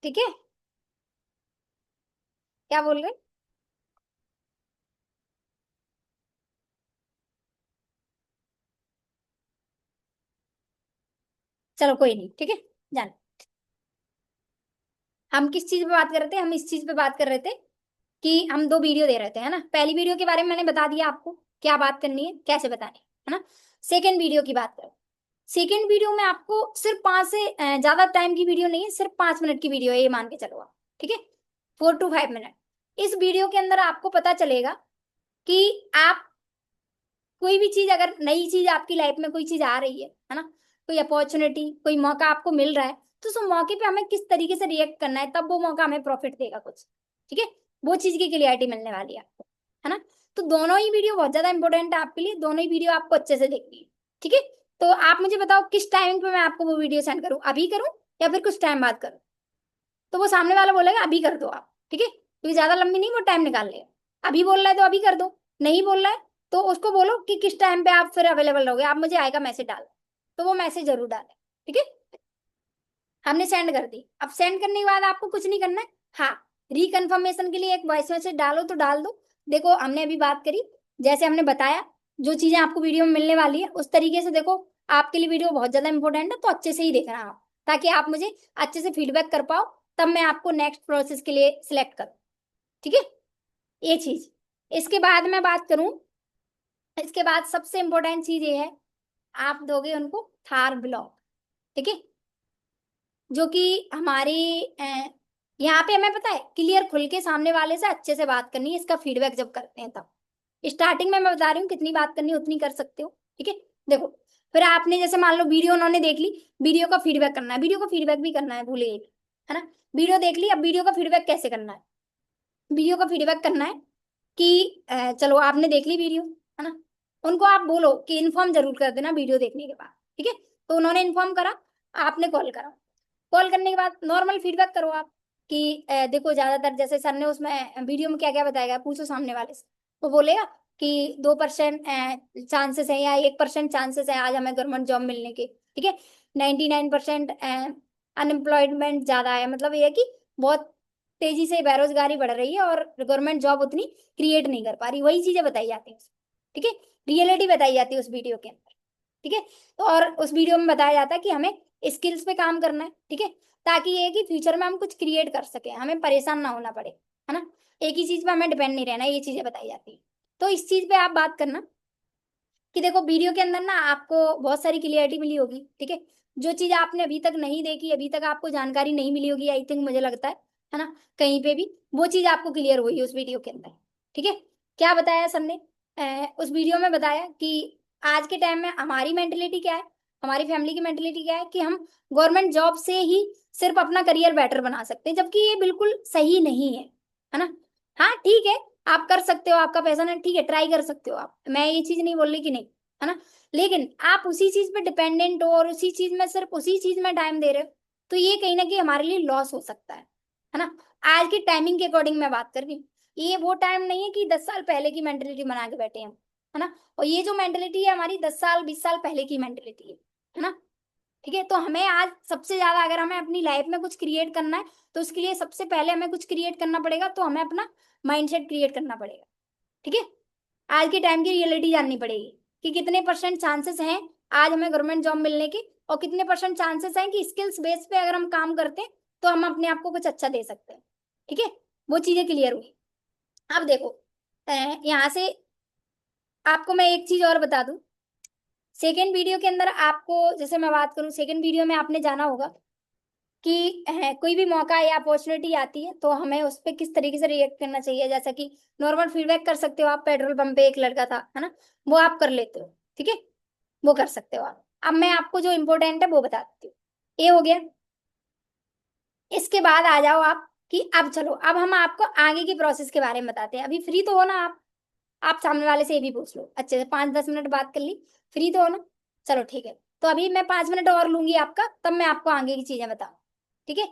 ठीक है। क्या बोल रहे, चलो कोई नहीं, ठीक है। जान, हम किस चीज पे बात कर रहे थे, हम इस चीज पे बात कर रहे थे कि हम 2 वीडियो दे रहे थे, है ना। पहली वीडियो के बारे में मैंने बता दिया आपको क्या बात करनी है, कैसे बतानी है ना। सेकेंड वीडियो की बात करो। सेकेंड वीडियो में आपको सिर्फ 5 से ज्यादा टाइम की वीडियो नहीं है, सिर्फ 5 मिनट की वीडियो है, ये मान के चलो आप, ठीक है, 4 to 5 मिनट। इस वीडियो के अंदर आपको पता चलेगा कि आप कोई भी चीज, अगर नई चीज आपकी लाइफ में कोई चीज आ रही है ना, कोई अपॉर्चुनिटी, कोई मौका आपको मिल रहा है, तो उस मौके पे हमें किस तरीके से रिएक्ट करना है, तब वो मौका हमें प्रॉफिट देगा कुछ, ठीक है। वो चीज की क्लियरिटी मिलने वाली है आपको, है ना। तो दोनों ही वीडियो बहुत ज्यादा इंपॉर्टेंट है आपके लिए, दोनों ही वीडियो आपको अच्छे से देखनी है, ठीक है। तो आप मुझे बताओ किस टाइम पे मैं आपको वो वीडियो सेंड करूँ, अभी करूँ या फिर कुछ टाइम बाद करूँ। तो वो सामने वाला बोलेगा अभी कर दो आप, ठीक है, क्योंकि ज्यादा लंबी नहीं, वो टाइम निकाल लेगा। अभी बोल रहा है तो अभी कर दो, नहीं बोल रहा है तो उसको बोलो कि किस टाइम पे आप फिर अवेलेबल रहोगे, आप मुझे आएगा मैसेज डाल, तो वो मैसेज जरूर डाले, ठीक है। हमने सेंड कर दी, अब सेंड करने के बाद आपको कुछ नहीं करना है। हाँ, रिकन्फर्मेशन के लिए एक वॉइस मैसेज डालो तो डाल दो। देखो हमने अभी बात करी, जैसे हमने बताया, जो चीजें आपको वीडियो में मिलने वाली है उस तरीके से देखो। आपके लिए वीडियो बहुत ज्यादा इंपॉर्टेंट है, तो अच्छे से ही देखना आप, ताकि आप मुझे अच्छे से फीडबैक कर पाओ, तब मैं आपको नेक्स्ट प्रोसेस के लिए सिलेक्ट करूँ, ठीक है। ये चीज, इसके बाद मैं बात करूं, इसके बाद सबसे इंपॉर्टेंट चीज ये है, आप दोगे उनको थार ब्लॉक, ठीक है, जो कि हमारी यहाँ पे हमें पता है क्लियर खुल के सामने वाले से अच्छे से बात करनी है, इसका फीडबैक जब करते हैं तब। स्टार्टिंग में मैं बता रही हूँ कितनी बात करनी है उतनी कर सकते हो, ठीक है। देखो, फिर आपने जैसे मान लो वीडियो उन्होंने देख ली, वीडियो का फीडबैक करना है, वीडियो का फीडबैक भी करना है, भूले, है ना। वीडियो देख ली, अब वीडियो का फीडबैक कैसे करना है, वीडियो का फीडबैक करना है कि चलो आपने देख ली वीडियो, है ना, उनको आप बोलो कि इन्फॉर्म जरूर कर देना वीडियो देखने के बाद, ठीक है। तो उन्होंने इन्फॉर्म करा, आपने कॉल करा, कॉल करने के बाद नॉर्मल फीडबैक करो आप कि देखो ज्यादातर जैसे सर ने उसमें वीडियो में क्या क्या बताएगा, पूछो सामने वाले से, वो बोलेगा कि 2% चांसेस है या 1% चांसेस है आज हमें गवर्नमेंट जॉब मिलने के, ठीक है। 99% अनएम्प्लॉयमेंट ज्यादा है, मतलब ये है कि बहुत तेजी से बेरोजगारी बढ़ रही है और गवर्नमेंट जॉब उतनी क्रिएट नहीं कर पा रही, वही चीजें बताई जाती है, ठीक है। रियलिटी बताई जाती है उस वीडियो के अंदर, ठीक है। तो और उस वीडियो में बताया जाता है कि हमें स्किल्स पे काम करना है, ठीक है, ताकि ये कि फ्यूचर में हम कुछ क्रिएट कर सके, हमें परेशान ना होना पड़े, है ना, एक ही चीज पे हमें डिपेंड नहीं रहना, ये चीजें बताई जाती है। तो इस चीज पे आप बात करना कि देखो वीडियो के अंदर ना आपको बहुत सारी क्लियरिटी मिली होगी, ठीक है, जो चीज आपने अभी तक नहीं देखी, अभी तक आपको जानकारी नहीं मिली होगी, आई थिंक मुझे लगता है ना, कहीं पे भी वो चीज आपको क्लियर हुई है उस वीडियो के अंदर, ठीक है। क्या बताया सर ने? उस वीडियो में बताया कि आज के टाइम में हमारी मेंटेलिटी क्या है, हमारी फैमिली की मेंटेलिटी क्या है कि हम गवर्नमेंट जॉब से ही सिर्फ अपना करियर बेटर बना सकते हैं, जबकि ये बिल्कुल सही नहीं है ना। हाँ ठीक है, आप कर सकते हो, आपका पैसा है, ठीक है, ट्राई कर सकते हो आप, मैं ये चीज नहीं बोल रही कि नहीं, है ना, लेकिन आप उसी चीज पे डिपेंडेंट हो और उसी चीज में सिर्फ उसी चीज में टाइम दे रहे हो, तो ये कहीं ना कहीं हमारे लिए लॉस हो सकता है ना। आज की टाइमिंग के अकॉर्डिंग मैं बात कर रही हूँ, ये वो टाइम नहीं है कि 10 साल पहले की मेंटेलिटी बना के बैठे हैं हम, है ना, और ये जो मेंटेलिटी है हमारी 10 साल 20 साल पहले की मेंटेलिटी है ना, ठीक है। तो हमें आज सबसे ज्यादा अगर हमें अपनी लाइफ में कुछ क्रिएट करना है, तो उसके लिए सबसे पहले हमें कुछ क्रिएट करना पड़ेगा, तो हमें अपना माइंडसेट क्रिएट करना पड़ेगा, ठीक है। आज के टाइम की रियलिटी जाननी पड़ेगी कि कितने परसेंट चांसेस हैं आज हमें गवर्नमेंट जॉब मिलने के, और कितने परसेंट चांसेस हैं कि स्किल्स बेस पे अगर हम काम करते हैं तो हम अपने आप को कुछ अच्छा दे सकते हैं, ठीक है। वो चीजें क्लियर हुई। अब देखो, यहाँ से आपको मैं एक चीज और बता दूं, सेकेंड वीडियो के अंदर आपको, जैसे मैं बात करूं, सेकेंड वीडियो में आपने जाना होगा कि कोई भी मौका या अपॉर्चुनिटी आती है तो हमें उस पर किस तरीके से रिएक्ट करना चाहिए, जैसा कि नॉर्मल फीडबैक कर सकते हो आप, पेट्रोल पंप पे एक लड़का था, है ना, वो आप कर लेते हो, ठीक है, वो कर सकते हो आप। अब मैं आपको जो इम्पोर्टेंट है वो बता देती हूँ, ये हो गया। इसके बाद आ जाओ आप कि अब चलो, अब हम आपको आगे की प्रोसेस के बारे में बताते हैं। अभी फ्री तो हो ना आप सामने वाले से ये भी पूछ लो, अच्छे से 5-10 मिनट बात कर ली, फ्री तो हो ना? चलो ठीक है, तो अभी मैं 5 मिनट और लूंगी आपका, तब मैं आपको आगे की चीजें बताऊँ, ठीक है।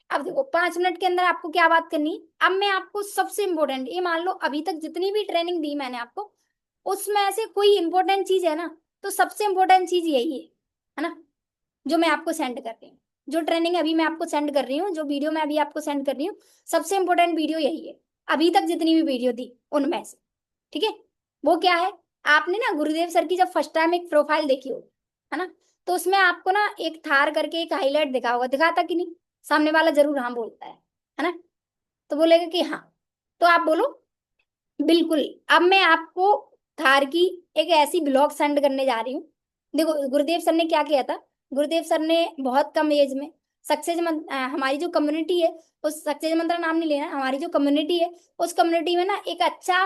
अब देखो 5 मिनट के अंदर आपको क्या बात करनी है, अब मैं आपको सबसे इंपॉर्टेंट, ये मान लो अभी तक जितनी भी ट्रेनिंग दी मैंने आपको, उसमें से कोई इंपॉर्टेंट चीज है ना, तो सबसे इंपॉर्टेंट चीज यही है ना, जो मैं आपको सेंड कर रही हूँ, जो ट्रेनिंग अभी मैं आपको सेंड कर रही हूँ, जो वीडियो मैं अभी आपको सेंड कर रही हूँ, सबसे इंपॉर्टेंट वीडियो यही है अभी तक जितनी भी वीडियो दी उनमें से, ठीक है। वो क्या है, आपने ना गुरुदेव सर की जब फर्स्ट टाइम एक प्रोफाइल देखी होगी, है ना, तो उसमें आपको ना एक थार करके एक हाईलाइट दिखा होगा, दिखा था कि नहीं? सामने वाला जरूर हाँ बोलता है ना, तो बोलेगा कि हाँ, तो आप बोलो बिल्कुल। अब मैं आपको थार की एक ऐसी ब्लॉग सेंड करने जा रही हूँ। देखो गुरुदेव सर ने क्या किया था, गुरुदेव सर ने बहुत कम एज में सक्सेस हमारी जो कम्युनिटी है, उस सक्सेस मंत्र नाम नहीं लेना, हमारी जो कम्युनिटी है उस कम्युनिटी में ना एक अच्छा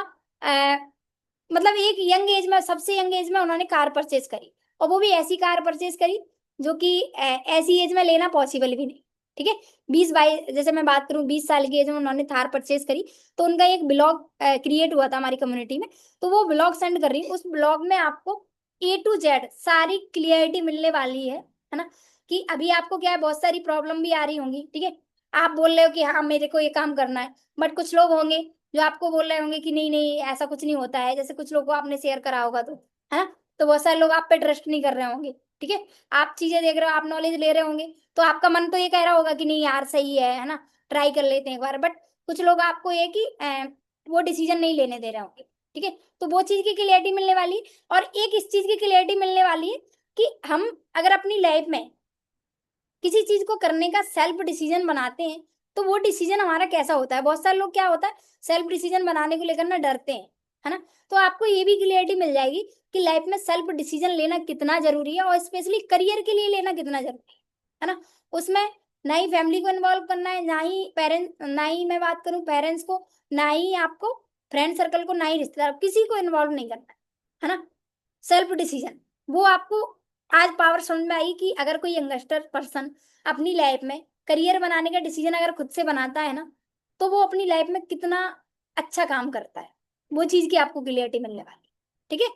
मतलब एक यंग एज में, सबसे यंग एज में उन्होंने कार परचेज करी, और वो भी ऐसी कार परचेज करी जो कि ऐसी एज में लेना पॉसिबल भी नहीं, ठीक है। 20-22, जैसे मैं बात करूं 20 साल की एज में उन्होंने थार परचेज करी, तो उनका एक ब्लॉग क्रिएट हुआ था हमारी कम्युनिटी में, तो वो ब्लॉग सेंड कर रही हूँ। उस ब्लॉग में आपको A to Z सारी क्लियरिटी मिलने वाली है ना, कि अभी आपको क्या है, बहुत सारी प्रॉब्लम भी आ रही होंगी, ठीक है, आप बोल रहे हो कि हाँ मेरे को ये काम करना है, बट कुछ लोग होंगे जो आपको बोल रहे होंगे कि नहीं नहीं ऐसा कुछ नहीं होता है, जैसे कुछ लोगों को आपने शेयर करा होगा तो, है ना, तो बहुत सारे लोग आप पे ट्रस्ट नहीं कर रहे होंगे, ठीक है, आप चीजें देख रहे हो, आप नॉलेज ले रहे होंगे, तो आपका मन तो ये कह रहा होगा कि नहीं यार सही है ना, ट्राई कर लेते हैं एक बार, बट कुछ लोग आपको ये कि वो डिसीजन नहीं लेने दे रहे होंगे, ठीक है। तो वो चीज की क्लियरिटी मिलने वाली है, और एक इस चीज की क्लियरिटी मिलने वाली है कि हम अगर अपनी लाइफ में किसी चीज को करने का सेल्फ डिसीजन बनाते हैं, तो वो डिसीजन हमारा कैसा होता है। बहुत सारे लोग क्या होता है, सेल्फ डिसीजन बनाने को लेकर ना डरते हैं, है ना, तो आपको ये भी क्लियरिटी मिल जाएगी कि लाइफ में सेल्फ डिसीजन लेना कितना जरूरी है, और स्पेशली करियर के लिए लेना कितना जरूरी है ना। उसमें ना ही फैमिली को इन्वॉल्व करना है, ना ही पेरेंट्स, ना ही मैं बात करूं पेरेंट्स को, ना ही आपको फ्रेंड सर्कल को, ना ही रिश्तेदार, किसी को इन्वॉल्व नहीं करना है ना। सेल्फ डिसीजन, वो आपको आज पावर समझ में आई कि अगर कोई यंगस्टर पर्सन अपनी लाइफ में करियर बनाने का डिसीजन अगर खुद से बनाता है ना, तो वो अपनी लाइफ में कितना अच्छा काम करता है, वो चीज की आपको क्लियरिटी मिलने वाली, ठीक है।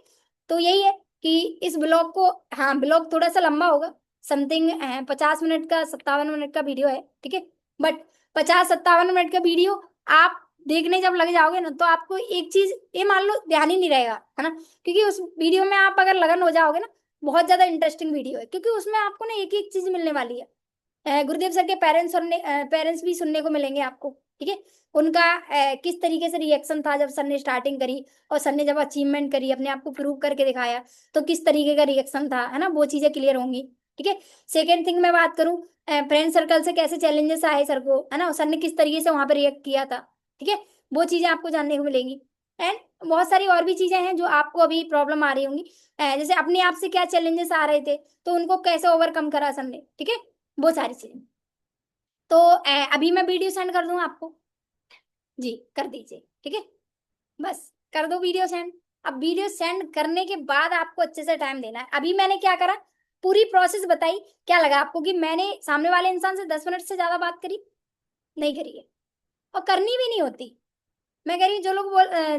तो यही है कि इस ब्लॉग को, हाँ ब्लॉग थोड़ा सा लंबा होगा, समथिंग 50 मिनट का 57 मिनट का वीडियो है, ठीक है, बट 50-57 मिनट का वीडियो आप देखने जब लग जाओगे ना, तो आपको एक चीज ये मान लो ध्यान ही नहीं रहेगा, है ना, क्योंकि उस वीडियो में आप अगर लगन हो जाओगे ना, बहुत ज्यादा इंटरेस्टिंग वीडियो है, क्योंकि उसमें आपको ना एक एक चीज मिलने वाली है। गुरुदेव सर के पेरेंट्स भी सुनने को मिलेंगे आपको, ठीक है, उनका किस तरीके से रिएक्शन था जब सर ने स्टार्टिंग करी, और सर ने जब अचीवमेंट करी, अपने आप को प्रूव करके दिखाया, तो किस तरीके का रिएक्शन था, है ना, वो चीजें क्लियर होंगी। ठीक है। सेकेंड थिंग मैं बात करूं, फ्रेंड सर्कल से कैसे चैलेंजेस आए सर को, है ना, सर ने किस तरीके से वहां पर रिएक्ट किया था, ठीक है, वो चीजें आपको जानने को मिलेंगी। एंड बहुत सारी और भी चीजें हैं जो आपको अभी प्रॉब्लम आ रही होंगी, जैसे अपने आप से क्या चैलेंजेस आ रहे थे तो उनको कैसे ओवरकम करा सर ने, ठीक है, वो सारी चीजें। तो अभी मैं वीडियो सेंड कर दूं आपको, जी कर दीजिए, ठीक है, बस कर दो वीडियो सेंड। अब वीडियो सेंड करने के बाद आपको अच्छे से टाइम देना है। अभी मैंने क्या करा, पूरी प्रोसेस बताई, क्या लगा आपको कि मैंने सामने वाले इंसान से 10 मिनट से ज्यादा बात करी? नहीं करी है, और करनी भी नहीं होती। मैं कह रही हूँ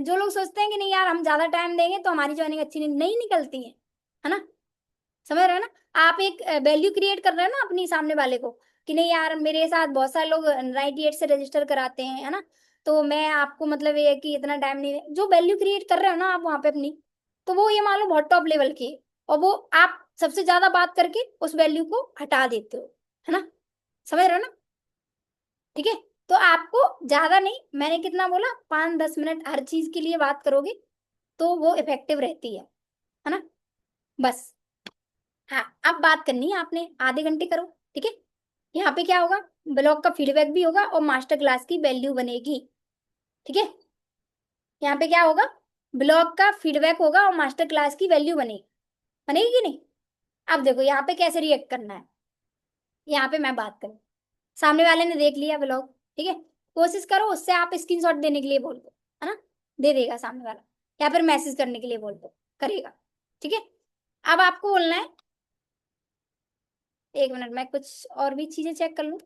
जो लोग सोचते हैं कि नहीं यार हम ज्यादा टाइम देंगे तो हमारी ज्वाइनिंग अच्छी नहीं निकलती है ना, समझ रहे हो ना, आप एक वैल्यू क्रिएट कर रहे हो ना अपनी सामने वाले को, कि नहीं यार मेरे साथ बहुत सारे लोग 98 से रजिस्टर कराते हैं, है ना, तो मैं आपको मतलब ये है कि इतना टाइम नहीं जो वैल्यू क्रिएट कर रहे हो ना आप वहां पे अपनी, तो वो ये मान लो बहुत टॉप लेवल की है, और वो आप सबसे ज्यादा बात करके उस वैल्यू को हटा देते हो, है ना, समझ रहे हो ना, ठीक है। तो आपको ज्यादा नहीं, मैंने कितना बोला, 5-10 मिनट हर चीज के लिए बात करोगे तो वो इफेक्टिव रहती है ना, बस। हाँ, अब बात करनी है आपने, आधे घंटे करो, ठीक है। यहाँ पे क्या होगा, ब्लॉग का फीडबैक भी होगा और मास्टर क्लास की वैल्यू बनेगी, ठीक है। यहाँ पे क्या होगा, ब्लॉग का फीडबैक होगा और मास्टर क्लास की वैल्यू बनेगी, बनेगी कि नहीं। अब देखो यहाँ पे कैसे रिएक्ट करना है, यहाँ पे मैं बात करूँ, सामने वाले ने देख लिया ब्लॉग, ठीक है, कोशिश करो उससे आप स्क्रीनशॉट देने के लिए बोल दो, है ना, दे देगा सामने वाला, या फिर मैसेज करने के लिए बोल दो, करेगा, ठीक है। अब आपको बोलना है, एक मिनट मैं कुछ और भी चीजें चेक कर लूं।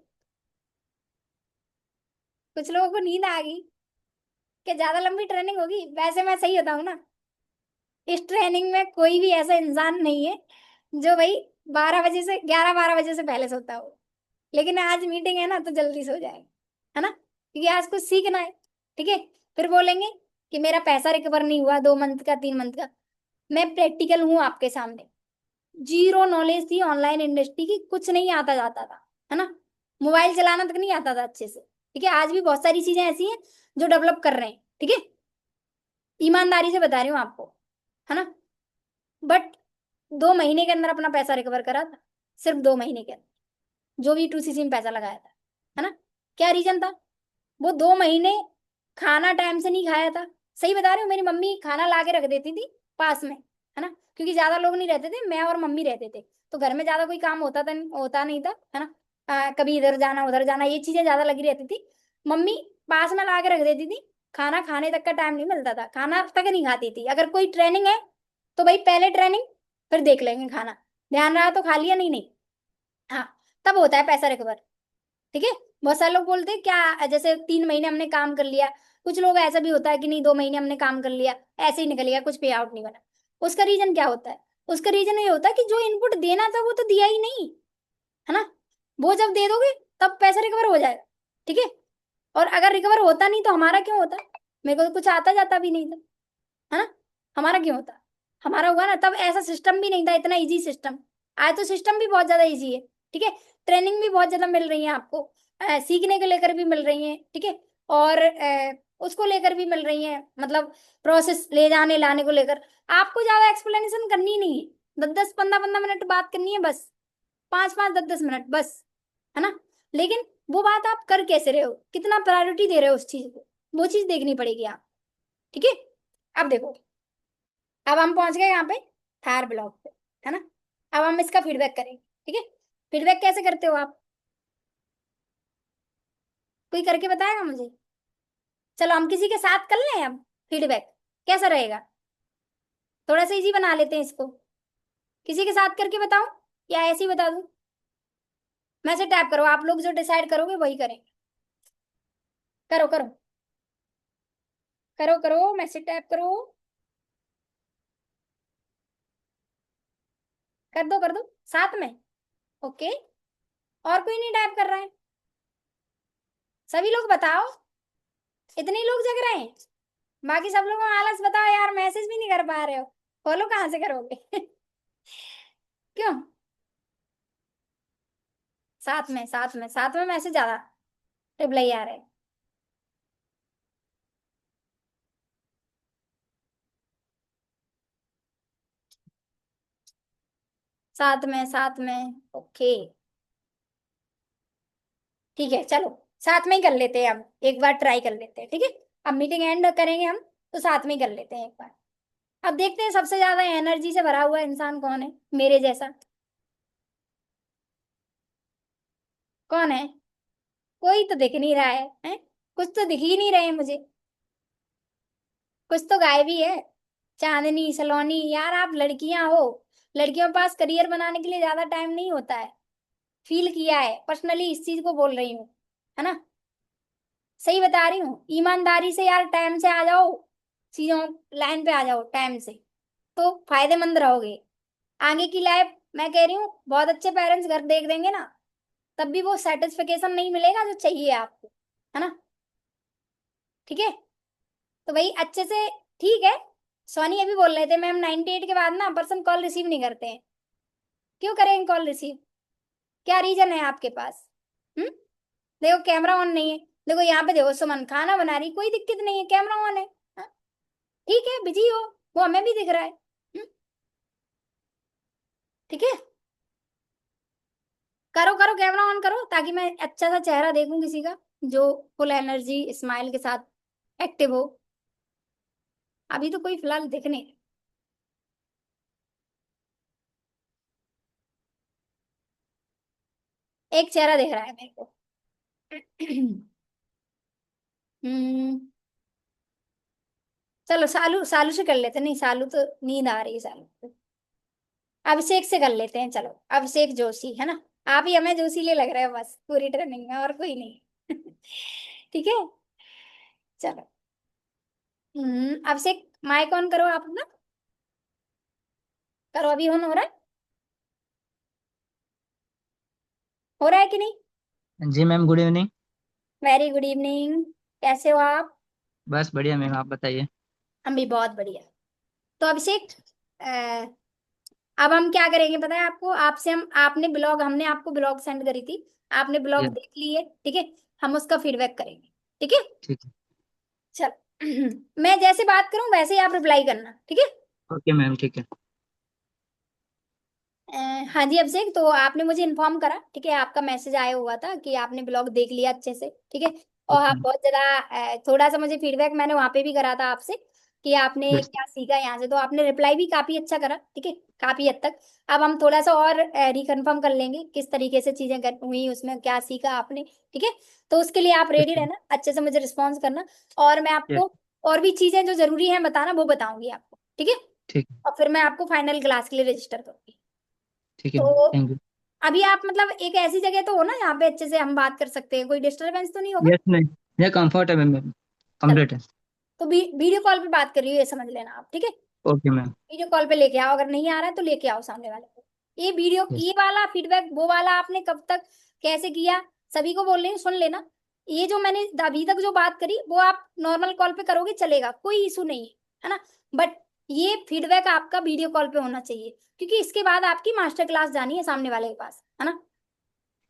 कुछ लोगों को नींद आ गई कि ज्यादा लंबी ट्रेनिंग होगी, वैसे मैं सही बताऊं ना, इस ट्रेनिंग में कोई भी ऐसा इंसान नहीं है जो भाई 12 बजे से 11-12 बजे से पहले सोता हो, लेकिन आज मीटिंग है ना तो जल्दी सो जाएगा, है ना, क्योंकि आज कुछ सीखना है, ठीक है। फिर बोलेंगे कि मेरा पैसा रिकवर नहीं हुआ 2 मंथ का 3 मंथ का, मैं प्रैक्टिकल हूं आपके सामने, जीरो नॉलेज थी ऑनलाइन इंडस्ट्री की, कुछ नहीं आता जाता था, है ना, मोबाइल चलाना तक नहीं आता था अच्छे से, ठीक है। आज भी बहुत सारी चीजें ऐसी हैं जो डेवलप कर रहे हैं, ठीक है, ईमानदारी से बता रही हूँ आपको, है ना, बट 2 महीने के अंदर अपना पैसा रिकवर करा था, सिर्फ 2 महीने के अंदर, जो भी टू सीसी में पैसा लगाया था, है ना। क्या रीजन था, वो 2 महीने खाना टाइम से नहीं खाया था, सही बता रही हूँ, मेरी मम्मी खाना ला के रख देती थी पास में, है ना, क्योंकि ज्यादा लोग नहीं रहते थे, मैं और मम्मी रहते थे, तो घर में ज्यादा कोई काम होता नहीं था, है ना, कभी इधर जाना उधर जाना ये चीजें ज्यादा लगी रहती थी, मम्मी पास में ला के रख देती थी, खाना खाने तक का टाइम नहीं मिलता था, खाना तक नहीं खाती थी, अगर कोई ट्रेनिंग है तो भाई पहले ट्रेनिंग फिर देख लेंगे खाना, ध्यान रहा तो खा लिया, नहीं नहीं, हाँ, तब होता है पैसा रिकवर, ठीक है। बहुत सारे लोग बोलते हैं क्या, जैसे 3 महीने हमने काम कर लिया, कुछ लोग ऐसा भी होता है कि नहीं 2 महीने हमने काम कर लिया, ऐसे ही निकल गया, कुछ पे आउट नहीं बना, उसका रीजन क्या होता है, उसका रीजन ये होता है कि जो इनपुट देना था वो तो दिया ही नहीं, है ना, वो जब दे दोगे तब पैसा रिकवर हो जाएगा, ठीक है। और अगर रिकवर होता नहीं तो हमारा क्यों होता, मेरे को तो कुछ आता जाता भी नहीं था, है ना, हमारा क्यों होता, हमारा हुआ ना, तब ऐसा सिस्टम भी नहीं था, इतना इजी सिस्टम, आज तो सिस्टम भी बहुत ज्यादा इजी है, ठीक है, ट्रेनिंग भी बहुत ज्यादा मिल रही है आपको, सीखने को लेकर भी मिल रही है, ठीक है, और उसको लेकर भी मिल रही है, मतलब प्रोसेस ले जाने लाने को लेकर आपको ज्यादा एक्सप्लेनेशन करनी नहीं है, 10-10 15-15 मिनट बात करनी है बस, 5-5 10-10 मिनट बस, है ना, लेकिन वो बात आप कर कैसे रहे हो, कितना प्रायोरिटी दे रहे हो उस चीज को, वो चीज देखनी पड़ेगी आप, ठीक है। अब देखो, अब हम पहुंच गए यहाँ पे थार ब्लॉक पे, है ना, अब हम इसका फीडबैक करेंगे, ठीक है। फीडबैक कैसे करते हो आप, कोई करके बताएगा मुझे, चलो हम किसी के साथ कर लें अब फीडबैक, कैसा रहेगा, थोड़ा सा इजी बना लेते हैं इसको, किसी के साथ करके बताऊं या ऐसे ही बता दूं, मैसेज टैप करो, आप लोग जो डिसाइड करोगे वही करेंगे, करो करो, करो करो मैसेज टैप करो, कर दो साथ में, ओके, और कोई नहीं टैप कर रहा है, सभी लोग बताओ, इतने ही लोग जग रहे हैं, बाकी सब लोगों को आलस, बताओ यार मैसेज भी नहीं कर पा रहे हो, फॉलो कहाँ से करोगे क्यों, साथ में मैसेज ज्यादा रिप्लाई आ रहे हैं, साथ में ओके। ठीक है चलो, साथ में ही कर लेते हैं, अब एक बार ट्राई कर लेते हैं, ठीक है। अब मीटिंग एंड करेंगे हम, तो साथ में ही कर लेते हैं एक बार। अब देखते हैं सबसे ज्यादा एनर्जी से भरा हुआ इंसान कौन है मेरे जैसा। कौन है? कोई तो दिख नहीं रहा है? कुछ तो दिख ही नहीं रहे मुझे। कुछ तो गायब ही है। चांदनी सलोनी यार, आप लड़कियां हो, लड़कियों के पास करियर बनाने के लिए ज्यादा टाइम नहीं होता है। फील किया है पर्सनली, इस चीज को बोल रही हूँ, है ना। सही बता रही हूँ, ईमानदारी से यार टाइम से आ जाओ, चीजों लाइन पे आ जाओ टाइम से, तो फायदेमंद रहोगे। आगे की लाइफ मैं कह रही हूँ, बहुत अच्छे पेरेंट्स घर देख देंगे ना, तब भी वो सेटिस्फिकेशन नहीं मिलेगा जो चाहिए आपको, है ना। ठीक है, तो वही अच्छे से। ठीक है, सोनी अभी बोल रहे थे मैम 98 के बाद ना पर्सन कॉल रिसीव नहीं करते हैं। क्यों करेंगे कॉल रिसीव? क्या रीजन है आपके पास? हम्म। देखो कैमरा ऑन नहीं है, देखो यहाँ पे, देखो सुमन खाना बना रही, कोई दिक्कत नहीं है, कैमरा ऑन है। हाँ, ठीक है बिजी हो, वो हमें भी दिख रहा है। ठीक है, करो करो कैमरा ऑन करो, ताकि मैं अच्छा सा चेहरा देखूं किसी का, जो फुल एनर्जी स्माइल के साथ एक्टिव हो। अभी तो कोई फिलहाल दिख नहीं। एक चेहरा दिख रहा है मेरे को। हम्म। चलो सालू, सालू से कर लेते, नहीं सालू तो नींद आ रही है सालू को। अभिषेक से कर लेते हैं, चलो। अभिषेक जोशी, है ना। आप ही हमें जोशीले लग रहे हो बस पूरी ट्रेनिंग में, और कोई नहीं। ठीक है, चलो। अभिषेक माइक ऑन करो आप अपना। करो, अभी ऑन हो रहा है? हो रहा है कि नहीं? जी ma'am, good evening. Very good evening. कैसे हो आप? बस बढ़िया मैम, आप बताइए। हम भी बहुत बढ़िया। तो अभिषेक, अ, अब हम क्या करेंगे पता है आपको, आपसे हम, आपने ब्लॉग, हमने आपको ब्लॉग सेंड करी थी, आपने ब्लॉग जी, देख ली है, ठीक है। हम उसका फीडबैक करेंगे, ठीक है। ठीक है। चल। मैं जैसे बात करूं वैसे ही आप रिप्लाई करना, ठीक है। ओके मैम, ठीक है। अ, हाँ जी अभिषेक, तो आपने मुझे इन्फॉर्म करा, ठीक है, आपका मैसेज आया हुआ था कि आपने ब्लॉग देख लिया अच्छे से, ठीक है। और ओके आप मैम। बहुत ज्यादा, थोड़ा सा मुझे फीडबैक मैंने वहां पे भी करा था आपसे, कि आपने यस। क्या सीखा यहाँ से, तो आपने रिप्लाई भी काफी अच्छा करा, ठीक है, काफी हद तक। अब हम थोड़ा सा और रिकन्फर्म कर लेंगे किस तरीके से चीजें हुई, उसमें क्या सीखा आपने, ठीक है। तो उसके लिए आप रेडी ओके। रहना, अच्छे से मुझे रिस्पॉन्स करना, और मैं यस। आपको और भी चीजें जो जरूरी है बताना वो बताऊंगी आपको, ठीक है। ठीक है। और फिर मैं आपको फाइनल क्लास के लिए रजिस्टर करूंगी। ठीक है मैम, तो थैंक यू। अभी आप मतलब एक ऐसी जगह तो हो ना जहाँ पे अच्छे से हम बात कर सकते हैं, कोई डिस्टरबेंस तो नहीं होगा? यस नहीं, ये कंफर्ट है मैम, चलो, कंप्लीट है। तो वीडियो कॉल पे बात कर रही हो ये समझ लेना आप, ठीक है। Okay ma'am. वीडियो कॉल पे लेके आओ, अगर नहीं आ रहा है तो लेके आओ सामने वाले को। ये वीडियो, यस। ये वाला फीडबैक, वो वाला आपने कब तक कैसे किया, सभी को बोल रही हूँ सुन लेना। ये जो मैंने अभी तक जो बात करी वो आप नॉर्मल कॉल पे करोगे चलेगा, कोई इशू नहीं है ना। बट ये फीडबैक आपका वीडियो कॉल पे होना चाहिए, क्योंकि इसके बाद आपकी मास्टर क्लास जानी है सामने वाले के पास, है ना।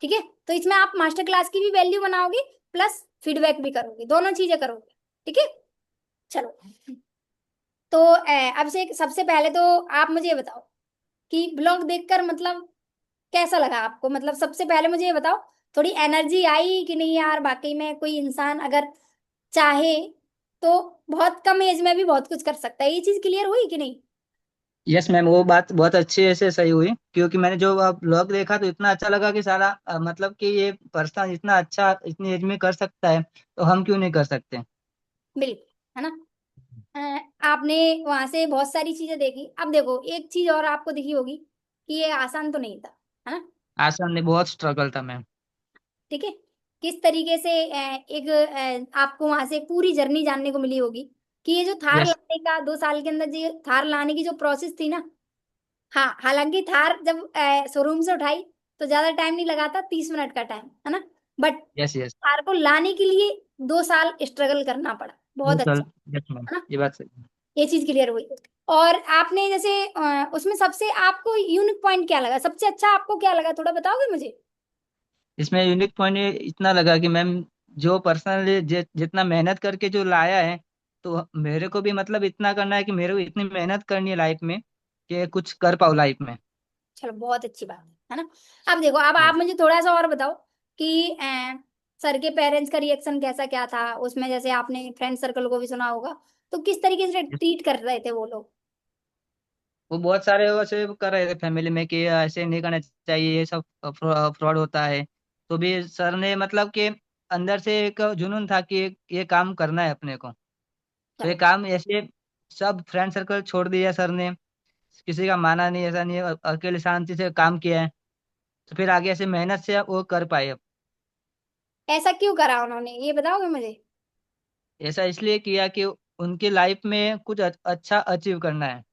ठीक है, तो इसमें आप मास्टर क्लास की भी वैल्यू बनाओगे, प्लस फीडबैक भी करोगे, दोनों चीजें करोगे, ठीक है। चलो, तो अब से सबसे पहले तो आप मुझे ये बताओ कि ब्लॉग देखकर मतलब कैसा लगा आपको, मतलब सबसे पहले मुझे ये बताओ, थोड़ी एनर्जी आई कि नहीं यार, वाकई में कोई इंसान अगर चाहे तो बहुत कम एज में भी बहुत कुछ कर सकता है, ये चीज क्लियर हुई कि नहीं? यस मैम, वो बात बहुत अच्छे से सही हुई, क्योंकि मैंने जो ब्लॉग देखा तो इतना अच्छा लगा कि सारा मतलब कि ये पर्सन इतना अच्छा इतनी एज में कर सकता है, तो हम क्यों नहीं कर सकते। बिल्कुल, है ना। आपने वहां से बहुत सारी चीजें देखी, अब देखो एक चीज और आपको दिखी होगी कि ये आसान तो नहीं था, है ना। आसान नहीं, बहुत स्ट्रगल था मैम। ठीक है, किस तरीके से एक आपको वहां से पूरी जर्नी जानने को मिली होगी, कि ये जो थार यस। लाने का 2 साल के अंदर जो थार लाने की जो प्रोसेस थी ना। हाँ, हालांकि थार जब शोरूम से उठाई तो ज्यादा टाइम नहीं लगा था, 30 मिनट का टाइम, है ना। But yes. यस। थार को लाने के लिए 2 साल स्ट्रगल करना पड़ा, वो बहुत सर। अच्छा, यस मैम, है ना। ये बात सही। ये चीज क्लियर हुई। और आपने जैसे उसमें सबसे आपको यूनिक पॉइंट क्या लगा, सबसे अच्छा आपको क्या लगा, थोड़ा बताओगे मुझे? इसमें यूनिक पॉइंट इतना लगा कि मैम, जो पर्सनली जितना मेहनत करके जो लाया है, तो मेरे को भी मतलब इतना करना है कि मेरे को इतनी मेहनत करनी है लाइफ में कि कुछ कर पाऊँ लाइफ में। चलो बहुत अच्छी बात है ना। अब देखो, अब आप यस। मुझे थोड़ा सा और बताओ कि सर के पेरेंट्स का रिएक्शन कैसा क्या था उसमें, जैसे आपने फ्रेंड सर्कल को भी सुना होगा, तो किस तरीके से ट्रीट कर रहे थे वो लोग? वो बहुत सारे वैसे कर रहे थे फैमिली में कि ऐसे नहीं करना चाहिए, ये सब फ्रॉड होता है। तो भी सर ने मतलब कि अंदर से एक जुनून था कि ये काम करना है अपने को। तो ये चलो, काम ऐसे सब फ्रेंड सर्कल छोड़ दिया सर ने, किसी का माना नहीं, ऐसा नहीं है, अकेले शांति से काम किया है। तो फिर आगे ऐसे मेहनत से वो कर पाए अब। ऐसा क्यों करा उन्होंने, ये बताओगे मुझे? ऐसा इसलिए किया कि उनकी लाइफ में कुछ अच्छा अचीव करना है।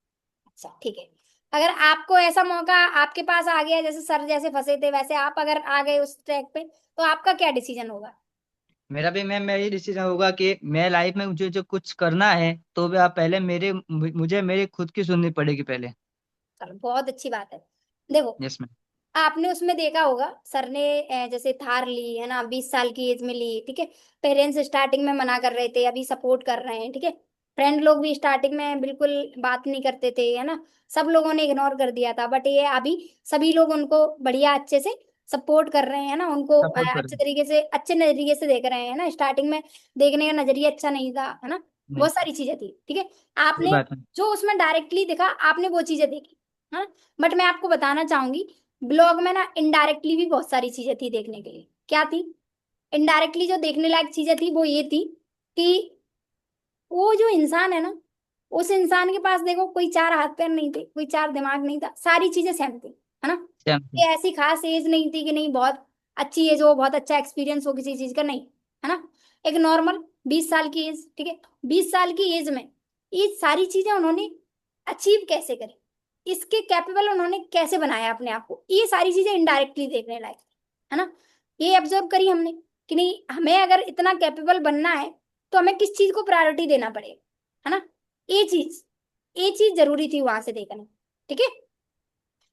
अच्छा ठीक है। अगर आपको ऐसा मौका आपके पास आ गया, जैसे सर जैसे फंसे थे वैसे आप अगर आ गए उस ट्रैक पे, तो आपका क्या डिसीजन होगा? मेरा भी मैम यही डिसीजन होगा कि मैं लाइफ में मुझे जो कुछ करना है तो भी आप पहले मुझे मेरी खुद की सुननी पड़ेगी पहले। चलो बहुत अच्छी बात है। देखो, यस मैम। आपने उसमें देखा होगा सर ने जैसे थार ली है ना, 20 साल की एज में ली, ठीक है। पेरेंट्स स्टार्टिंग में मना कर रहे थे, अभी सपोर्ट कर रहे हैं, ठीक है। फ्रेंड लोग भी स्टार्टिंग में बिल्कुल बात नहीं करते थे, है ना। सब लोगों ने इग्नोर कर दिया था, बट ये अभी सभी लोग उनको बढ़िया अच्छे से सपोर्ट कर रहे हैं ना, उनको सपोर्ट कर। अच्छे तरीके से अच्छे नजरिए से देख रहे हैं ना। स्टार्टिंग में देखने का नजरिया अच्छा नहीं था, है ना। नहीं। बहुत सारी चीजें थी, ठीक है। सही आपने बात है। जो उसमें डायरेक्टली देखा, आपने वो चीजें देखी, हाँ। बट मैं आपको बताना चाहूंगी, ब्लॉग में ना इनडायरेक्टली भी बहुत सारी चीजें थी देखने के लिए। क्या थी? इनडायरेक्टली जो देखने लायक चीजें थी वो ये थी कि वो जो इंसान है ना, उस इंसान के पास देखो कोई चार हाथ पैर नहीं थे, कोई चार दिमाग नहीं था, सारी चीजें सेम थी, है ना। सेम। ये ऐसी खास एज नहीं थी कि नहीं बहुत अच्छी एज हो, बहुत अच्छा एक्सपीरियंस हो किसी चीज का, नहीं, है ना। एक नॉर्मल 20 साल की एज, ठीक है। 20 साल की एज में ये सारी चीजें उन्होंने अचीव कैसे करी, इसके कैपेबल उन्होंने कैसे बनाया अपने आप को, ये सारी चीजें इनडायरेक्टली देखने लायक है ना। ये ऑब्जर्व करी हमने कि नहीं, हमें अगर इतना कैपेबल बनना है तो हमें किस चीज को प्रायोरिटी देना पड़ेगा, है ना। ये चीज ये चीज जरूरी थी वहां से देखना, ठीक है।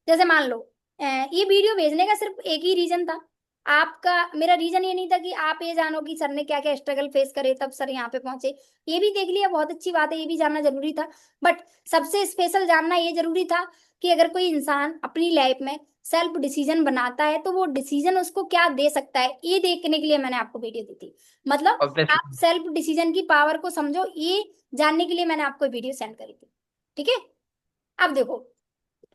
जैसे मान लो ये वीडियो भेजने का सिर्फ एक ही रीजन था आपका। मेरा रीजन ये नहीं था कि आप ये जानो कि सर ने क्या क्या स्ट्रगल फेस करे तब सर यहाँ पे पहुंचे। ये भी देख लिया, बहुत अच्छी बात है, ये भी जानना जरूरी था। बट सबसे स्पेशल जानना ये जरूरी था कि अगर कोई इंसान अपनी लाइफ में सेल्फ डिसीजन बनाता है तो वो डिसीजन उसको क्या दे सकता है, ये देखने के लिए मैंने आपको वीडियो दी थी। मतलब आप ऑब्वियसली। सेल्फ डिसीजन की पावर को समझो, ये जानने के लिए मैंने आपको वीडियो सेंड करी थी, ठीक है। अब देखो,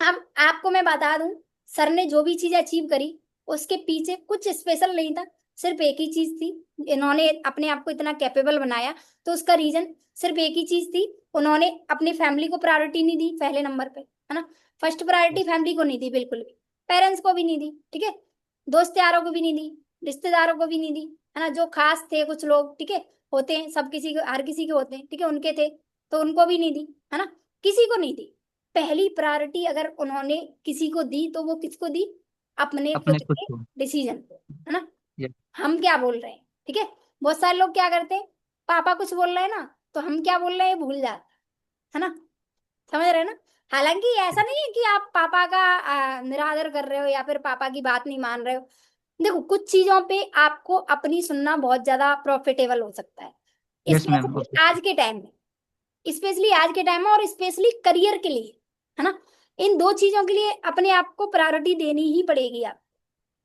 अब आपको मैं बता दूं, सर ने जो भी चीज अचीव करी उसके पीछे कुछ स्पेशल नहीं था, सिर्फ एक ही चीज थी। इन्होंने अपने आप को इतना कैपेबल बनाया, तो उसका रीजन सिर्फ एक ही चीज थी। उन्होंने अपनी फैमिली को प्रायोरिटी नहीं दी पहले नंबर पे, है ना। फर्स्ट प्रायोरिटी फैमिली को नहीं दी बिल्कुल भी, पेरेंट्स को भी नहीं दी, ठीक है। दोस्त यारों को भी नहीं दी, रिश्तेदारों को भी नहीं दी, है ना। जो खास थे कुछ लोग, ठीक है, होते हैं, सब किसी को, हर किसी के होते हैं, ठीक है, उनके थे, तो उनको भी नहीं दी, है ना। किसी को नहीं दी। पहली प्रायोरिटी अगर उन्होंने किसी को दी तो वो किसको दी? अपने अपने खुद खुद के को। डिसीजन को, है ना। Yes। हम क्या बोल रहे हैं, ठीक है। बहुत सारे लोग क्या करते हैं, पापा कुछ बोल रहे हैं ना, तो हम क्या बोल रहे हैं ये भूल जाते हैं, है ना। समझ रहे हैं ना। हालांकि ऐसा नहीं है कि आप पापा का निरादर कर रहे हो या फिर पापा की बात नहीं मान रहे हो। देखो, कुछ चीजों पे आपको अपनी सुनना बहुत ज्यादा प्रॉफिटेबल हो सकता है, यस मैम। स्पेशली आज के टाइम में, स्पेशली आज के टाइम में, और स्पेशली करियर के लिए, है ना। इन दो चीजों के लिए अपने आप को प्रायोरिटी देनी ही पड़ेगी आप,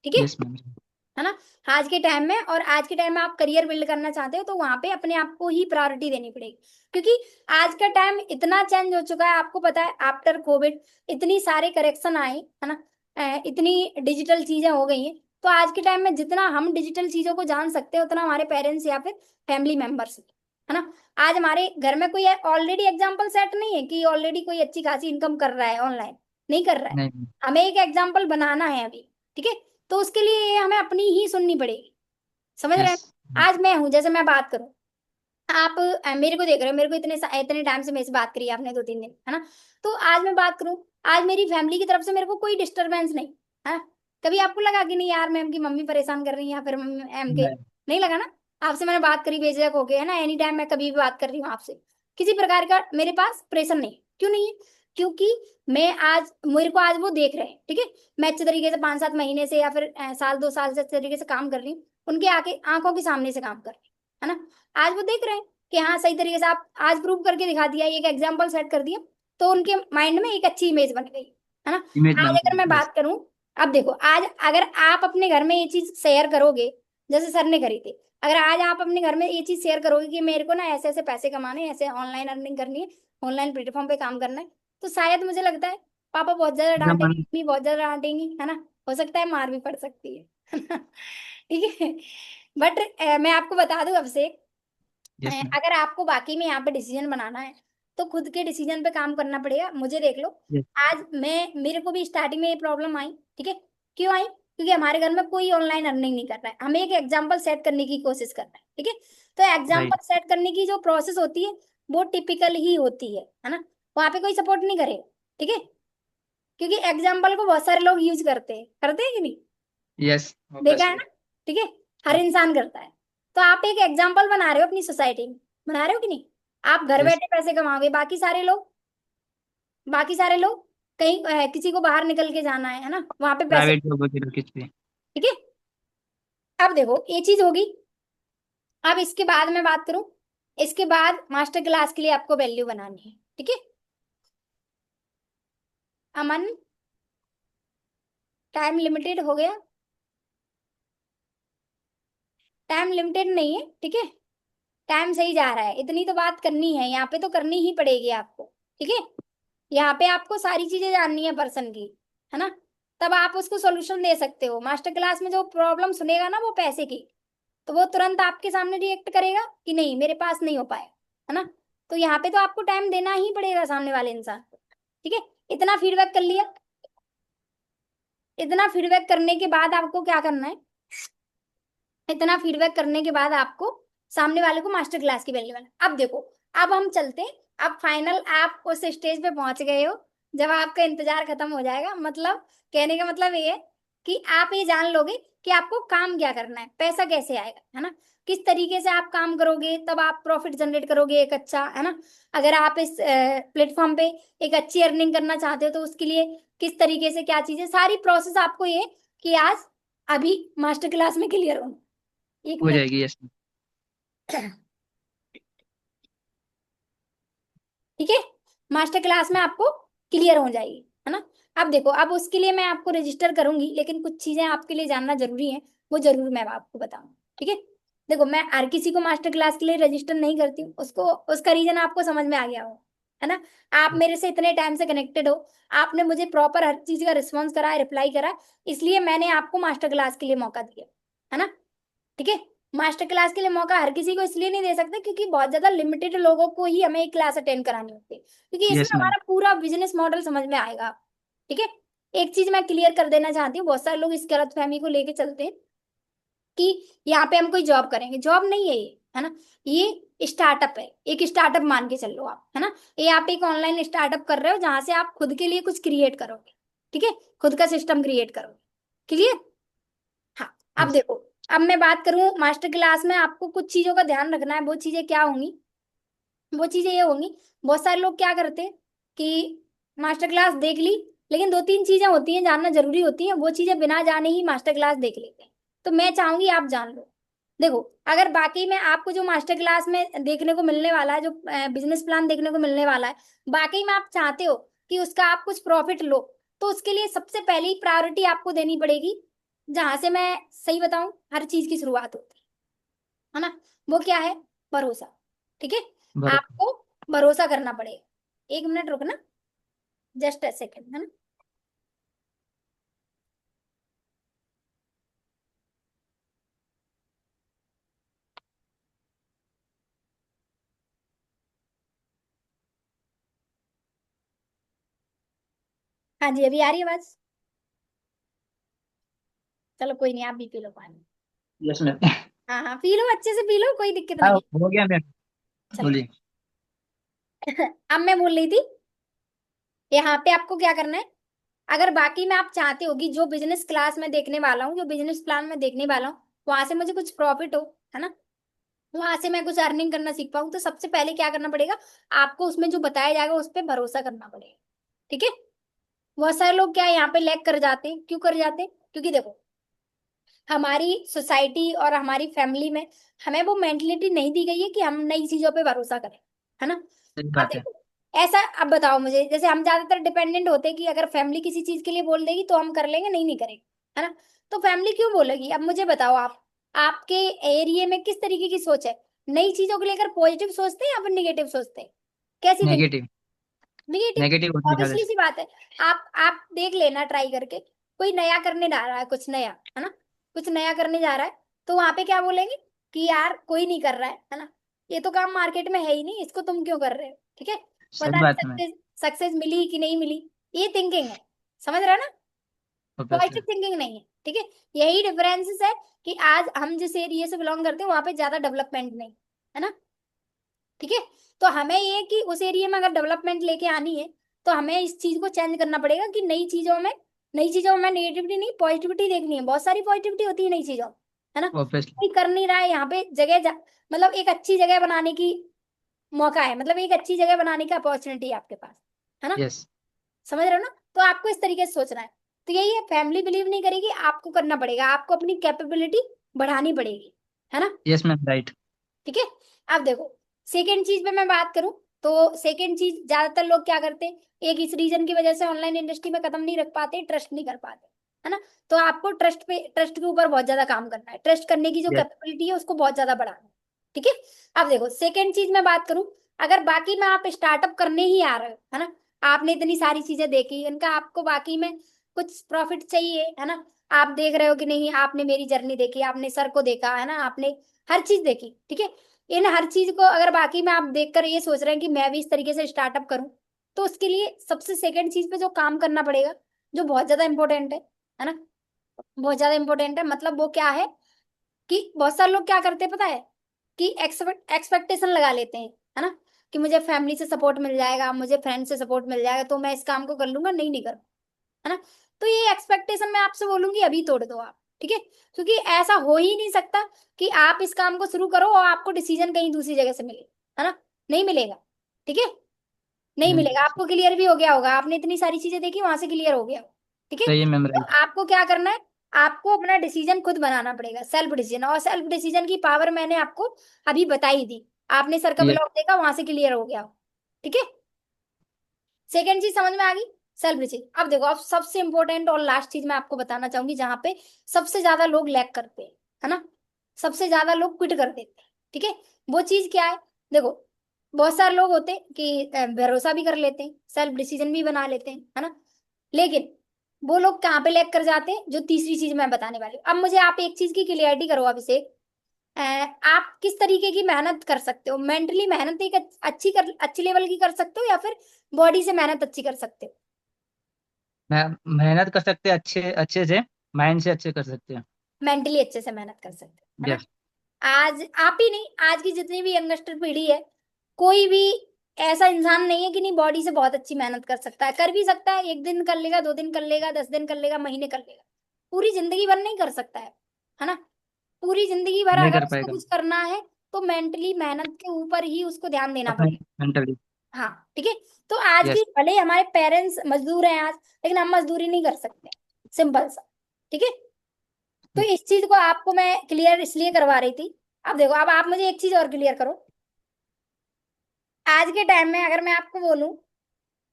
ठीक यस है मैम। ना। आज के टाइम में, और आज के टाइम में आप करियर बिल्ड करना चाहते हो तो वहां पे अपने आप को ही प्रायोरिटी देनी पड़ेगी। क्योंकि आज का टाइम इतना चेंज हो चुका है, आपको पता है, आफ्टर कोविड इतनी सारे करेक्शन आए, है ना। इतनी डिजिटल चीजें हो गई हैं, तो आज के टाइम में जितना हम डिजिटल चीजों को जान सकते हैं उतना हमारे पेरेंट्स या फिर फैमिली मेंबर्स, है ना। आज हमारे घर में कोई ऑलरेडी एग्जाम्पल सेट नहीं है कि ऑलरेडी कोई अच्छी खासी इनकम कर रहा है ऑनलाइन, नहीं कर रहा है। नहीं। हमें एक एग्जाम्पल बनाना है अभी, ठीक है। तो उसके लिए ये हमें अपनी ही सुननी पड़ेगी, समझ रहे यस। हैं। आज मैं हूं, जैसे मैं बात करूं, आप मेरे को देख रहे हो, मेरे को इतने टाइम से मेरे से बात करी आपने 2-3 दिन, है ना। तो आज मैं बात करूं, आज मेरी फैमिली की तरफ से मेरे को कोई डिस्टरबेंस नहीं है। कभी आपको लगा कि नहीं यार मैम की मम्मी परेशान कर रही है या फिर मैम के, नहीं। नहीं लगा ना। आपसे मैंने बात करी बेझिझक होके, है ना, एनी टाइम मैं कभी भी बात कर रही हूँ आपसे, किसी प्रकार का मेरे पास प्रेशर नहीं। क्यों नहीं है? क्योंकि मैं आज, मेरे को आज वो देख रहे हैं, ठीक है। मैं अच्छे तरीके से 5-7 महीने से या फिर साल 2 साल से अच्छे तरीके से काम कर रही हूँ, उनके आके आंखों के सामने से काम कर रही हूँ, है ना। आज वो देख रहे हैं कि हाँ सही तरीके से आप आज प्रूव करके दिखा दिया, एक एग्जाम्पल सेट कर दिया, तो उनके माइंड में एक अच्छी इमेज बन गई, है ना। इमेज आज बनती अगर मैं है। यस। बात करूं, अब देखो आज अगर आप अपने घर में ये चीज शेयर करोगे, जैसे सर ने करी थी, अगर आज आप अपने घर में ये चीज शेयर करोगे कि मेरे को ना ऐसे ऐसे पैसे कमाने हैं, ऐसे ऑनलाइन अर्निंग करनी है, ऑनलाइन प्लेटफॉर्म पे काम करना है, तो शायद मुझे लगता है पापा बहुत ज्यादा डांटेंगे, जमाना। मम्मी बहुत ज्यादा डांटेंगी, है ना। हो सकता है मार भी पड़ सकती है है ना? ठीक है। बट मैं आपको बता दूं अब से, यस मैम। अगर आपको बाकी में यहाँ पे डिसीजन बनाना है तो खुद के डिसीजन पे काम करना पड़ेगा। मुझे देख लो, यस। आज मेरे को भी स्टार्टिंग में ये प्रॉब्लम आई, ठीक है। क्यों आई? क्योंकि हमारे घर में कोई ऑनलाइन अर्निंग नहीं कर रहा है, हमें एक एग्जाम्पल सेट करने की कोशिश कर रहा है, ठीक है। तो राइट। एग्जाम्पल सेट करने की जो प्रोसेस होती है वो टिपिकल ही होती है ना। वहां पे कोई सपोर्ट नहीं करेगा, ठीक है। क्योंकि एग्जाम्पल को बहुत सारे लोग यूज करते हैं कि नहीं? यस देखा है ऑब्वियसली। ना, ठीक है। हर इंसान करता है। तो आप एक एग्जाम्पल बना रहे हो अपनी सोसाइटी में, बना रहे हो कि नहीं? आप घर यस। बैठे पैसे कमाओगे, बाकी सारे लोग कहीं किसी को बाहर निकल के जाना है ना, वहां पे पैसे, प्राइवेट जॉब वगैरह किस पे। ठीक है। अब देखो ये चीज होगी। अब इसके बाद मैं बात करूं, इसके बाद मास्टर क्लास के लिए आपको वैल्यू बनानी है, ठीक है। अमन, टाइम लिमिटेड हो गया? टाइम लिमिटेड नहीं है, ठीक है। टाइम सही जा रहा है, इतनी तो बात करनी है यहाँ पे, तो करनी ही पड़ेगी आपको, ठीक है। यहाँ पे आपको सारी चीजें जाननी है पर्सन की, है ना। तब आप उसको सॉल्यूशन दे सकते हो। मास्टर क्लास में जो प्रॉब्लम सुनेगा ना वो पैसे की, तो वो तुरंत आपके सामने रिएक्ट करेगा कि नहीं मेरे पास नहीं हो पाया, है ना। तो यहाँ पे तो आपको टाइम देना ही पड़ेगा सामने वाले इंसान को, ठीक है। इतना फीडबैक कर लिया, इतना फीडबैक करने के बाद आपको क्या करना है, इतना फीडबैक करने के बाद आपको सामने वाले को मास्टर क्लास की वैल्यू बनाना। अब देखो, अब हम चलते हैं, अब फाइनल आप उस स्टेज पे पहुंच गए हो जब आपका इंतजार खत्म हो जाएगा। मतलब कहने का मतलब ये है कि आप ये जान लोगे कि आपको काम क्या करना है, पैसा कैसे आएगा, है ना। किस तरीके से आप काम करोगे तब आप प्रॉफिट जनरेट करोगे एक अच्छा, है ना। अगर आप इस प्लेटफॉर्म पे एक अच्छी अर्निंग करना चाहते हो तो उसके लिए किस तरीके से क्या चीजें, सारी प्रोसेस आपको ये कि आज अभी मास्टर क्लास में क्लियर हो। एक हो मिनट। जाएगी। यस। ठीक है, मास्टर क्लास में आपको क्लियर हो जाएगी, है ना। अब देखो, अब उसके लिए मैं आपको रजिस्टर करूंगी, लेकिन कुछ चीजें आपके लिए जानना जरूरी है, वो जरूर मैं आपको बताऊंगी, ठीक है। देखो मैं हर किसी को मास्टर क्लास के लिए रजिस्टर नहीं करती हूँ, उसको उसका रीजन आपको समझ में आ गया हो, है ना। आप मेरे से इतने टाइम से कनेक्टेड हो, आपने मुझे प्रॉपर हर चीज का रिस्पॉन्स करा, रिप्लाई करा, इसलिए मैंने आपको मास्टर क्लास के लिए मौका दिया, है ना। ठीक है। मास्टर क्लास के लिए मौका हर किसी को इसलिए नहीं दे सकते क्योंकि बहुत ज्यादा लिमिटेड लोगों को ही हमें एक क्लास अटेंड करानी होती है, क्योंकि इसमें यस मैम। हमारा पूरा बिजनेस मॉडल समझ में आएगा। ठीक है। एक चीज मैं क्लियर कर देना चाहती हूँ, बहुत सारे लोग इस गलतफहमी को लेके चलते हैं कि यहाँ पे हम कोई जॉब करेंगे, जॉब नहीं है ये, है ना। ये स्टार्टअप है, एक स्टार्टअप मान के चल लो आप, है ना। ये आप एक ऑनलाइन स्टार्टअप कर रहे हो जहां से आप खुद के लिए कुछ क्रिएट करोगे, ठीक है, खुद का सिस्टम क्रिएट करोगे, क्लियर। हाँ। अब यस। देखो, अब मैं बात करूं मास्टर क्लास में आपको कुछ चीजों का ध्यान रखना है, वो चीजें क्या होंगी, वो चीजें ये होंगी। बहुत सारे लोग क्या करते हैं कि मास्टर क्लास देख ली, लेकिन दो तीन चीजें होती हैं जानना जरूरी होती हैं, वो चीजें बिना जाने ही मास्टर क्लास देख लेते हैं। तो मैं चाहूंगी आप जान लो। देखो, अगर बाकी में आपको जो मास्टर क्लास में देखने को मिलने वाला है, जो बिजनेस प्लान देखने को मिलने वाला है, बाकी में आप चाहते हो कि उसका आप कुछ प्रॉफिट लो, तो उसके लिए सबसे पहली प्रायोरिटी आपको देनी पड़ेगी, जहां से मैं सही बताऊं हर चीज की शुरुआत होती है ना, वो क्या है? भरोसा। ठीक है। बरोबर। आपको भरोसा करना पड़ेगा। एक मिनट रुकना, जस्ट अ सेकेंड, है ना। हाँ जी, अभी आ रही है आवाज? चलो कोई नहीं, आप भी पी लो पानी। Yes ma'am. हाँ हाँ, पी लो, अच्छे से पी लो, कोई दिक्कत हाँ नहीं है। हो गया मैम। चलो। बोलिए। अब मैं बोल रही थी, यहाँ पे आपको क्या करना है, अगर बाकी में आप चाहते हो कि जो बिजनेस क्लास में देखने वाला हूँ, जो बिजनेस प्लान में देखने वाला हूँ, वहां से मुझे कुछ प्रॉफिट हो, है ना, वहां से मैं कुछ अर्निंग करना सीख पाऊँ, तो सबसे पहले क्या करना पड़ेगा, आपको उसमें जो बताया जाएगा उस पर भरोसा करना पड़ेगा। ठीक है। बहुत सारे लोग क्या है यहाँ पे लैग कर जाते हैं, क्यों कर जाते हैं? क्योंकि देखो, हमारी सोसाइटी और हमारी फैमिली में हमें वो मेंटलिटी नहीं दी गई है कि हम नई चीजों पे भरोसा करें, है ना। सही अब बात है। देखो, ऐसा अब बताओ मुझे, जैसे हम ज्यादातर डिपेंडेंट होते हैं कि अगर फैमिली किसी चीज के लिए बोल देगी तो हम कर लेंगे, नहीं नहीं करेंगे, है ना। तो फैमिली क्यों बोलेगी? अब मुझे बताओ आप, आपके एरिया में किस तरीके की सोच है? नई चीजों को लेकर पॉजिटिव सोचते हैं या फिर निगेटिव सोचते हैं? कैसी थिंकिंग? नेगेटिव। निगेटिव। नेगेटिव होती है ज्यादा ऑब्वियसली से। सी बात है। आप देख लेना ट्राई करके, कोई नया करने जा रहा है, कुछ नया, है ना, कुछ नया करने जा रहा है, तो वहां पे क्या बोलेंगे कि यार कोई नहीं कर रहा है ना, ये तो काम मार्केट में है ही नहीं, इसको तुम क्यों कर रहे हो? ठीक है, सही पता नहीं बात है मैम। सक्सेस सक्सेस मिली कि नहीं मिली, ये थिंकिंग है। समझ रहे हो ना? ऑब्वियसली। पॉजिटिव थिंकिंग नहीं है। ठीक है, यही डिफरेंसेस है कि आज हम जिस एरिया से बिलोंग करते हैं वहां पे ज्यादा डेवलपमेंट नहीं, है ना। ठीक है, तो हमें ये कि उस एरिया में अगर डेवलपमेंट लेके आनी है तो हमें इस चीज को चेंज करना पड़ेगा कि नई चीजों में नेगेटिविटी नहीं पॉजिटिविटी देखनी है। बहुत सारी पॉजिटिविटी होती है नई चीजों में, है ना। ऑब्वियसली। कोई कर नहीं रहा है यहाँ पे मतलब एक अच्छी जगह बनाने की मौका है, मतलब एक अच्छी जगह बनाने की अपॉर्चुनिटी है आपके पास, है ना। यस। समझ रहे हो ना? तो आपको इस तरीके से सोचना है। तो यही है, फैमिली बिलीव नहीं करेगी, आपको करना पड़ेगा, आपको अपनी कैपेबिलिटी बढ़ानी पड़ेगी, है ना। Yes ma'am, right. ठीक है, अब देखो सेकेंड चीज पे मैं बात करूं, तो सेकेंड चीज ज्यादातर लोग क्या करते हैं, एक इस रीजन की वजह से ऑनलाइन इंडस्ट्री में कदम नहीं रख पाते, ट्रस्ट नहीं कर पाते, है ना। तो आपको ट्रस्ट के ऊपर बहुत ज्यादा काम करना है, ट्रस्ट करने की जो यस। कैपेबिलिटी है उसको बहुत ज्यादा बढ़ाना है। ठीक है, अब देखो सेकेंड चीज मैं बात करूं, अगर बाकी में आप स्टार्टअप करने ही आ रहे हो, है ना, आपने इतनी सारी चीजें देखी, इनका आपको बाकी में कुछ प्रॉफिट चाहिए, है ना, आप देख रहे हो कि नहीं, आपने मेरी जर्नी देखी, आपने सर को देखा, है ना, आपने हर चीज देखी, ठीक है, इन हर चीज को अगर बाकी में आप देखकर ये सोच रहे हैं कि मैं भी इस तरीके से स्टार्टअप करूं, तो उसके लिए सबसे सेकंड चीज पे जो काम करना पड़ेगा, जो बहुत ज्यादा इंपॉर्टेंट है ना, बहुत ज्यादा इंपॉर्टेंट है, मतलब वो क्या है कि बहुत सारे लोग क्या करते हैं पता है, कि एक्सपेक्टेशन लगा लेते हैं, है ना, कि मुझे फैमिली से सपोर्ट मिल जाएगा, मुझे फ्रेंड से सपोर्ट मिल जाएगा तो मैं इस काम को कर लूंगा, नहीं नहीं करूँ, है ना। तो ये एक्सपेक्टेशन मैं आपसे बोलूंगी अभी तोड़ दो आप, ठीक है, क्योंकि ऐसा हो ही नहीं सकता कि आप इस काम को शुरू करो और आपको डिसीजन कहीं दूसरी जगह से मिले, है ना, नहीं मिलेगा। ठीक है, नहीं मिलेगा। आपको क्लियर भी हो गया होगा, आपने इतनी सारी चीजें देखी, वहां से क्लियर हो गया होगा। ठीक है, सही है मैम, तो राइट। आपको क्या करना है, आपको अपना डिसीजन खुद बनाना पड़ेगा, सेल्फ डिसीजन, और सेल्फ डिसीजन की पावर मैंने आपको अभी बताई दी, आपने सर का यस। ब्लॉग देखा, वहां से क्लियर हो गया हो। ठीक है, सेकेंड चीज समझ में आ गई, सेल्फ डिसीजन। अब देखो, अब सबसे इंपॉर्टेंट और लास्ट चीज मैं आपको बताना चाहूंगी, जहां पे सबसे ज्यादा लोग लैग करते हैं, है ना, सबसे ज्यादा लोग क्विट कर देते हैं। ठीक है, वो चीज क्या है? देखो, बहुत सारे लोग होते हैं कि भरोसा भी कर लेते हैं, सेल्फ डिसीजन भी बना लेते हैं, है ना, लेकिन वो लोग कहाँ पे लैग कर जाते हैं, जो तीसरी चीज मैं बताने वाली हूँ। अब मुझे आप एक चीज की क्लियरिटी करो अभिषेक, आप किस तरीके की मेहनत कर सकते हो? मेंटली मेहनत एक अच्छी लेवल की कर सकते हो, या फिर बॉडी से मेहनत अच्छी कर सकते हो? मैम, मेहनत कर सकते हैं अच्छे अच्छे से। माइंड से अच्छे कर सकते हैं। मेंटली अच्छे से मेहनत कर सकते हो, है ना। यस। आज आप ही नहीं, आज की जितनी भी यंगस्टर पीढ़ी है, कोई भी ऐसा इंसान नहीं है कि नहीं बॉडी से बहुत अच्छी मेहनत कर सकता है, कर भी सकता है, एक दिन कर लेगा, 2 दिन कर लेगा, 10 दिन कर लेगा, महीने कर लेगा, पूरी जिंदगी भर नहीं कर सकता है ना। पूरी जिंदगी भर नहीं अगर कर उसको पाएगा। कुछ करना है तो मेंटली मेहनत के ऊपर ही उसको ध्यान देना अपने पड़ेगा। मेंटली। हाँ, ठीक है, तो आज की यस। भले ही हमारे पेरेंट्स मजदूर हैं आज, लेकिन हम मजदूरी नहीं कर सकते, सिंपल सा। ठीक है, तो इस चीज को आपको मैं क्लियर इसलिए करवा रही थी। अब देखो, अब आप मुझे एक चीज और क्लियर करो, आज के टाइम में अगर मैं आपको बोलूं,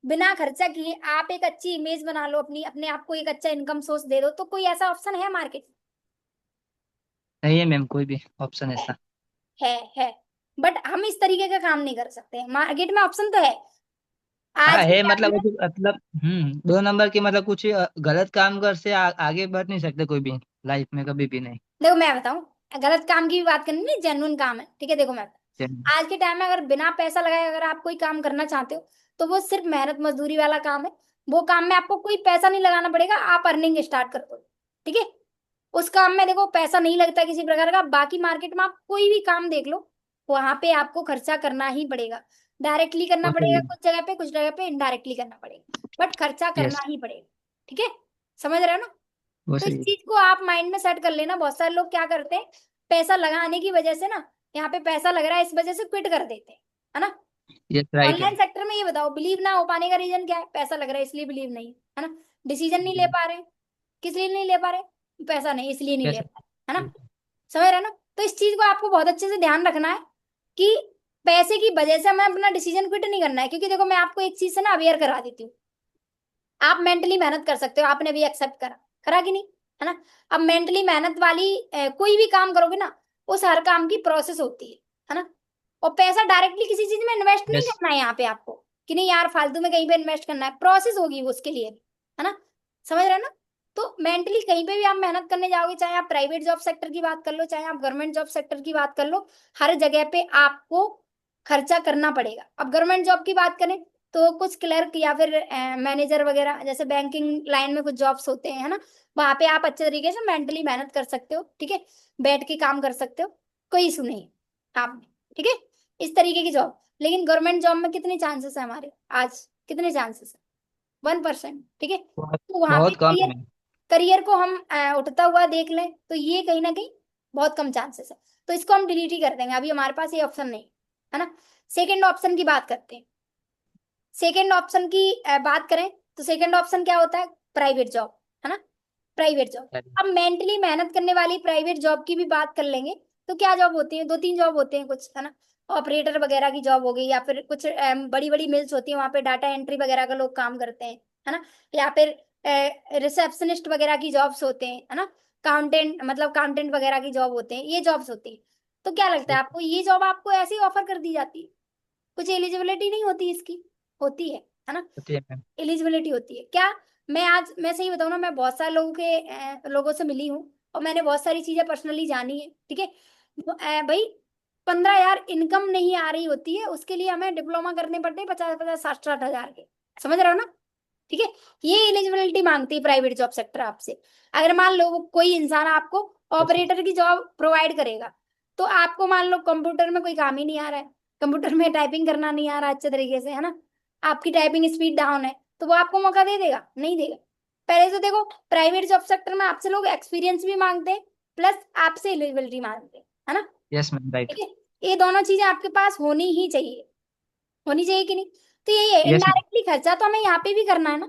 बिना खर्चा किए आप एक अच्छी इमेज बना लो, अपनी अपने आप को एक अच्छा इनकम सोर्स दे दो, तो कोई ऐसा ऑप्शन है मार्केट नहीं है मैम, कोई भी ऑप्शन में? ऐसा। है, बट हम इस तरीके का काम नहीं कर सकते, मार्केट में ऑप्शन तो है हाँ आज के है, टाइम मतलब में। वो मतलब 2 नंबर की, मतलब कुछ गलत काम कर से आगे बढ़ नहीं सकते कोई भी। लाइफ में कभी भी नहीं। देखो मैं बताऊं, गलत काम की भी बात करनी नहीं, जेन्युइन काम है, ठीक है, देखो मैं बताऊं, आज के टाइम में अगर बिना पैसा लगाए अगर आप कोई काम करना चाहते हो, तो वो सिर्फ मेहनत मजदूरी वाला काम है। वो काम में आपको कोई पैसा नहीं लगाना पड़ेगा, आप अर्निंग स्टार्ट कर दो। ठीक है, उस काम में देखो पैसा नहीं लगता किसी प्रकार का, बाकी मार्केट में आप कोई भी काम देख लो, वहां पे आपको खर्चा करना ही पड़ेगा, डायरेक्टली करना वो सही पड़ेगा, है। कुछ जगह पे इनडायरेक्टली करना पड़ेगा, बट खर्चा करना यस। ही पड़ेगा। ठीक है, समझ रहे हो ना? वो तो इस सही है। चीज को आप माइंड में सेट कर लेना। बहुत सारे लोग क्या करते हैं, पैसा लगाने की वजह से ना, यहाँ पे पैसा लग रहा है इस वजह से क्विट कर देते हैं, है ना। यस, राइट है। ऑनलाइन सेक्टर में ये बताओ, बिलीव ना हो पाने का रीजन क्या है? पैसा लग रहा है इसलिए बिलीव नहीं, है ना। डिसीजन नहीं ले पा रहे, किस लिए नहीं ले पा रहे? पैसा नहीं, इसलिए नहीं ले यस। पा रहे, है ना। समझ रहे हो ना? तो इस चीज को आपको बहुत अच्छे से ध्यान रखना है कि पैसे की वजह से हमें अपना डिसीजन क्विट नहीं करना है, क्योंकि देखो मैं आपको एक चीज से ना अवेयर करा देती हूँ। आप मेंटली मेहनत कर सकते हो, आपने भी एक्सेप्ट करा, करा कि नहीं, है ना। अब मेंटली मेहनत वाली कोई भी काम करोगे ना, उस हर काम की प्रोसेस होती है ना। और पैसा डायरेक्टली किसी चीज में इन्वेस्ट नहीं यस। करना है यहाँ पे आपको, कि नहीं यार फालतू में कहीं पे इन्वेस्ट करना है, प्रोसेस होगी वो उसके लिए भी, है ना। समझ रहे हो ना। तो मेंटली कहीं पे भी आप मेहनत करने जाओगे, चाहे आप प्राइवेट जॉब सेक्टर की बात कर लो, चाहे आप गवर्नमेंट जॉब सेक्टर की बात कर लो, हर जगह पे आपको खर्चा करना पड़ेगा। अब गवर्नमेंट जॉब की बात करें तो कुछ क्लर्क या फिर मैनेजर वगैरह, जैसे बैंकिंग लाइन में कुछ जॉब्स होते हैं, है ना। वहां पे आप अच्छे तरीके से मेंटली मेहनत कर सकते हो, ठीक है, बैठ के काम कर सकते हो, कोई इशू नहीं है आप में, ठीक है। इस तरीके की जॉब। लेकिन गवर्नमेंट जॉब में कितने चांसेस है हमारे आज, कितने चांसेस है? 1%, ठीक है। बहुत तो वहां पे बहुत कम करियर, है। करियर को हम उठता हुआ देख लें तो ये कहीं ना कहीं बहुत कम चांसेस है। तो इसको हम डिलीट ही कर देंगे, अभी हमारे पास ये ऑप्शन नहीं, है ना। सेकेंड ऑप्शन की बात करते हैं। सेकेंड ऑप्शन की बात करें तो सेकेंड ऑप्शन क्या होता है? प्राइवेट जॉब, है ना। Private job. अब मेंटली मेहनत करने वाली प्राइवेट जॉब की भी बात कर लेंगे। तो क्या जॉब होती है? दो तीन जॉब होते हैं कुछ, है ना। ऑपरेटर वगैरह की जॉब हो गई, या फिर कुछ बड़ी बड़ी मिल्स होती है, वहां पे डाटा एंट्री वगैरह का लोग काम करते हैं, है ना। या फिर रिसेप्शनिस्ट वगैरह की जॉब्स होते हैं, है ना। काउंटेंट, मतलब काउंटेंट वगैरह की जॉब होते हैं, ये जॉब्स होती है। तो क्या लगता है आपको, ये जॉब आपको ऐसे ही ऑफर कर दी जाती है? कुछ एलिजिबिलिटी नहीं होती इसकी? होती है ना। होती है मैम। एलिजिबिलिटी होती है क्या? मैं सही बताऊं ना, मैं बहुत सारे लोगों से मिली हूँ, और मैंने बहुत सारी चीजें पर्सनली जानी है, ठीक है। भाई 15,000 इनकम नहीं आ रही होती है, उसके लिए हमें डिप्लोमा करने पड़ते हैं 50-50, 60-60 हजार के। समझ रहे हो ना। ठीक है। ये एलिजिबिलिटी मांगती है प्राइवेट जॉब सेक्टर आपसे। अगर मान लो कोई इंसान आपको यस। ऑपरेटर की जॉब प्रोवाइड करेगा, तो आपको मान लो कंप्यूटर में कोई काम ही नहीं आ रहा है, कंप्यूटर में टाइपिंग करना नहीं आ रहा अच्छे तरीके से, है ना, आपकी टाइपिंग स्पीड डाउन है, तो वो आपको मौका दे देगा? नहीं देगा। पहले तो देखो, प्राइवेट जॉब सेक्टर में आपसे लोग एक्सपीरियंस भी मांगते हैं, प्लस आपसे एलिजिबिलिटी मांगते हैं, है ना। Yes ma'am, right. ठीक है। ये दोनों चीजें आपके पास होनी ही चाहिए, होनी चाहिए कि नहीं। तो यही है, यस मैम। इनडायरेक्टली खर्चा तो हमें यहाँ पे भी करना है ना,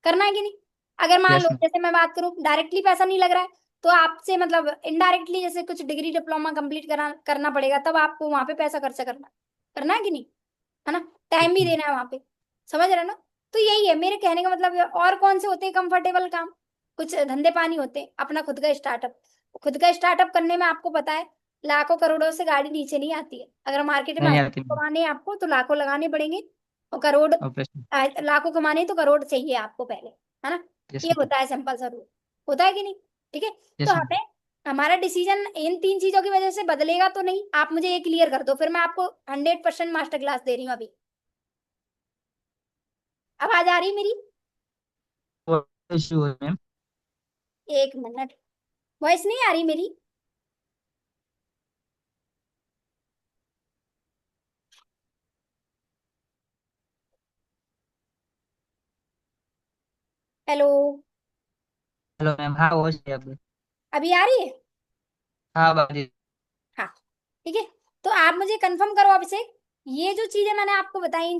करना है कि नहीं। अगर मान यस लो मैम। जैसे मैं बात करूं, डायरेक्टली पैसा नहीं लग रहा है, तो आपसे मतलब इनडायरेक्टली जैसे कुछ डिग्री डिप्लोमा कंप्लीट करना पड़ेगा, तब आपको वहां पे पैसा खर्चा करना, करना है कि नहीं, है ना। टाइम भी देना है वहां पे। समझ रहे हो ना। तो यही है मेरे कहने का मतलब। और कौन से होते हैं कंफर्टेबल काम? कुछ धंधे पानी होते हैं, अपना खुद का स्टार्टअप। खुद का स्टार्टअप करने में आपको पता है, लाखों करोड़ों से गाड़ी नीचे नहीं आती है। अगर मार्केट में नहीं अच्छे आती मैम। कमाने हैं आपको, तो लाखों लगाने पड़ेंगे। और करोड़, ऑपरेशन। लाखों कमाने हैं तो करोड़ चाहिए आपको पहले, है ना। यस ये मैम। होता है सिंपल सा रूल, होता है कि नहीं। ठीक है। तो यस मैम। हमें, हमारा डिसीजन इन तीन चीजों की वजह से बदलेगा तो नहीं। आप मुझे ये क्लियर कर दो, फिर मैं आपको 100% मास्टर क्लास दे रही हूँ अभी। आवाज आ रही है मेरी? वो इशू है मैम। 1 मिनट, वॉइस नहीं आ रही मेरी? हेलो। हेलो मैम, हाँ वो है अब। अभी आ रही है? हाँ बाजी। हाँ। ठीक है। तो आप मुझे कंफर्म करो अभिषेक, ये जो चीजें मैंने आपको बताई, इन